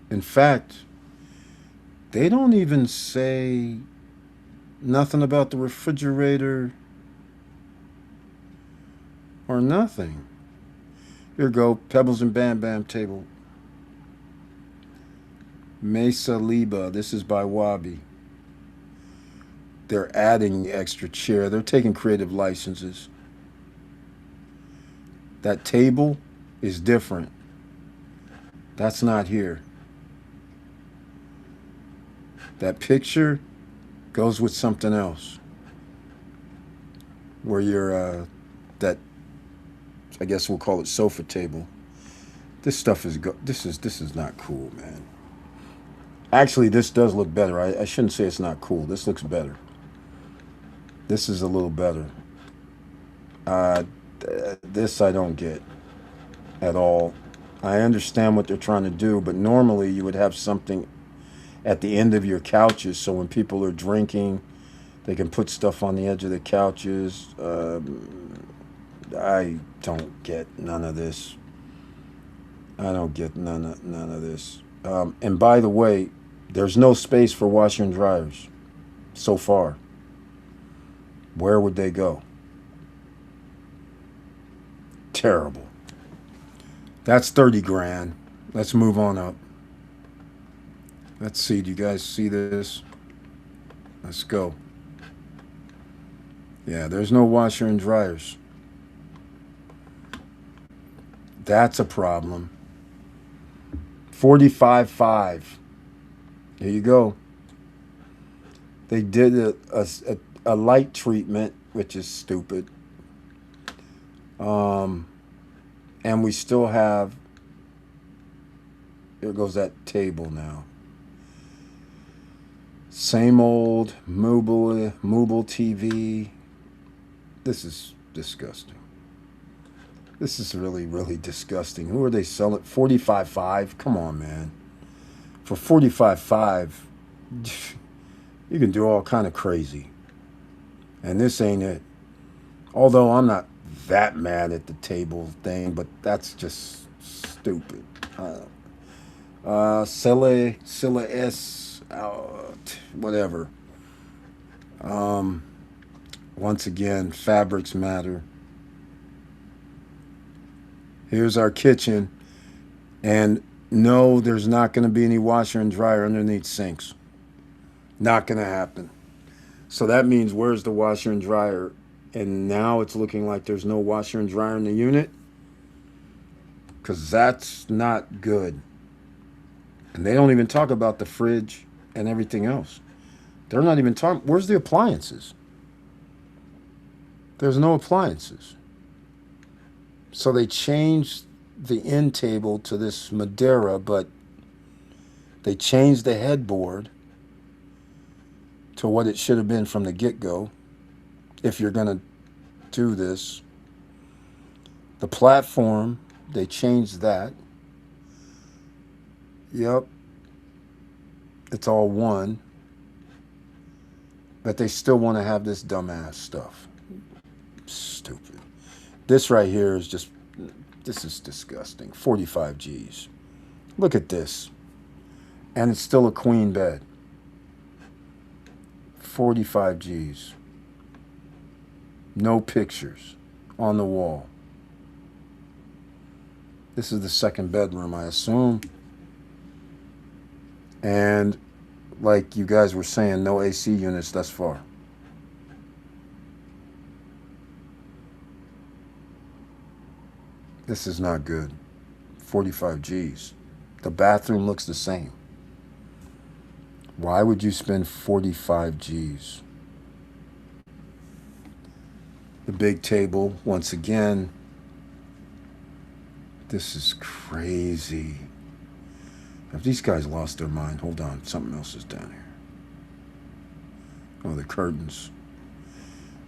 Speaker 1: In fact, they don't even say nothing about the refrigerator or nothing. Here we go. Pebbles and Bam Bam table. Mesa Liba. This is by Wabi. They're adding the extra chair. They're taking creative licenses. That table is different. That's not here. That picture goes with something else. Where you're that I guess we'll call it sofa table. This stuff is this is not cool, man. Actually, this does look better. I shouldn't say it's not cool. This looks better. This is a little better. Uh, this I don't get at all. I understand what they're trying to do, but normally you would have something at the end of your couches so when people are drinking, they can put stuff on the edge of the couches. I don't get none of this. I don't get none of this. And by the way, there's no space for washer and dryers so far. Where would they go? Terrible. That's 30 grand. Let's move on up. Let's see. Do you guys see this? Let's go. Yeah, there's no washer and dryers. That's a problem. 45.5. Here you go. They did a light treatment, which is stupid. And we still have. Here goes that table now. Same old Muble TV. This is disgusting. This is really, really disgusting. Who are they selling? 45.5? Come on, man. For 45.5, you can do all kind of crazy. And this ain't it. Although I'm not that mad at the table thing, but that's just stupid. Scylla S, whatever. Once again, fabrics matter. Here's our kitchen. And no, there's not going to be any washer and dryer underneath sinks. Not going to happen. So that means where's the washer and dryer? And now it's looking like there's no washer and dryer in the unit. Because that's not good. And they don't even talk about the fridge and everything else. They're not even talking. Where's the appliances? There's no appliances. So they changed the end table to this Madeira, but they changed the headboard to what it should have been from the get-go. If you're going to do this. The platform, they changed that. Yep. It's all one. But they still want to have this dumbass stuff. Stupid. This right here is just, this is disgusting. 45 G's. Look at this. And it's still a queen bed. 45 G's. No pictures on the wall. This is the second bedroom, I assume. And like you guys were saying, no AC units thus far. This is not good. 45 G's. The bathroom looks the same. Why would you spend 45 G's? The big table, once again. This is crazy. Have these guys lost their mind? Hold on, something else is down here. Oh, the curtains.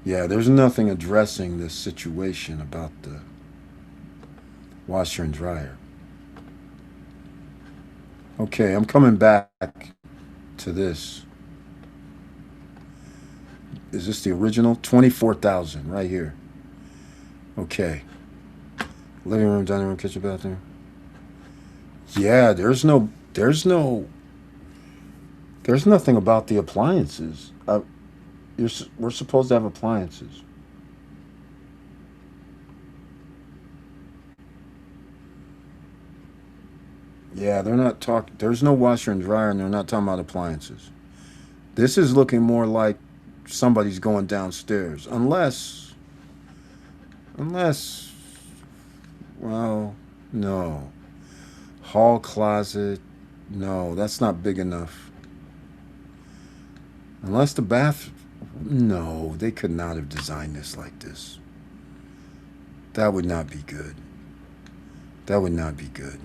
Speaker 1: Yeah, there's nothing addressing this situation about the washer and dryer. Okay, I'm coming back to this. Is this the original? 24,000 right here. Okay. Living room, dining room, kitchen, bathroom. Yeah, there's no There's no, there's nothing about the appliances. We're supposed to have appliances. Yeah, they're not talking. There's no washer and dryer, and they're not talking about appliances. This is looking more like somebody's going downstairs, unless, well, no, hall closet. No, that's not big enough. Unless the bath. No, they could not have designed this like this. That would not be good. That would not be good.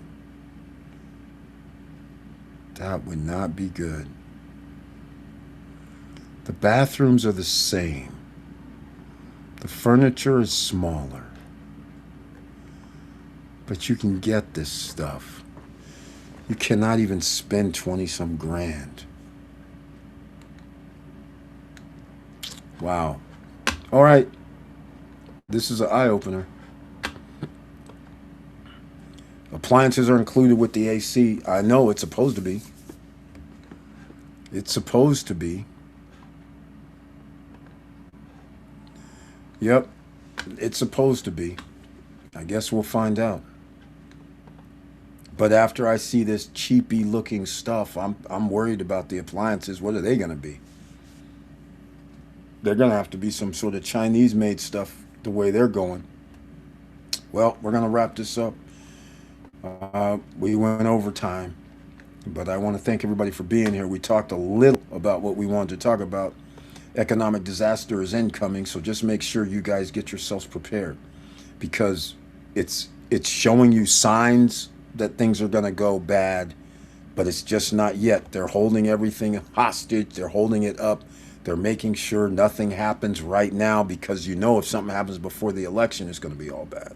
Speaker 1: That would not be good. The bathrooms are the same. The furniture is smaller. But you can get this stuff. You cannot even spend 20 some grand. Wow. All right. This is an eye opener. Appliances are included with the AC. I know it's supposed to be. It's supposed to be. Yep. It's supposed to be. I guess we'll find out. But after I see this cheapy looking stuff, I'm worried about the appliances. What are they going to be? They're going to have to be some sort of Chinese made stuff the way they're going. Well, we're going to wrap this up. We went over time, but I want to thank everybody for being here. We talked a little about what we wanted to talk about. Economic disaster is incoming, so just make sure you guys get yourselves prepared, because it's showing you signs that things are going to go bad, but it's just not yet. They're holding everything hostage. They're holding it up. They're making sure nothing happens right now, because if something happens before the election, it's going to be all bad.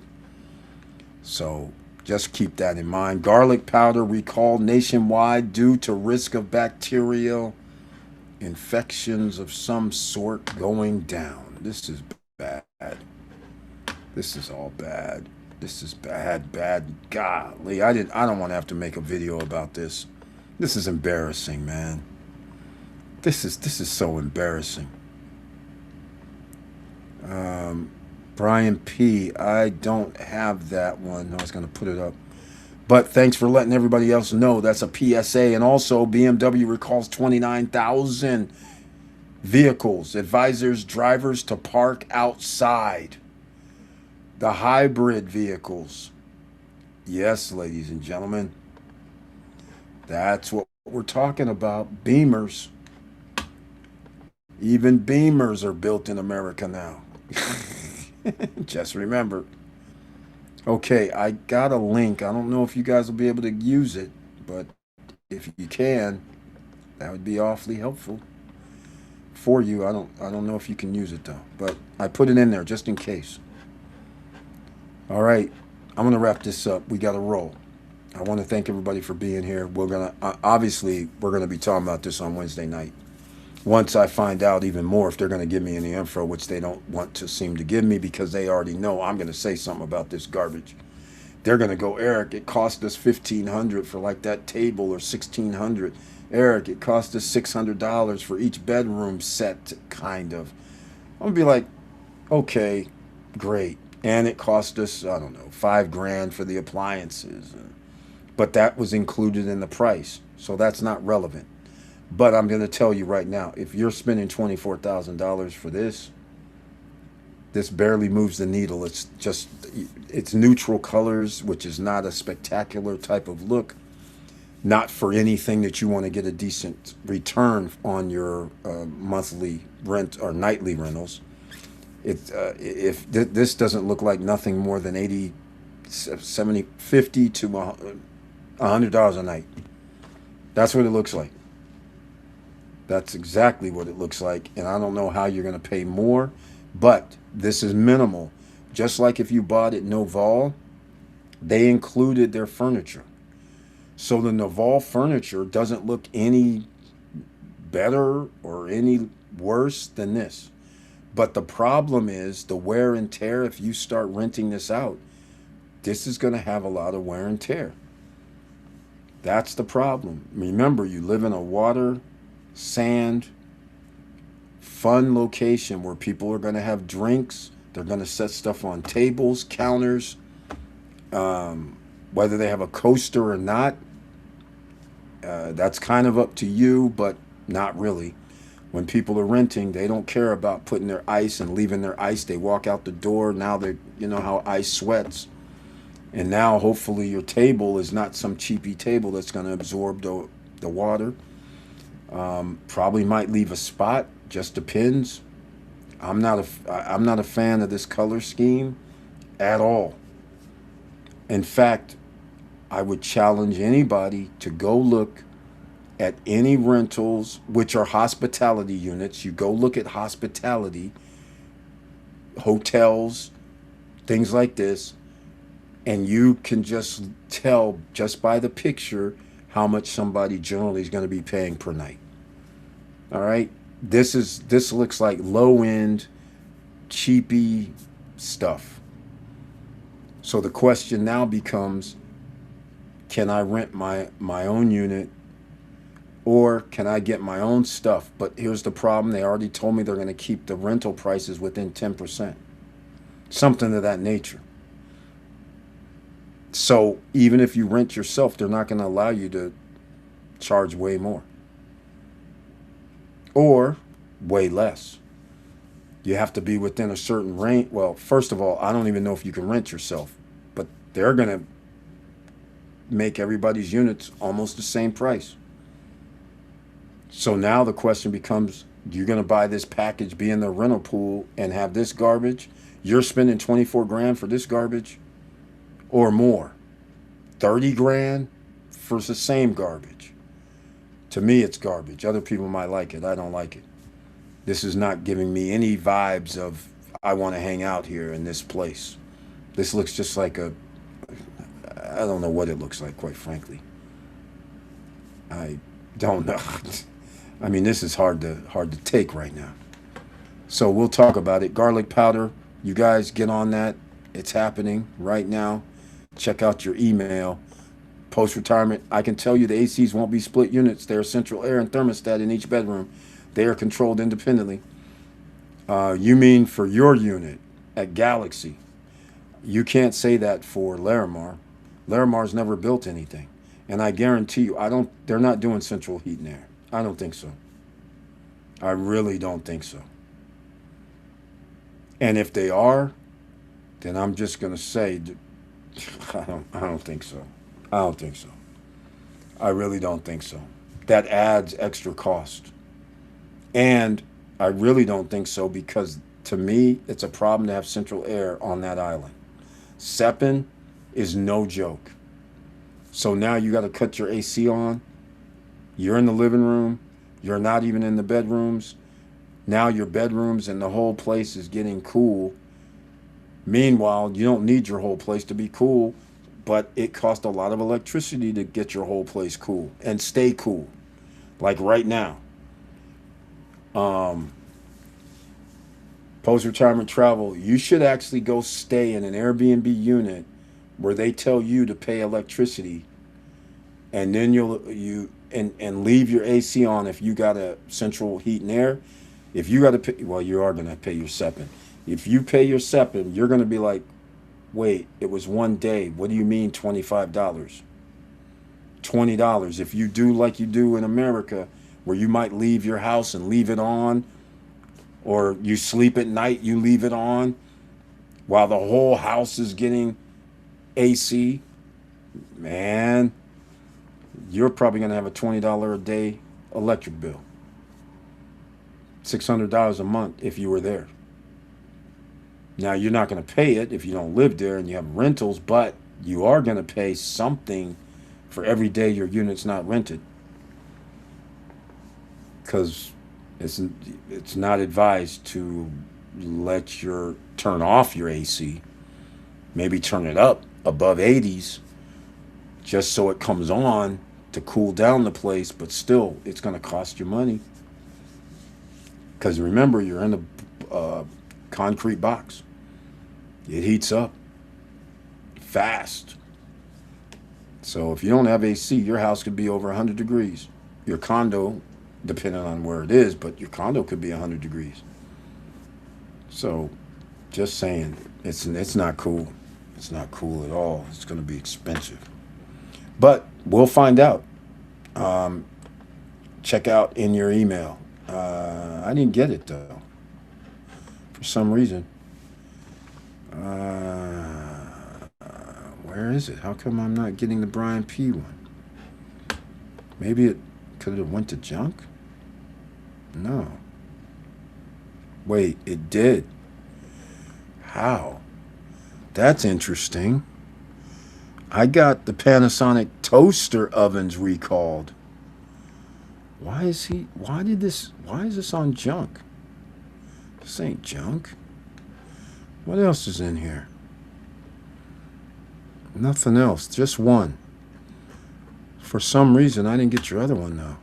Speaker 1: So just keep that in mind. Garlic powder recalled nationwide due to risk of bacterial infections of some sort going down. This is bad. This is all bad. This is bad, bad. Golly, I don't want to have to make a video about this. This is embarrassing, man. This is so embarrassing. Brian P. I don't have that one. I was going to put it up. But thanks for letting everybody else know. That's a PSA. And also, BMW recalls 29,000 vehicles, advisors drivers to park outside. The hybrid vehicles. Yes, ladies and gentlemen. That's what we're talking about. Beamers. Even Beamers are built in America now. Just remember. Okay, I got a link. I don't know if you guys will be able to use it, but if you can, that would be awfully helpful for you. I don't know if you can use it though, but I put it in there just in case. All right, I'm gonna wrap this up. We got to roll. I want to thank everybody for being here. We're gonna obviously we're gonna be talking about this on Wednesday night. Once I find out even more if they're going to give me any info, which they don't want to seem to give me, because they already know I'm going to say something about this garbage. They're going to go, Eric, it cost us $1,500 for like that table, or $1,600. Eric, it cost us $600 for each bedroom set, kind of. I'm going to be like, okay, great. And it cost us, I don't know, $5,000 for the appliances. But that was included in the price. So that's not relevant. But I'm going to tell you right now, if you're spending $24,000 for this barely moves the needle. It's neutral colors, which is not a spectacular type of look. Not for anything that you want to get a decent return on your monthly rent or nightly rentals. If this doesn't look like nothing more than 80, 70, 50 to $100 a night. That's what it looks like. That's exactly what it looks like. And I don't know how you're going to pay more, but this is minimal. Just like if you bought at Noval, they included their furniture. So the Noval furniture doesn't look any better or any worse than this. But the problem is the wear and tear. If you start renting this out, this is going to have a lot of wear and tear. That's the problem. Remember, you live in a water, sand, fun location where people are going to have drinks. They're going to set stuff on tables, counters, whether they have a coaster or not. That's kind of up to you, but not really. When people are renting, they don't care about putting their ice and leaving their ice. They walk out the door. Now they, you know how ice sweats. And now hopefully your table is not some cheapy table that's going to absorb the water. Probably might leave a spot. Just depends. I'm not a fan of this color scheme at all. In fact, I would challenge anybody to go look at any rentals, which are hospitality units. You go look at hospitality, hotels, things like this, and you can just tell just by the picture how much somebody generally is going to be paying per night. All right? This looks like low end, cheapy stuff. So the question now becomes, can I rent my own unit, or can I get my own stuff? But here's the problem. They already told me they're going to keep the rental prices within 10%. Something of that nature. So even if you rent yourself, they're not going to allow you to charge way more or way less. You have to be within a certain range. Well, first of all, I don't even know if you can rent yourself, but they're going to make everybody's units almost the same price. So now the question becomes, you're going to buy this package, be in the rental pool, and have this garbage. You're spending 24 grand for this garbage or more. 30 grand for the same garbage. To me, it's garbage. Other people might like it. I don't like it. This is not giving me any vibes of I want to hang out here in this place. This looks just like I don't know what it looks like, quite frankly. I don't know. I mean, this is hard to take right now. So we'll talk about it. Garlic powder, you guys get on that. It's happening right now. Check out your email. Post-retirement, I can tell you the ACs won't be split units. They're central air and thermostat in each bedroom. They are controlled independently. You mean for your unit at Galaxy. You can't say that for Larimar. Larimar's never built anything. And I guarantee you, they're not doing central heat and air. I don't think so. I really don't think so. And if they are, then I'm just going to say, I don't think so. I don't think so. I really don't think so. That adds extra cost. And I really don't think so because to me, it's a problem to have central air on that island. SEPN is no joke. So now you got to cut your AC on. You're in the living room. You're not even in the bedrooms. Now your bedrooms and the whole place is getting cool. Meanwhile, you don't need your whole place to be cool, but it costs a lot of electricity to get your whole place cool and stay cool. Like right now. Post-retirement travel, you should actually go stay in an Airbnb unit where they tell you to pay electricity, and then and leave your AC on if you got a central heat and air. If you got to pay, well, you are going to pay your SEPN. If you pay your SEPN, you're going to be like, wait, it was one day. What do you mean $25? $20. If you do like you do in America, where you might leave your house and leave it on, or you sleep at night, you leave it on, while the whole house is getting AC, man, you're probably going to have a $20 a day electric bill. $600 a month if you were there. Now, you're not going to pay it if you don't live there and you have rentals, but you are going to pay something for every day your unit's not rented. Because it's not advised to turn off your AC. Maybe turn it up above 80s just so it comes on to cool down the place, but still, it's going to cost you money. Because remember, you're in a concrete box. It heats up fast. So if you don't have AC, your house could be over 100 degrees. Your condo, depending on where it is, but your condo could be 100 degrees. So just saying, it's not cool. It's not cool at all. It's going to be expensive. But we'll find out. Um, Check out in your email. I didn't get it though, for some reason. Where is it? How come I'm not getting the Brian P one? Maybe it could have went to junk. No. Wait, it did. How? That's interesting. I got the Panasonic toaster ovens recalled. Why is this on junk? This ain't junk. What else is in here? Nothing else, just one. For some reason, I didn't get your other one though.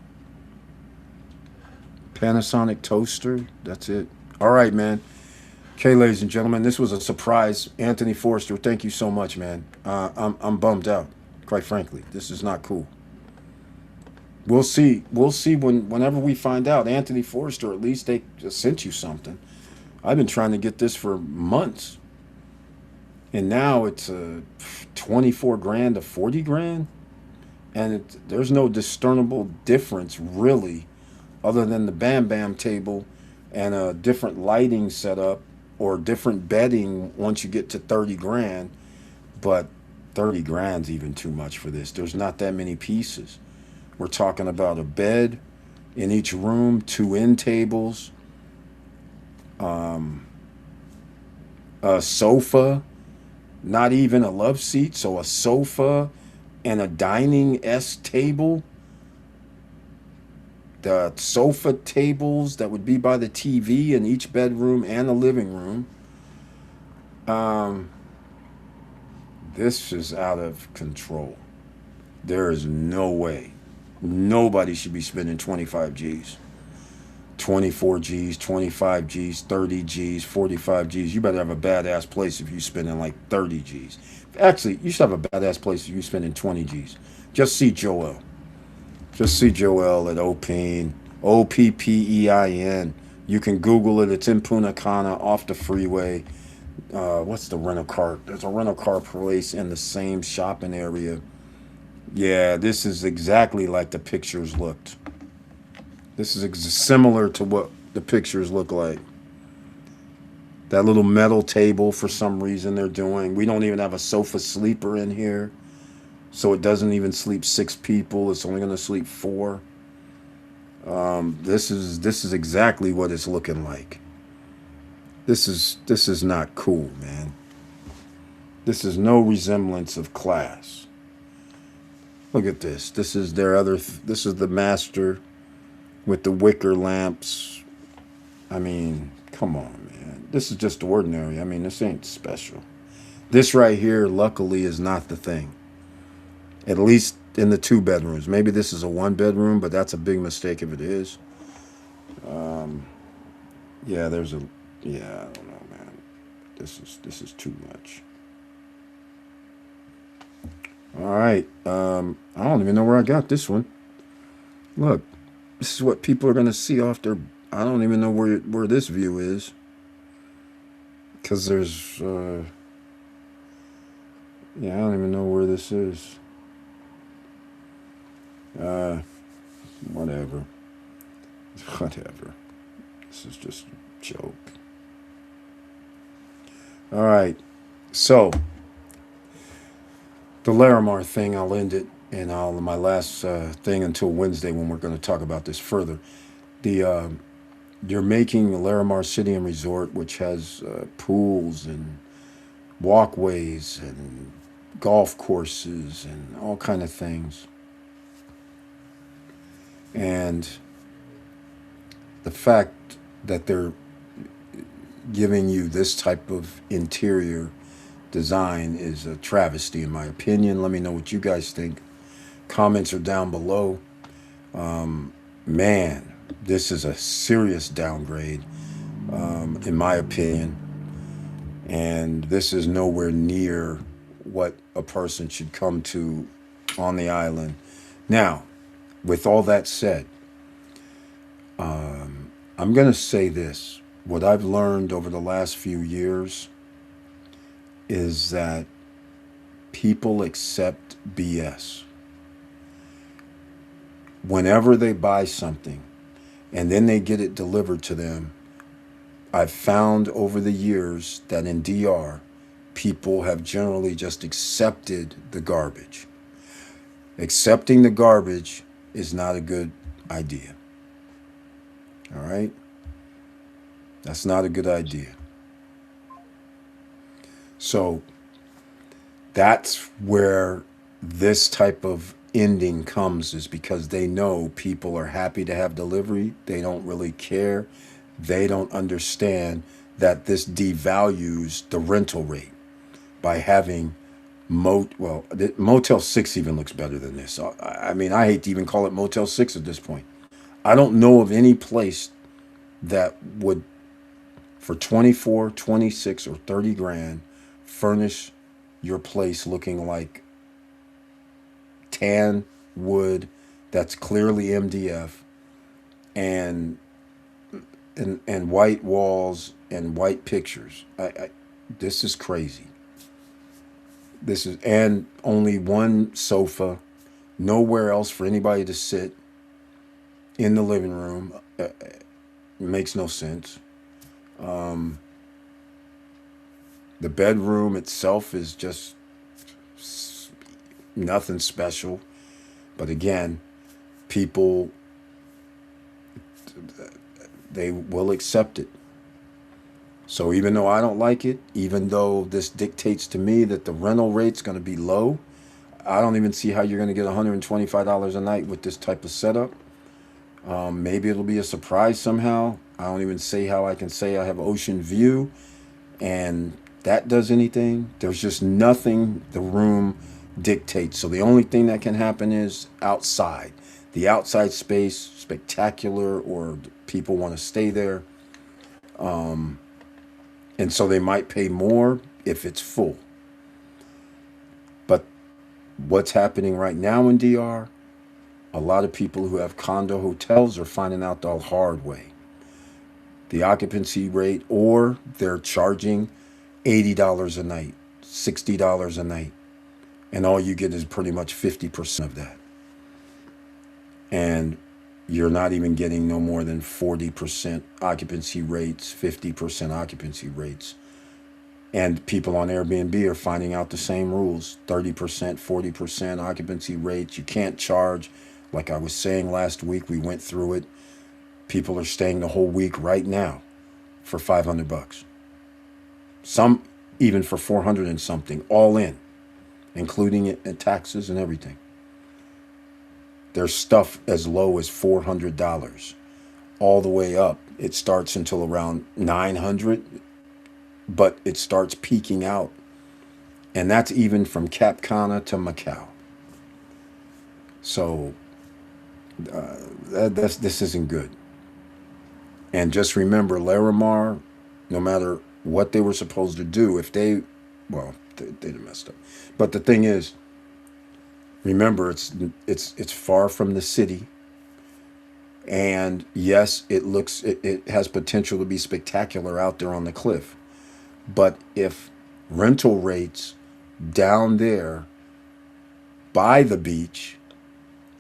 Speaker 1: Panasonic toaster, that's it. All right, man. Okay, ladies and gentlemen, this was a surprise. Anthony Forrester, thank you so much, man. I'm bummed out, quite frankly. This is not cool. We'll see. We'll see whenever we find out. Anthony Forrester, at least they just sent you something. I've been trying to get this for months, and now it's 24 grand to 40 grand, and there's no discernible difference really, other than the Bam Bam table and a different lighting setup or different bedding once you get to 30 grand. But 30 grand's even too much for this. There's not that many pieces. We're talking about a bed in each room, two end tables, um, a sofa, not even a love seat, so a sofa and a dining S table. The sofa tables that would be by the TV in each bedroom and the living room. Um, this is out of control. There is no way. Nobody should be spending 25 G's. 24 G's, 25 G's, 30 G's, 45 G's. You better have a badass place if you're spending like 30 G's. Actually, you should have a badass place if you're spending 20 G's. Just see Joel. Just see Joel at Oppein, Oppein. You can Google it. It's in Punta Cana off the freeway. What's the rental car? There's a rental car place in the same shopping area. Yeah, this is exactly like the pictures looked. This is similar to what the pictures look like. That little metal table, for some reason, they're doing. We don't even have a sofa sleeper in here. So it doesn't even sleep six people. It's only going to sleep four. This is exactly what it's looking like. This is not cool, man. This is no resemblance of class. Look at this. This is their other. This is the master with the wicker lamps. I mean, come on, man. This is just ordinary. I mean, this ain't special. This right here, luckily, is not the thing. At least in the two bedrooms. Maybe this is a one bedroom, but that's a big mistake if it is. Um, yeah, there's a. Yeah, I don't know, man. This is too much. All right. I don't even know where I got this one. Look, this is what people are gonna see off their. I don't even know where this view is, because there's. Yeah, I don't even know where this is. Uh, Whatever. Whatever. This is just a joke. All right. So the Larimar thing, I'll end it, and I'll my last thing until Wednesday when we're going to talk about this further. The You're making the Larimar City and Resort, which has pools and walkways and golf courses and all kind of things. And the fact that they're giving you this type of interior design is a travesty, in my opinion. Let me know what you guys think. Comments are down below. Man, this is a serious downgrade, in my opinion. And this is nowhere near what a person should come to on the island. Now, with all that said, I'm going to say this. What I've learned over the last few years is that people accept BS. Whenever they buy something and then they get it delivered to them, I've found over the years that in DR, people have generally just accepted the garbage. Accepting the garbage is not a good idea. All right? That's not a good idea. So that's where this type of ending comes, is because they know people are happy to have delivery. They don't really care. They don't understand that this devalues the rental rate by having Motel 6 even looks better than this. I mean, I hate to even call it Motel 6 at this point. I don't know of any place that would, for 24, 26, or 30 grand, furnish your place looking like tan wood that's clearly MDF, and white walls and white pictures. This is crazy. This is, and only one sofa, nowhere else for anybody to sit in the living room. Makes no sense. The bedroom itself is just nothing special. But again, people, they will accept it. So even though I don't like it, even though this dictates to me that the rental rate's going to be low, I don't even see how you're going to get $125 a night with this type of setup. Maybe it'll be a surprise somehow. I don't even say how I can say I have ocean view and that does anything. There's just nothing the room dictates. So the only thing that can happen is outside. The outside space, spectacular, or people want to stay there. And so they might pay more if it's full. But what's happening right now in DR, a lot of people who have condo hotels are finding out the hard way. The occupancy rate, or they're charging $80 a night, $60 a night, and all you get is pretty much 50% of that. And you're not even getting no more than 40% occupancy rates, 50% occupancy rates. And people on Airbnb are finding out the same rules, 30%, 40% occupancy rates. You can't charge. Like I was saying last week, we went through it. People are staying the whole week right now for $500. Some even for 400 and something, all in, including it and taxes and everything. There's stuff as low as $400 all the way up. It starts until around 900, but it starts peaking out. And that's even from Cap Cana to Macau. So this isn't good. And just remember, Larimar, no matter what they were supposed to do, if they, well, they messed up. But the thing is, remember, it's far from the city. And yes, it has potential to be spectacular out there on the cliff. But if rental rates down there by the beach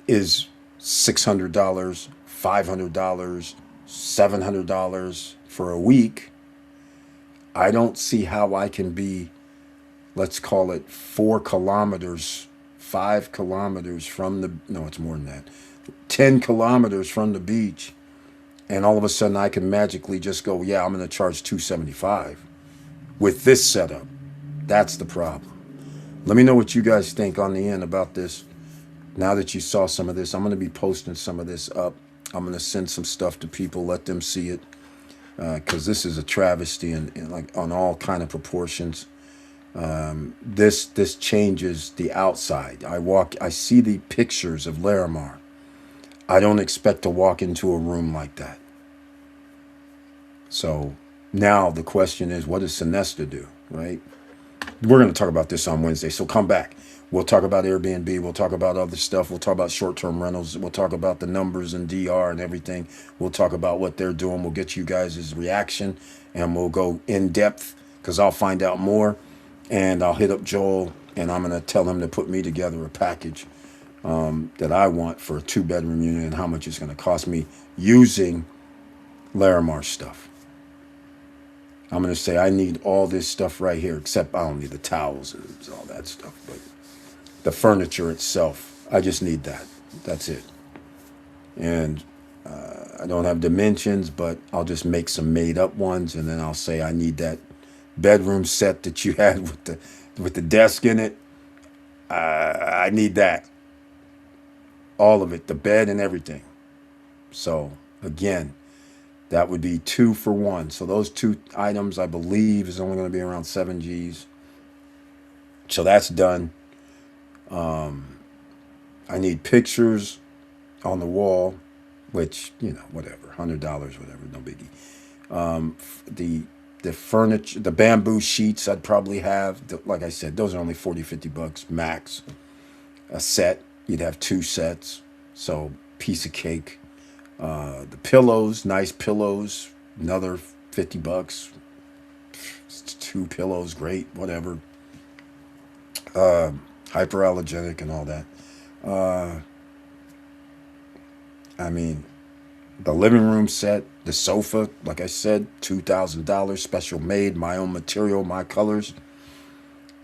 Speaker 1: is $600, $500, $700 for a week, I don't see how I can be, let's call it 4 kilometers, 5 kilometers from the, no, it's more than that, 10 kilometers from the beach, and all of a sudden I can magically just go, yeah, I'm going to charge $275 with this setup. That's the problem. Let me know what you guys think on the end about this. Now that you saw some of this, I'm going to be posting some of this up. I'm going to send some stuff to people, let them see it, because this is a travesty and like on all kind of proportions. This changes the outside. I see the pictures of Larimar. I don't expect to walk into a room like that. So now the question is, what does Sonesta do, right? We're going to talk about this on Wednesday, so come back. We'll talk about Airbnb. We'll talk about other stuff. We'll talk about short-term rentals. We'll talk about the numbers and DR and everything. We'll talk about what they're doing. We'll get you guys' reaction, and we'll go in depth because I'll find out more, and I'll hit up Joel, and I'm going to tell him to put me together a package that I want for a 2-bedroom unit and how much it's going to cost me using Larimar stuff. I'm going to say I need all this stuff right here, except I don't need the towels and all that stuff. But the furniture itself, I just need that. That's it. And I don't have dimensions, but I'll just make some made up ones. And then I'll say I need that bedroom set that you had with the desk in it. I need that. All of it, the bed and everything. So again, that would be 2 for 1. So those 2 items, I believe, is only going to be around 7 G's. So that's done. I need pictures on the wall, which, whatever, $100, whatever, no biggie. The furniture, the bamboo sheets I'd probably have. Like I said, those are only $40-50 max. A set, you'd have 2 sets. So piece of cake. The pillows, nice pillows, another $50. 2 pillows, great, whatever. Hyperallergenic and all that. The living room set, the sofa, like I said, $2,000, special made, my own material, my colors.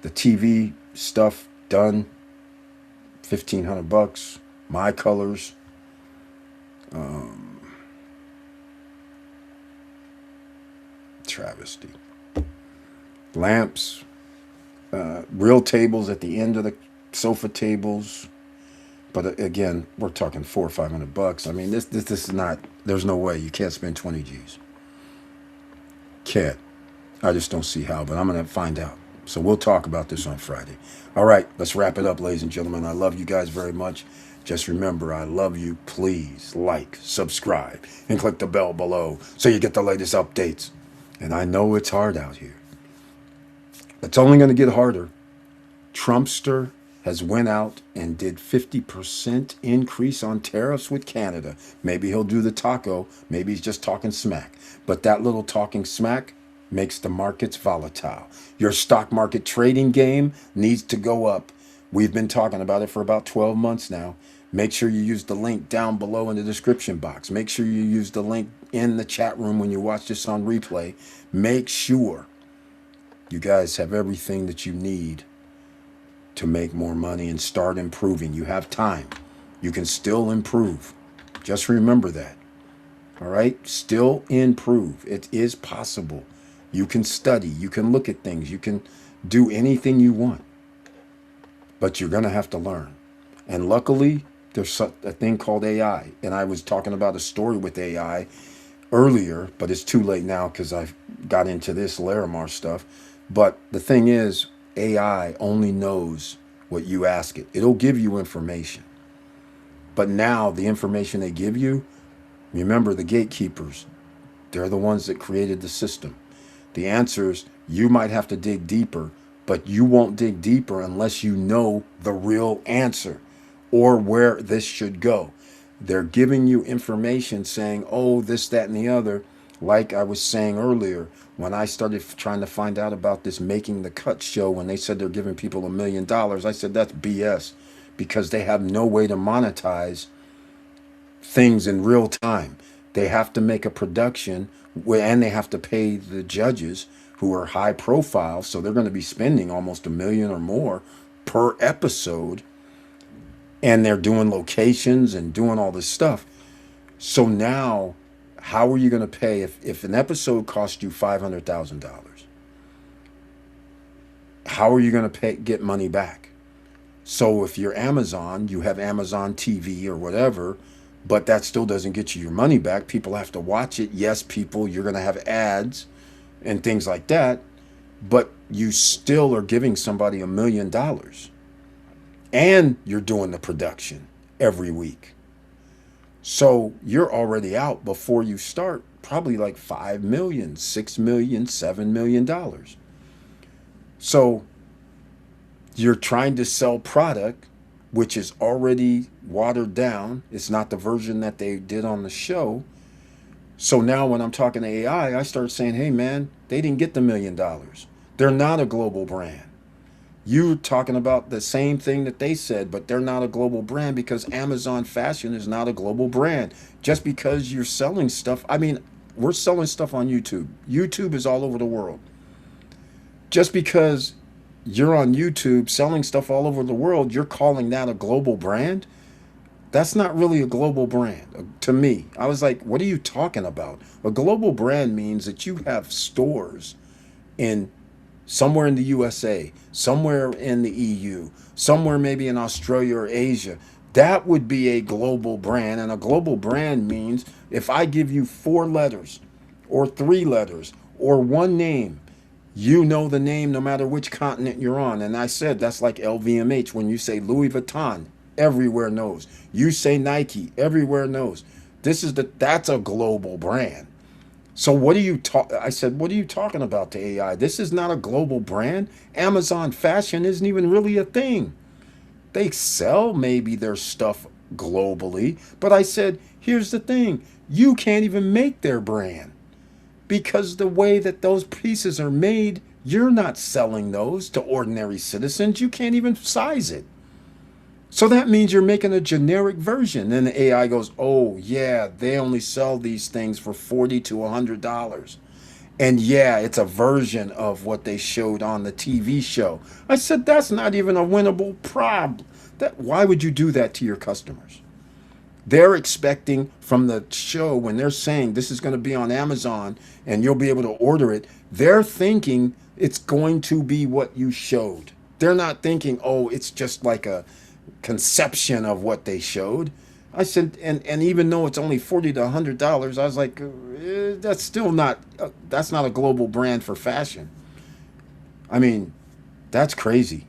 Speaker 1: The TV stuff done, $1,500, my colors. Travesty. Lamps, real tables at the end of the sofa tables. But again, we're talking $400 or $500. This is not. There's no way you can't spend 20 G's. Can't. I just don't see how. But I'm gonna find out. So we'll talk about this on Friday. All right, let's wrap it up, ladies and gentlemen. I love you guys very much. Just remember, I love you. Please like, subscribe, and click the bell below so you get the latest updates. And I know it's hard out here. It's only going to get harder. Trumpster has went out and did 50% increase on tariffs with Canada. Maybe he'll do the taco. Maybe he's just talking smack. But that little talking smack makes the markets volatile. Your stock market trading game needs to go up. We've been talking about it for about 12 months now. Make sure you use the link down below in the description box. Make sure you use the link in the chat room when you watch this on replay. Make sure you guys have everything that you need to make more money and start improving. You have time. You can still improve. Just remember that. All right? Still improve. It is possible. You can study. You can look at things. You can do anything you want. But you're going to have to learn. And luckily, there's a thing called AI. And I was talking about a story with AI earlier, but it's too late now because I've got into this Larimar stuff. But the thing is, AI only knows what you ask it. It'll give you information. But now the information they give you, remember the gatekeepers, they're the ones that created the system. The answers, you might have to dig deeper, but you won't dig deeper unless you know the real answer or where this should go. They're giving you information saying, oh, this, that, and the other. Like I was saying earlier, when I started trying to find out about this Making the Cut show, when they said they're giving people $1 million, I said that's BS because they have no way to monetize things in real time. They have to make a production and they have to pay the judges who are high profile. So they're going to be spending almost $1 million or more per episode. And they're doing locations and doing all this stuff. So now, how are you going to pay if an episode costs you $500,000? How are you going to get money back? So if you're Amazon, you have Amazon TV or whatever, but that still doesn't get you your money back. People have to watch it. Yes, you're going to have ads and things like that, but you still are giving somebody $1 million. And you're doing the production every week. So you're already out before you start, probably like $5 million, $6 million, $7 million. So You're trying to sell product which is already watered down. It's not the version that they did on the show. So now when I'm talking to AI, I start saying, hey man, they didn't get the $1 million. They're not a global brand. You're talking about the same thing that they said, but they're not a global brand because Amazon Fashion is not a global brand. Just because you're selling stuff, I mean, we're selling stuff on YouTube. YouTube is all over the world. Just because you're on YouTube selling stuff all over the world, you're calling that a global brand? That's not really a global brand to me. I was like, what are you talking about? A global brand means that you have stores in somewhere in the USA, somewhere in the EU, somewhere maybe in Australia or Asia. That would be a global brand. And a global brand means if I give you 4 letters or 3 letters or one name, you know the name no matter which continent you're on. And I said that's like LVMH. When you say Louis Vuitton, everywhere knows. You say Nike, everywhere knows. That's a global brand. So what are you I said, what are you talking about to AI? This is not a global brand. Amazon Fashion isn't even really a thing. They sell maybe their stuff globally, but I said, here's the thing. You can't even make their brand because the way that those pieces are made, you're not selling those to ordinary citizens. You can't even size it. So that means you're making a generic version. Then the AI goes, oh, yeah, they only sell these things for $40 to $100. And yeah, it's a version of what they showed on the TV show. I said, that's not even a winnable problem. Why would you do that to your customers? They're expecting from the show when they're saying this is going to be on Amazon and you'll be able to order it, they're thinking it's going to be what you showed. They're not thinking, oh, it's just like a conception of what they showed. I said, and even though it's only $40 to $100, I was like, that's still not that's not a global brand for fashion. I mean, that's crazy.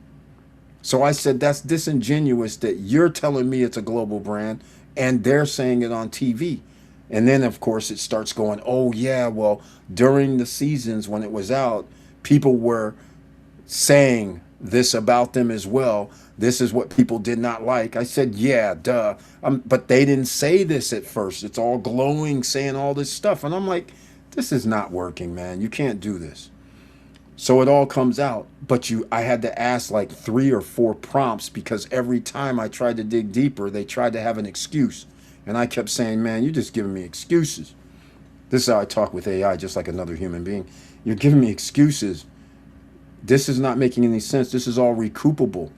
Speaker 1: So I said, that's disingenuous that you're telling me it's a global brand and they're saying it on TV. And then, of course, it starts going, oh, yeah, well, during the seasons when it was out, people were saying this about them as well. This is what people did not like. I said, yeah, duh. But they didn't say this at first. It's all glowing, saying all this stuff. And I'm like, this is not working, man. You can't do this. So it all comes out. But I had to ask like 3 or 4 prompts because every time I tried to dig deeper, they tried to have an excuse. And I kept saying, man, you're just giving me excuses. This is how I talk with AI, just like another human being. You're giving me excuses. This is not making any sense. This is all recoupable.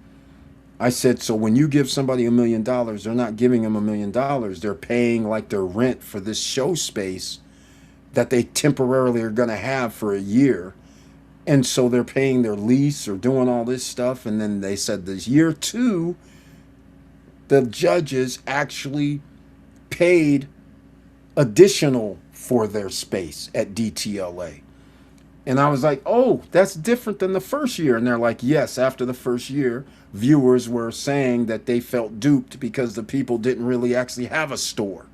Speaker 1: I said, so when you give somebody $1 million, they're not giving them $1 million. They're paying like their rent for this show space that they temporarily are going to have for a year. And so they're paying their lease or doing all this stuff. And then they said this year 2, the judges actually paid additional for their space at DTLA. And I was like, oh, that's different than the first year. And they're like, yes, after the first year, viewers were saying that they felt duped because the people didn't really actually have a store.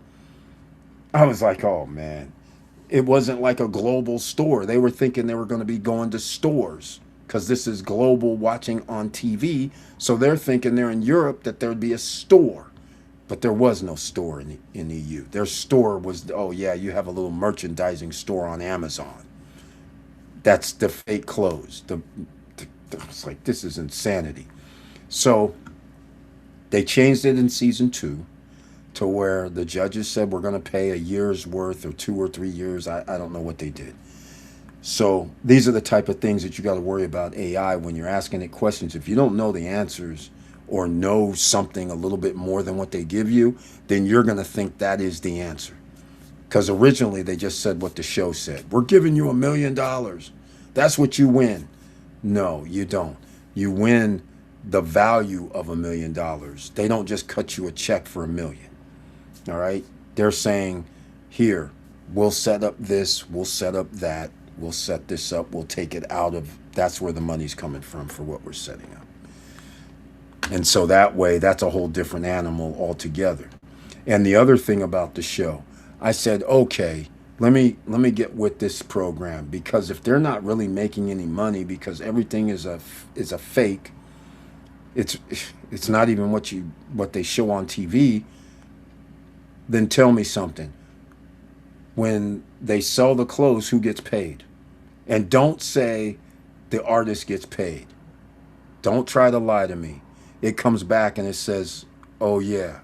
Speaker 1: I was like, oh, man. It wasn't like a global store. They were thinking they were going to be going to stores because this is global watching on TV. So they're thinking they're in Europe that there'd be a store. But there was no store in EU. Their store was, oh, yeah, you have a little merchandising store on Amazon. That's the fake clothes. It's like, this is insanity. So they changed it in season 2 to where the judges said we're going to pay a year's worth or 2 or 3 years. I don't know what they did. So these are the type of things that you got to worry about AI when you're asking it questions. If you don't know the answers or know something a little bit more than what they give you, then you're going to think that is the answer. Because originally they just said what the show said. We're giving you $1 million. That's what you win. No, you don't. You win the value of $1 million. They don't just cut you a check for $1 million. All right? They're saying, here, we'll set up this, we'll set up that, we'll set this up, we'll take it out of, that's where the money's coming from for what we're setting up. And so that way, that's a whole different animal altogether. And the other thing about the show, I said, okay, let me get with this program, because if they're not really making any money because everything is a fake, it's it's not even what they show on TV. Then tell me something. When they sell the clothes, who gets paid? And don't say the artist gets paid. Don't try to lie to me. It comes back and it says, oh, yeah,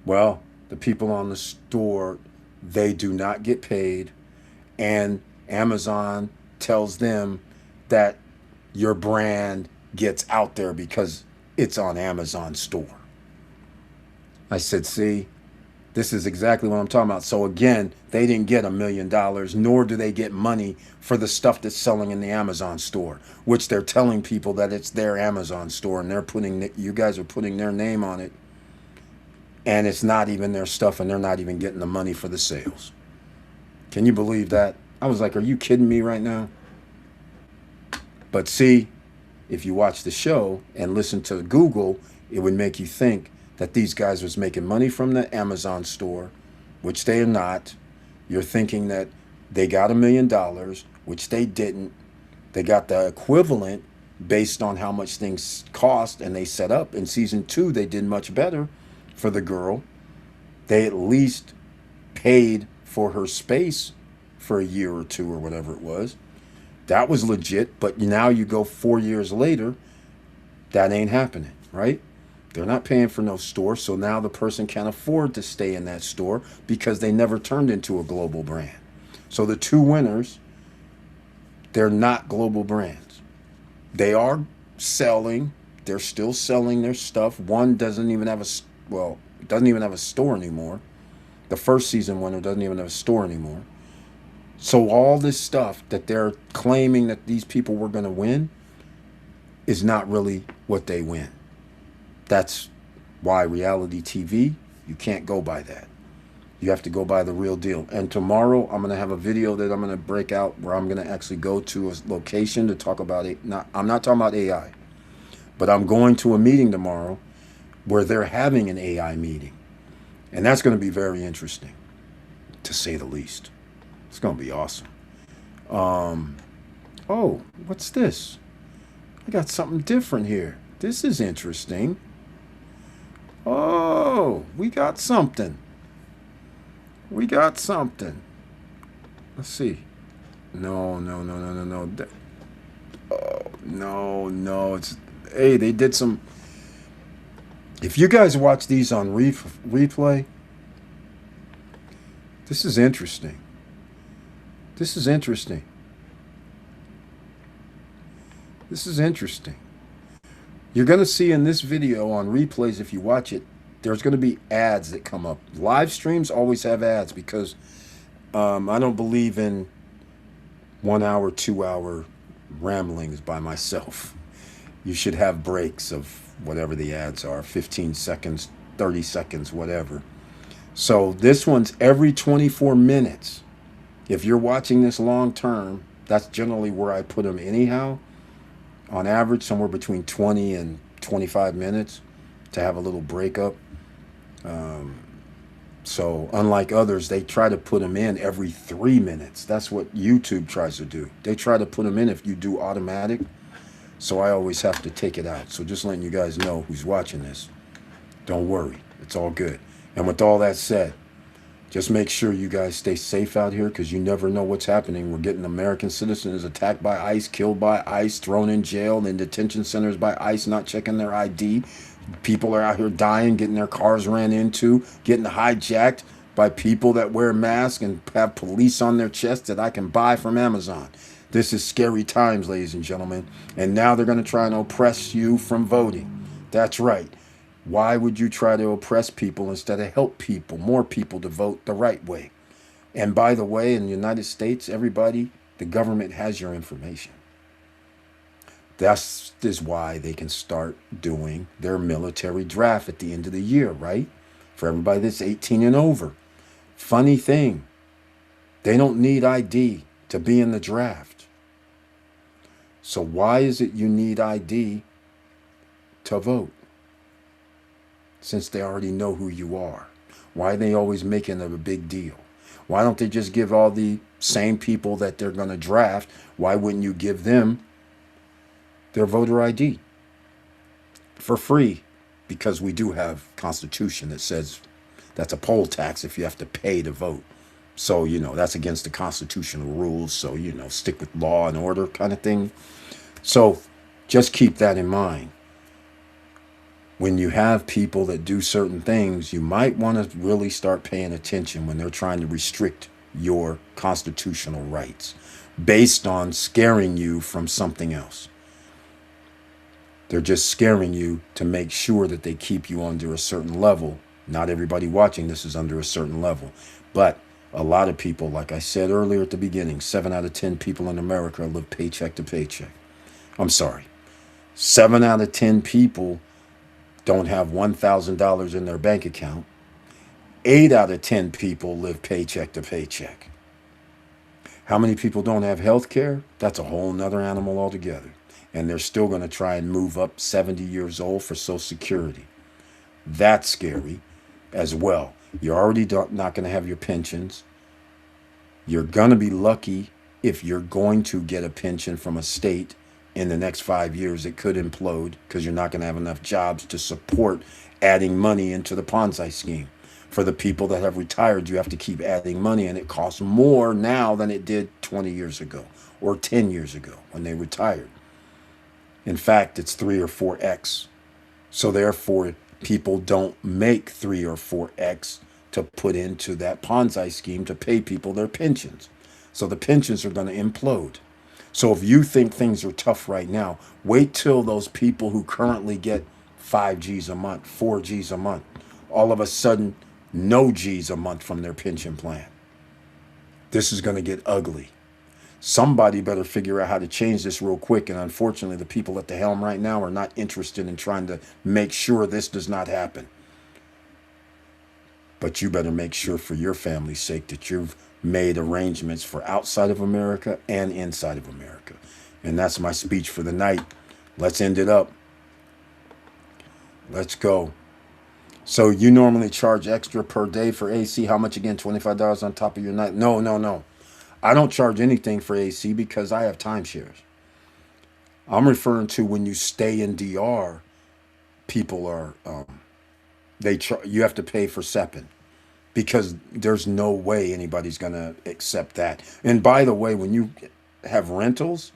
Speaker 1: well, the people on the store, they do not get paid. And Amazon tells them that your brand gets out there because it's on Amazon store. I said, see, this is exactly what I'm talking about. So again, they didn't get $1 million, nor do they get money for the stuff that's selling in the Amazon store, which they're telling people that it's their Amazon store, and you guys are putting their name on it, and it's not even their stuff, and they're not even getting the money for the sales. Can you believe that? I was like, are you kidding me right now? But see, if you watch the show and listen to Google, it would make you think that these guys was making money from the Amazon store, which they are not. You're thinking that they got $1 million, which they didn't. They got the equivalent based on how much things cost, and they set up. In season 2, they did much better for the girl. They at least paid for her space for a year or two or whatever it was. That was legit, but now you go 4 years later, that ain't happening, right? They're not paying for no store, so now the person can't afford to stay in that store because they never turned into a global brand. So the two winners, they're not global brands. They are selling, they're still selling their stuff. One doesn't even have doesn't even have a store anymore. The first season winner doesn't even have a store anymore. So all this stuff that they're claiming that these people were going to win is not really what they win. That's why reality TV, you can't go by that. You have to go by the real deal. And tomorrow I'm going to have a video that I'm going to break out where I'm going to actually go to a location to talk about it. I'm not talking about AI, but I'm going to a meeting tomorrow where they're having an AI meeting. And that's going to be very interesting, to say the least. It's going to be awesome. Oh, what's this? I got something different here. This is interesting. Oh, we got something. We got something. Let's see. No. Oh, no. Hey, they did some. If you guys watch these on replay, this is interesting. This is interesting. You're going to see in this video on replays, if you watch it, there's going to be ads that come up. Live streams always have ads because I don't believe in 1 hour, 2 hour ramblings by myself. You should have breaks of whatever the ads are, 15 seconds, 30 seconds, whatever. So this one's every 24 minutes. If you're watching this long term, that's generally where I put them anyhow. On average, somewhere between 20 and 25 minutes to have a little breakup. So unlike others, they try to put them in every 3 minutes. That's what YouTube tries to do. They try to put them in if you do automatic. So I always have to take it out. So just letting you guys know who's watching this. Don't worry. It's all good. And with all that said, just make sure you guys stay safe out here because you never know what's happening. We're getting American citizens attacked by ICE, killed by ICE, thrown in jail, in detention centers by ICE, not checking their ID. People are out here dying, getting their cars ran into, getting hijacked by people that wear masks and have police on their chest that I can buy from Amazon. This is scary times, ladies and gentlemen. And now they're going to try and oppress you from voting. That's right. Why would you try to oppress people instead of help people, more people to vote the right way? And by the way, in the United States, everybody, the government has your information. That is why they can start doing their military draft at the end of the year, right? For everybody that's 18 and over. Funny thing, they don't need ID to be in the draft. So why is it you need ID to vote? Since they already know who you are. Why are they always making it a big deal? Why don't they just give all the same people that they're going to draft, why wouldn't you give them their voter ID? for free, because we do have Constitution that says that's a poll tax if you have to pay to vote. So, that's against the constitutional rules. So, stick with law and order kind of thing. So just keep that in mind. When you have people that do certain things, you might want to really start paying attention when they're trying to restrict your constitutional rights based on scaring you from something else. They're just scaring you to make sure that they keep you under a certain level. Not everybody watching this is under a certain level, but a lot of people, like I said earlier at the beginning, 7 out of 10 people in America live paycheck to paycheck. I'm sorry. 7 out of 10 people don't have $1,000 in their bank account. 8 out of 10 people live paycheck to paycheck. How many people don't have health care? That's a whole nother animal altogether. And they're still going to try and move up 70 years old for Social Security. That's scary as well. You're already not going to have your pensions. You're going to be lucky if you're going to get a pension from a state in the next 5 years. It could implode because you're not going to have enough jobs to support adding money into the Ponzi scheme. For the people that have retired, you have to keep adding money, and it costs more now than it did 20 years ago or 10 years ago when they retired. In fact, it's 3 or 4x. So therefore, people don't make 3 or 4x to put into that Ponzi scheme to pay people their pensions. So the pensions are going to implode. So if you think things are tough right now, wait till those people who currently get 5 G's a month, 4 G's a month, all of a sudden, no G's a month from their pension plan. This is going to get ugly. Somebody better figure out how to change this real quick. And unfortunately, the people at the helm right now are not interested in trying to make sure this does not happen. But you better make sure for your family's sake that you've made arrangements for outside of America and inside of America. And that's my speech for the night. Let's end it up. Let's go. So you normally charge extra per day for AC. How much again? $25 on top of your night? No. I don't charge anything for AC because I have timeshares. I'm referring to when you stay in DR, people are, you have to pay for SEPN because there's no way anybody's going to accept that. And by the way, when you have rentals,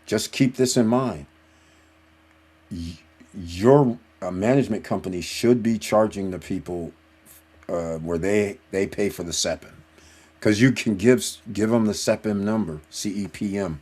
Speaker 1: just keep this in mind. Your management company should be charging the people where they pay for the SEPN. Because you can give them the CEPM number, CEPM.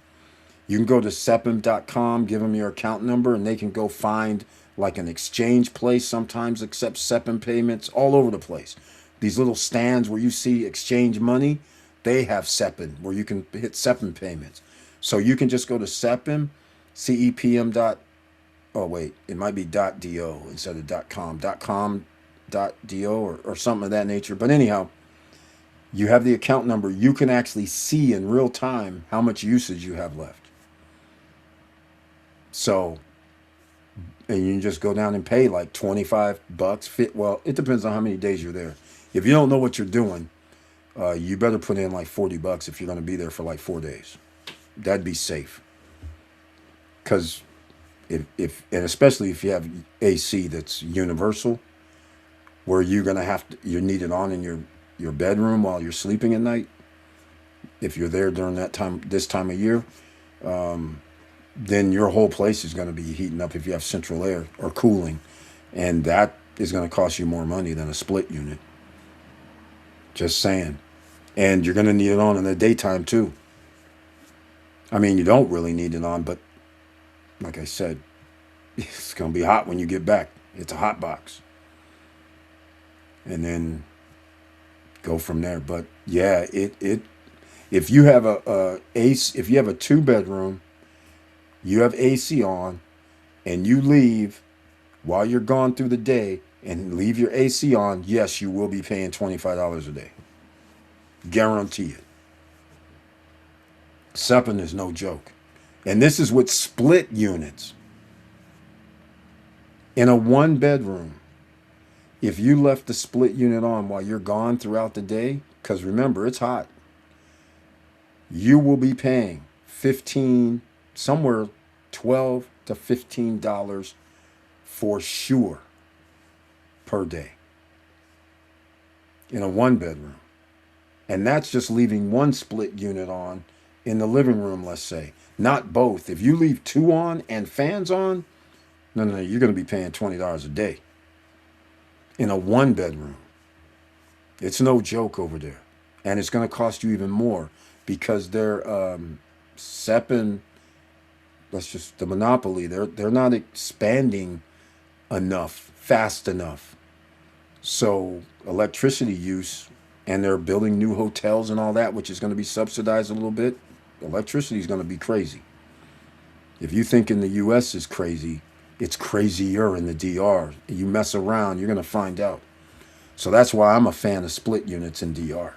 Speaker 1: You can go to CEPM.com, give them your account number, and they can go find like an exchange place sometimes accepts CEPM payments all over the place. These little stands where you see exchange money, they have CEPM where you can hit CEPM payments. So you can just go to CEPM, CEPM. It might be .do instead of .com.do or something of that nature. But anyhow, you have the account number. You can actually see in real time how much usage you have left. So, and you can just go down and pay like $25. Well, it depends on how many days you're there. If you don't know what you're doing, you better put in like $40 if you're going to be there for like 4 days. That'd be safe. Because and especially if you have AC that's universal, where you're going to you need it on in your bedroom while you're sleeping at night, if you're there during this time of year, then your whole place is going to be heating up if you have central air or cooling. And that is going to cost you more money than a split unit. Just saying. And you're going to need it on in the daytime too. I mean, you don't really need it on, but like I said, it's going to be hot when you get back. It's a hot box. And then go from there. But yeah, if you have if you have a 2-bedroom, you have AC on, and you leave while you're gone through the day and leave your AC on, yes, you will be paying $25 a day. Guarantee it. SEPN is no joke. And this is with split units. In a 1-bedroom, if you left the split unit on while you're gone throughout the day, because remember, it's hot, you will be paying somewhere $12 to $15 for sure per day in a one bedroom. And that's just leaving one split unit on in the living room, let's say, not both. If you leave two on and fans on, no, you're going to be paying $20 a day in a one bedroom. It's no joke over there. And it's going to cost you even more because they're SEPing, that's just the monopoly. They're not expanding enough, fast enough. So electricity use, and they're building new hotels and all that, which is going to be subsidized a little bit. Electricity is going to be crazy. If you think in the U.S. is crazy, it's crazier in the DR. You mess around, you're going to find out. So that's why I'm a fan of split units in DR.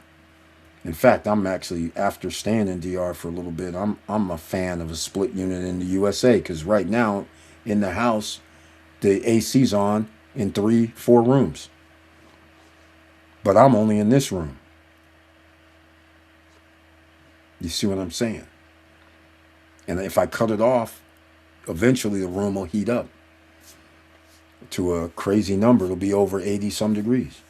Speaker 1: In fact, I'm actually, after staying in DR for a little bit, I'm a fan of a split unit in the USA because right now in the house, the AC's on in 3, 4 rooms. But I'm only in this room. You see what I'm saying? And if I cut it off, eventually the room will heat up to a crazy number. It'll be over 80 some degrees.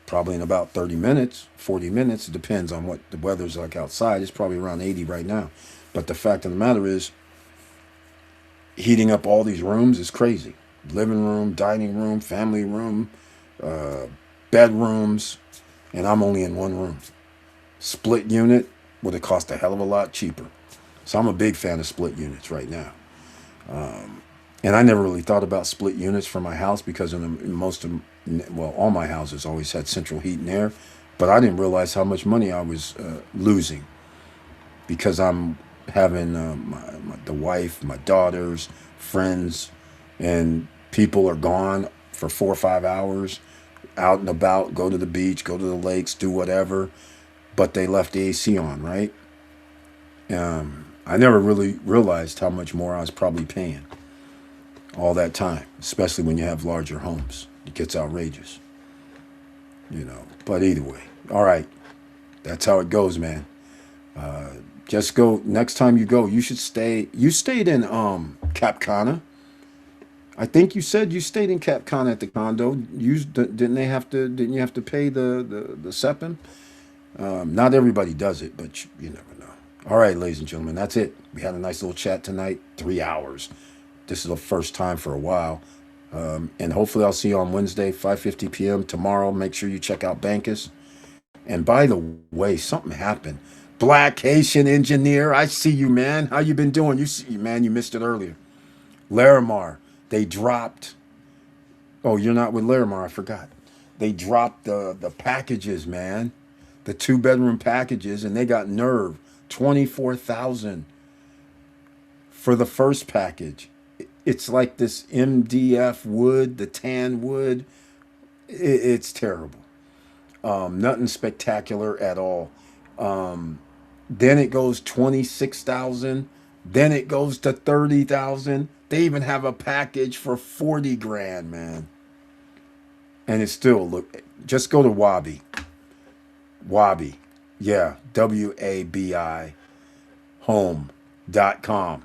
Speaker 1: Probably in about 30 minutes, 40 minutes. It depends on what the weather's like outside. It's probably around 80 right now. But the fact of the matter is, heating up all these rooms is crazy. Living room, dining room, family room, bedrooms, and I'm only in one room. Split unit would have cost a hell of a lot cheaper. So I'm a big fan of split units right now. And I never really thought about split units for my house because all my houses always had central heat and air, but I didn't realize how much money I was losing because I'm having the wife, my daughters, friends, and people are gone for 4 or 5 hours, out and about, go to the beach, go to the lakes, do whatever, but they left the AC on, right? I never really realized how much more I was probably paying all that time, especially when you have larger homes. It gets outrageous, But either way, all right, that's how it goes, man. Just go next time you go. You should stay. You stayed in Cap Cana. I think you said you stayed in Cap Cana at the condo. Didn't they have to? Didn't you have to pay the SEPN? Not everybody does it, but you never know. All right, ladies and gentlemen, that's it. We had a nice little chat tonight. 3 hours. This is the first time for a while. And hopefully I'll see you on Wednesday, 5:50 p.m. tomorrow. Make sure you check out Bankus. And by the way, something happened. Black Haitian engineer, I see you, man. How you been doing? You missed it earlier. Larimar, they dropped. Oh, you're not with Larimar, I forgot. They dropped the packages, man. The 2-bedroom packages, and they got nerve. 24,000 for the first package. It's like this MDF wood, the tan wood. It's terrible. Nothing spectacular at all. Then it goes 26,000. Then it goes to 30,000. They even have a package for 40 grand, man. And it's still just go to Wabi. Wabi. Yeah. WABI home.com.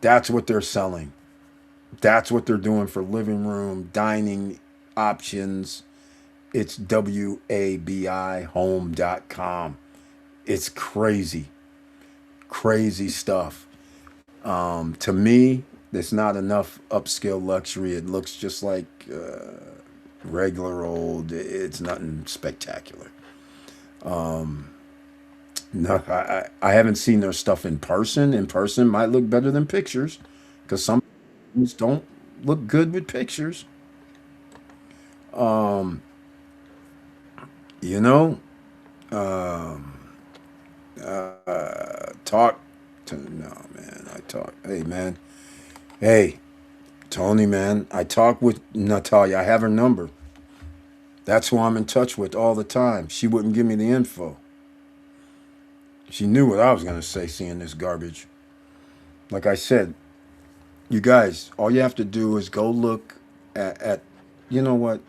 Speaker 1: That's what they're selling. That's what they're doing for living room, dining options. It's WABI home.com. It's crazy. Crazy stuff. To me, there's not enough upscale luxury. It looks just like regular old. It's nothing spectacular. No, I haven't seen their stuff in person. In person might look better than pictures because some things don't look good with pictures. Um, you know, um, talk to no man. I talk. Hey man. Hey Tony man. I talk with Natalia. I have her number. That's who I'm in touch with all the time. She wouldn't give me the info. She knew what I was gonna say. Seeing this garbage. Like I said, you guys, all you have to do is go look at you know what?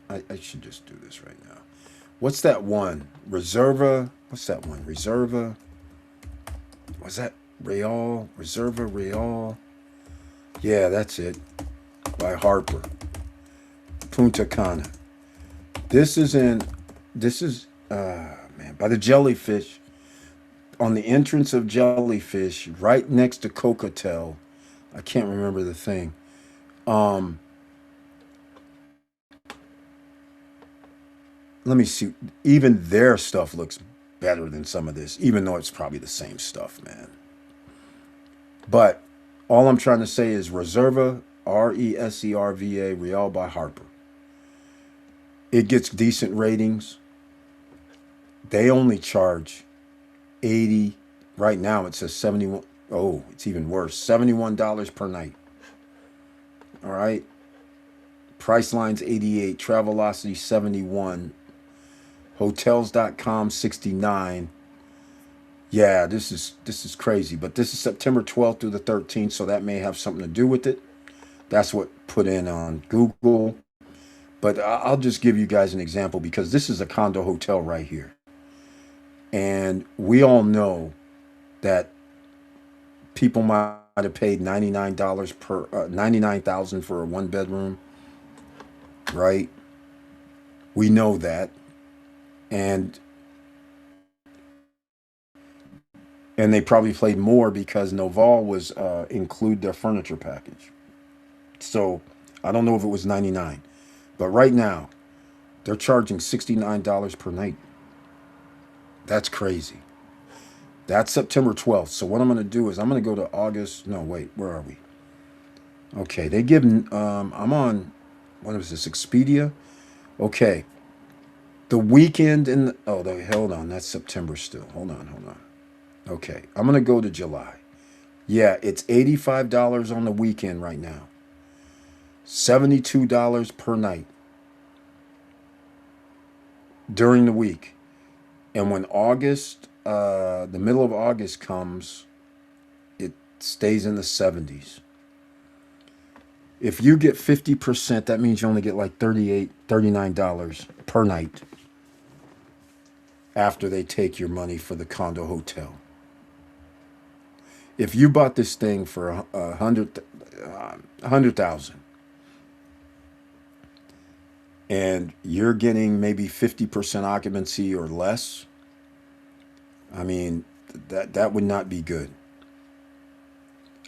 Speaker 1: I should just do this right now. What's that one? Reserva? What's that one? Reserva? Was that Real? Reserva Real? Yeah, that's it. by Harper. Punta Cana. This is man, by the Jellyfish, on the entrance of Jellyfish, right next to Cocotel. I can't remember the thing. Um, Let me see. Even their stuff looks better than some of this, even though it's probably the same stuff, man. But all I'm trying to say is Reserva, Reserva, Real by Harper. It gets decent ratings. They only charge 80. Right now it says 71. Oh, it's even worse. $71 per night. All right. Priceline's 88. Travelocity 71. Hotels.com 69. Yeah, this is crazy. But this is September 12th through the 13th, so that may have something to do with it. That's what put in on Google. But I'll just give you guys an example because this is a condo hotel right here. And we all know that people might have paid $99 per 99,000 for a one bedroom, right? We know that. And they probably paid more because Noval was include their furniture package. So I don't know if it was 99, but right now they're charging $69 per night. That's crazy. That's September 12th. So what I'm going to do is I'm going to go to August. No, wait, where are we? Okay, they give. I'm on. What is this? Expedia. Okay, the weekend in. Hold on. That's September still. Hold on. Okay, I'm going to go to July. Yeah, it's $85 on the weekend right now. $72 per night during the week. And when the middle of August comes, it stays in the 70s. If you get 50%, that means you only get like $39 per night after they take your money for the condo hotel. If you bought this thing for $100,000 and you're getting maybe 50% occupancy or less, I mean, that would not be good.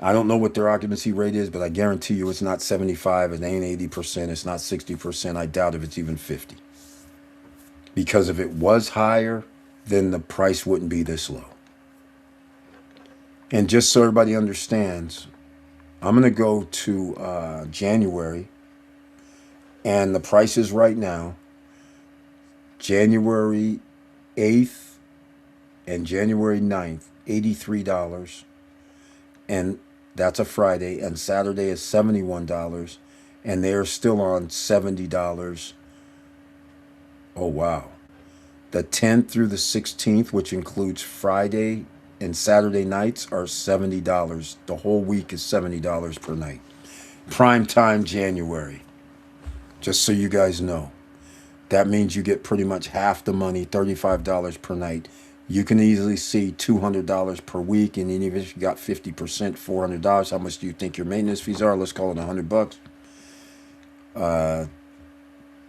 Speaker 1: I don't know what their occupancy rate is, but I guarantee you it's not 75, it ain't 80%, it's not 60%. I doubt if it's even 50. Because if it was higher, then the price wouldn't be this low. And just so everybody understands, I'm going to go to January, and the prices right now, January 8th and January 9th, $83. And that's a Friday, and Saturday is $71, and they're still on $70. Oh, wow. The 10th through the 16th, which includes Friday and Saturday nights, are $70. The whole week is $70 per night. Prime time January. Just so you guys know. That means you get pretty much half the money, $35 per night. You can easily see $200 per week, and even if you got 50%, $400, how much do you think your maintenance fees are? Let's call it $100.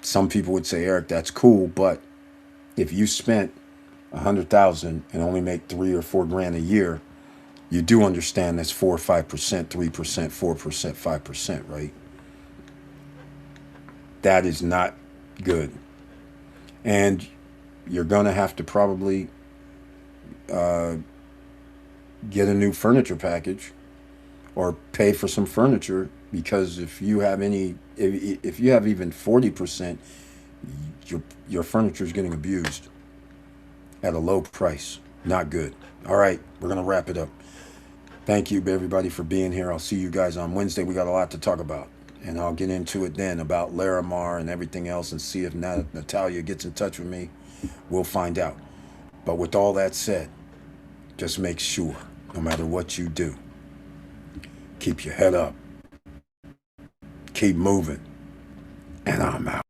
Speaker 1: Some people would say, Eric, that's cool, but if you spent $100,000 and only make $3 or $4 grand a year, you do understand that's 4 or 5%, 3%, 4%, 5%, right? That is not good, and you're gonna have to probably get a new furniture package or pay for some furniture, because if you have if you have even 40%, your furniture is getting abused at a low price. Not good. All right, we're gonna wrap it up. Thank you everybody for being here. I'll see you guys on Wednesday. We got a lot to talk about, and I'll get into it then about Larimar and everything else, and see if Natalia gets in touch with me. We'll find out. But with all that said, just make sure, no matter what you do, keep your head up, keep moving, and I'm out.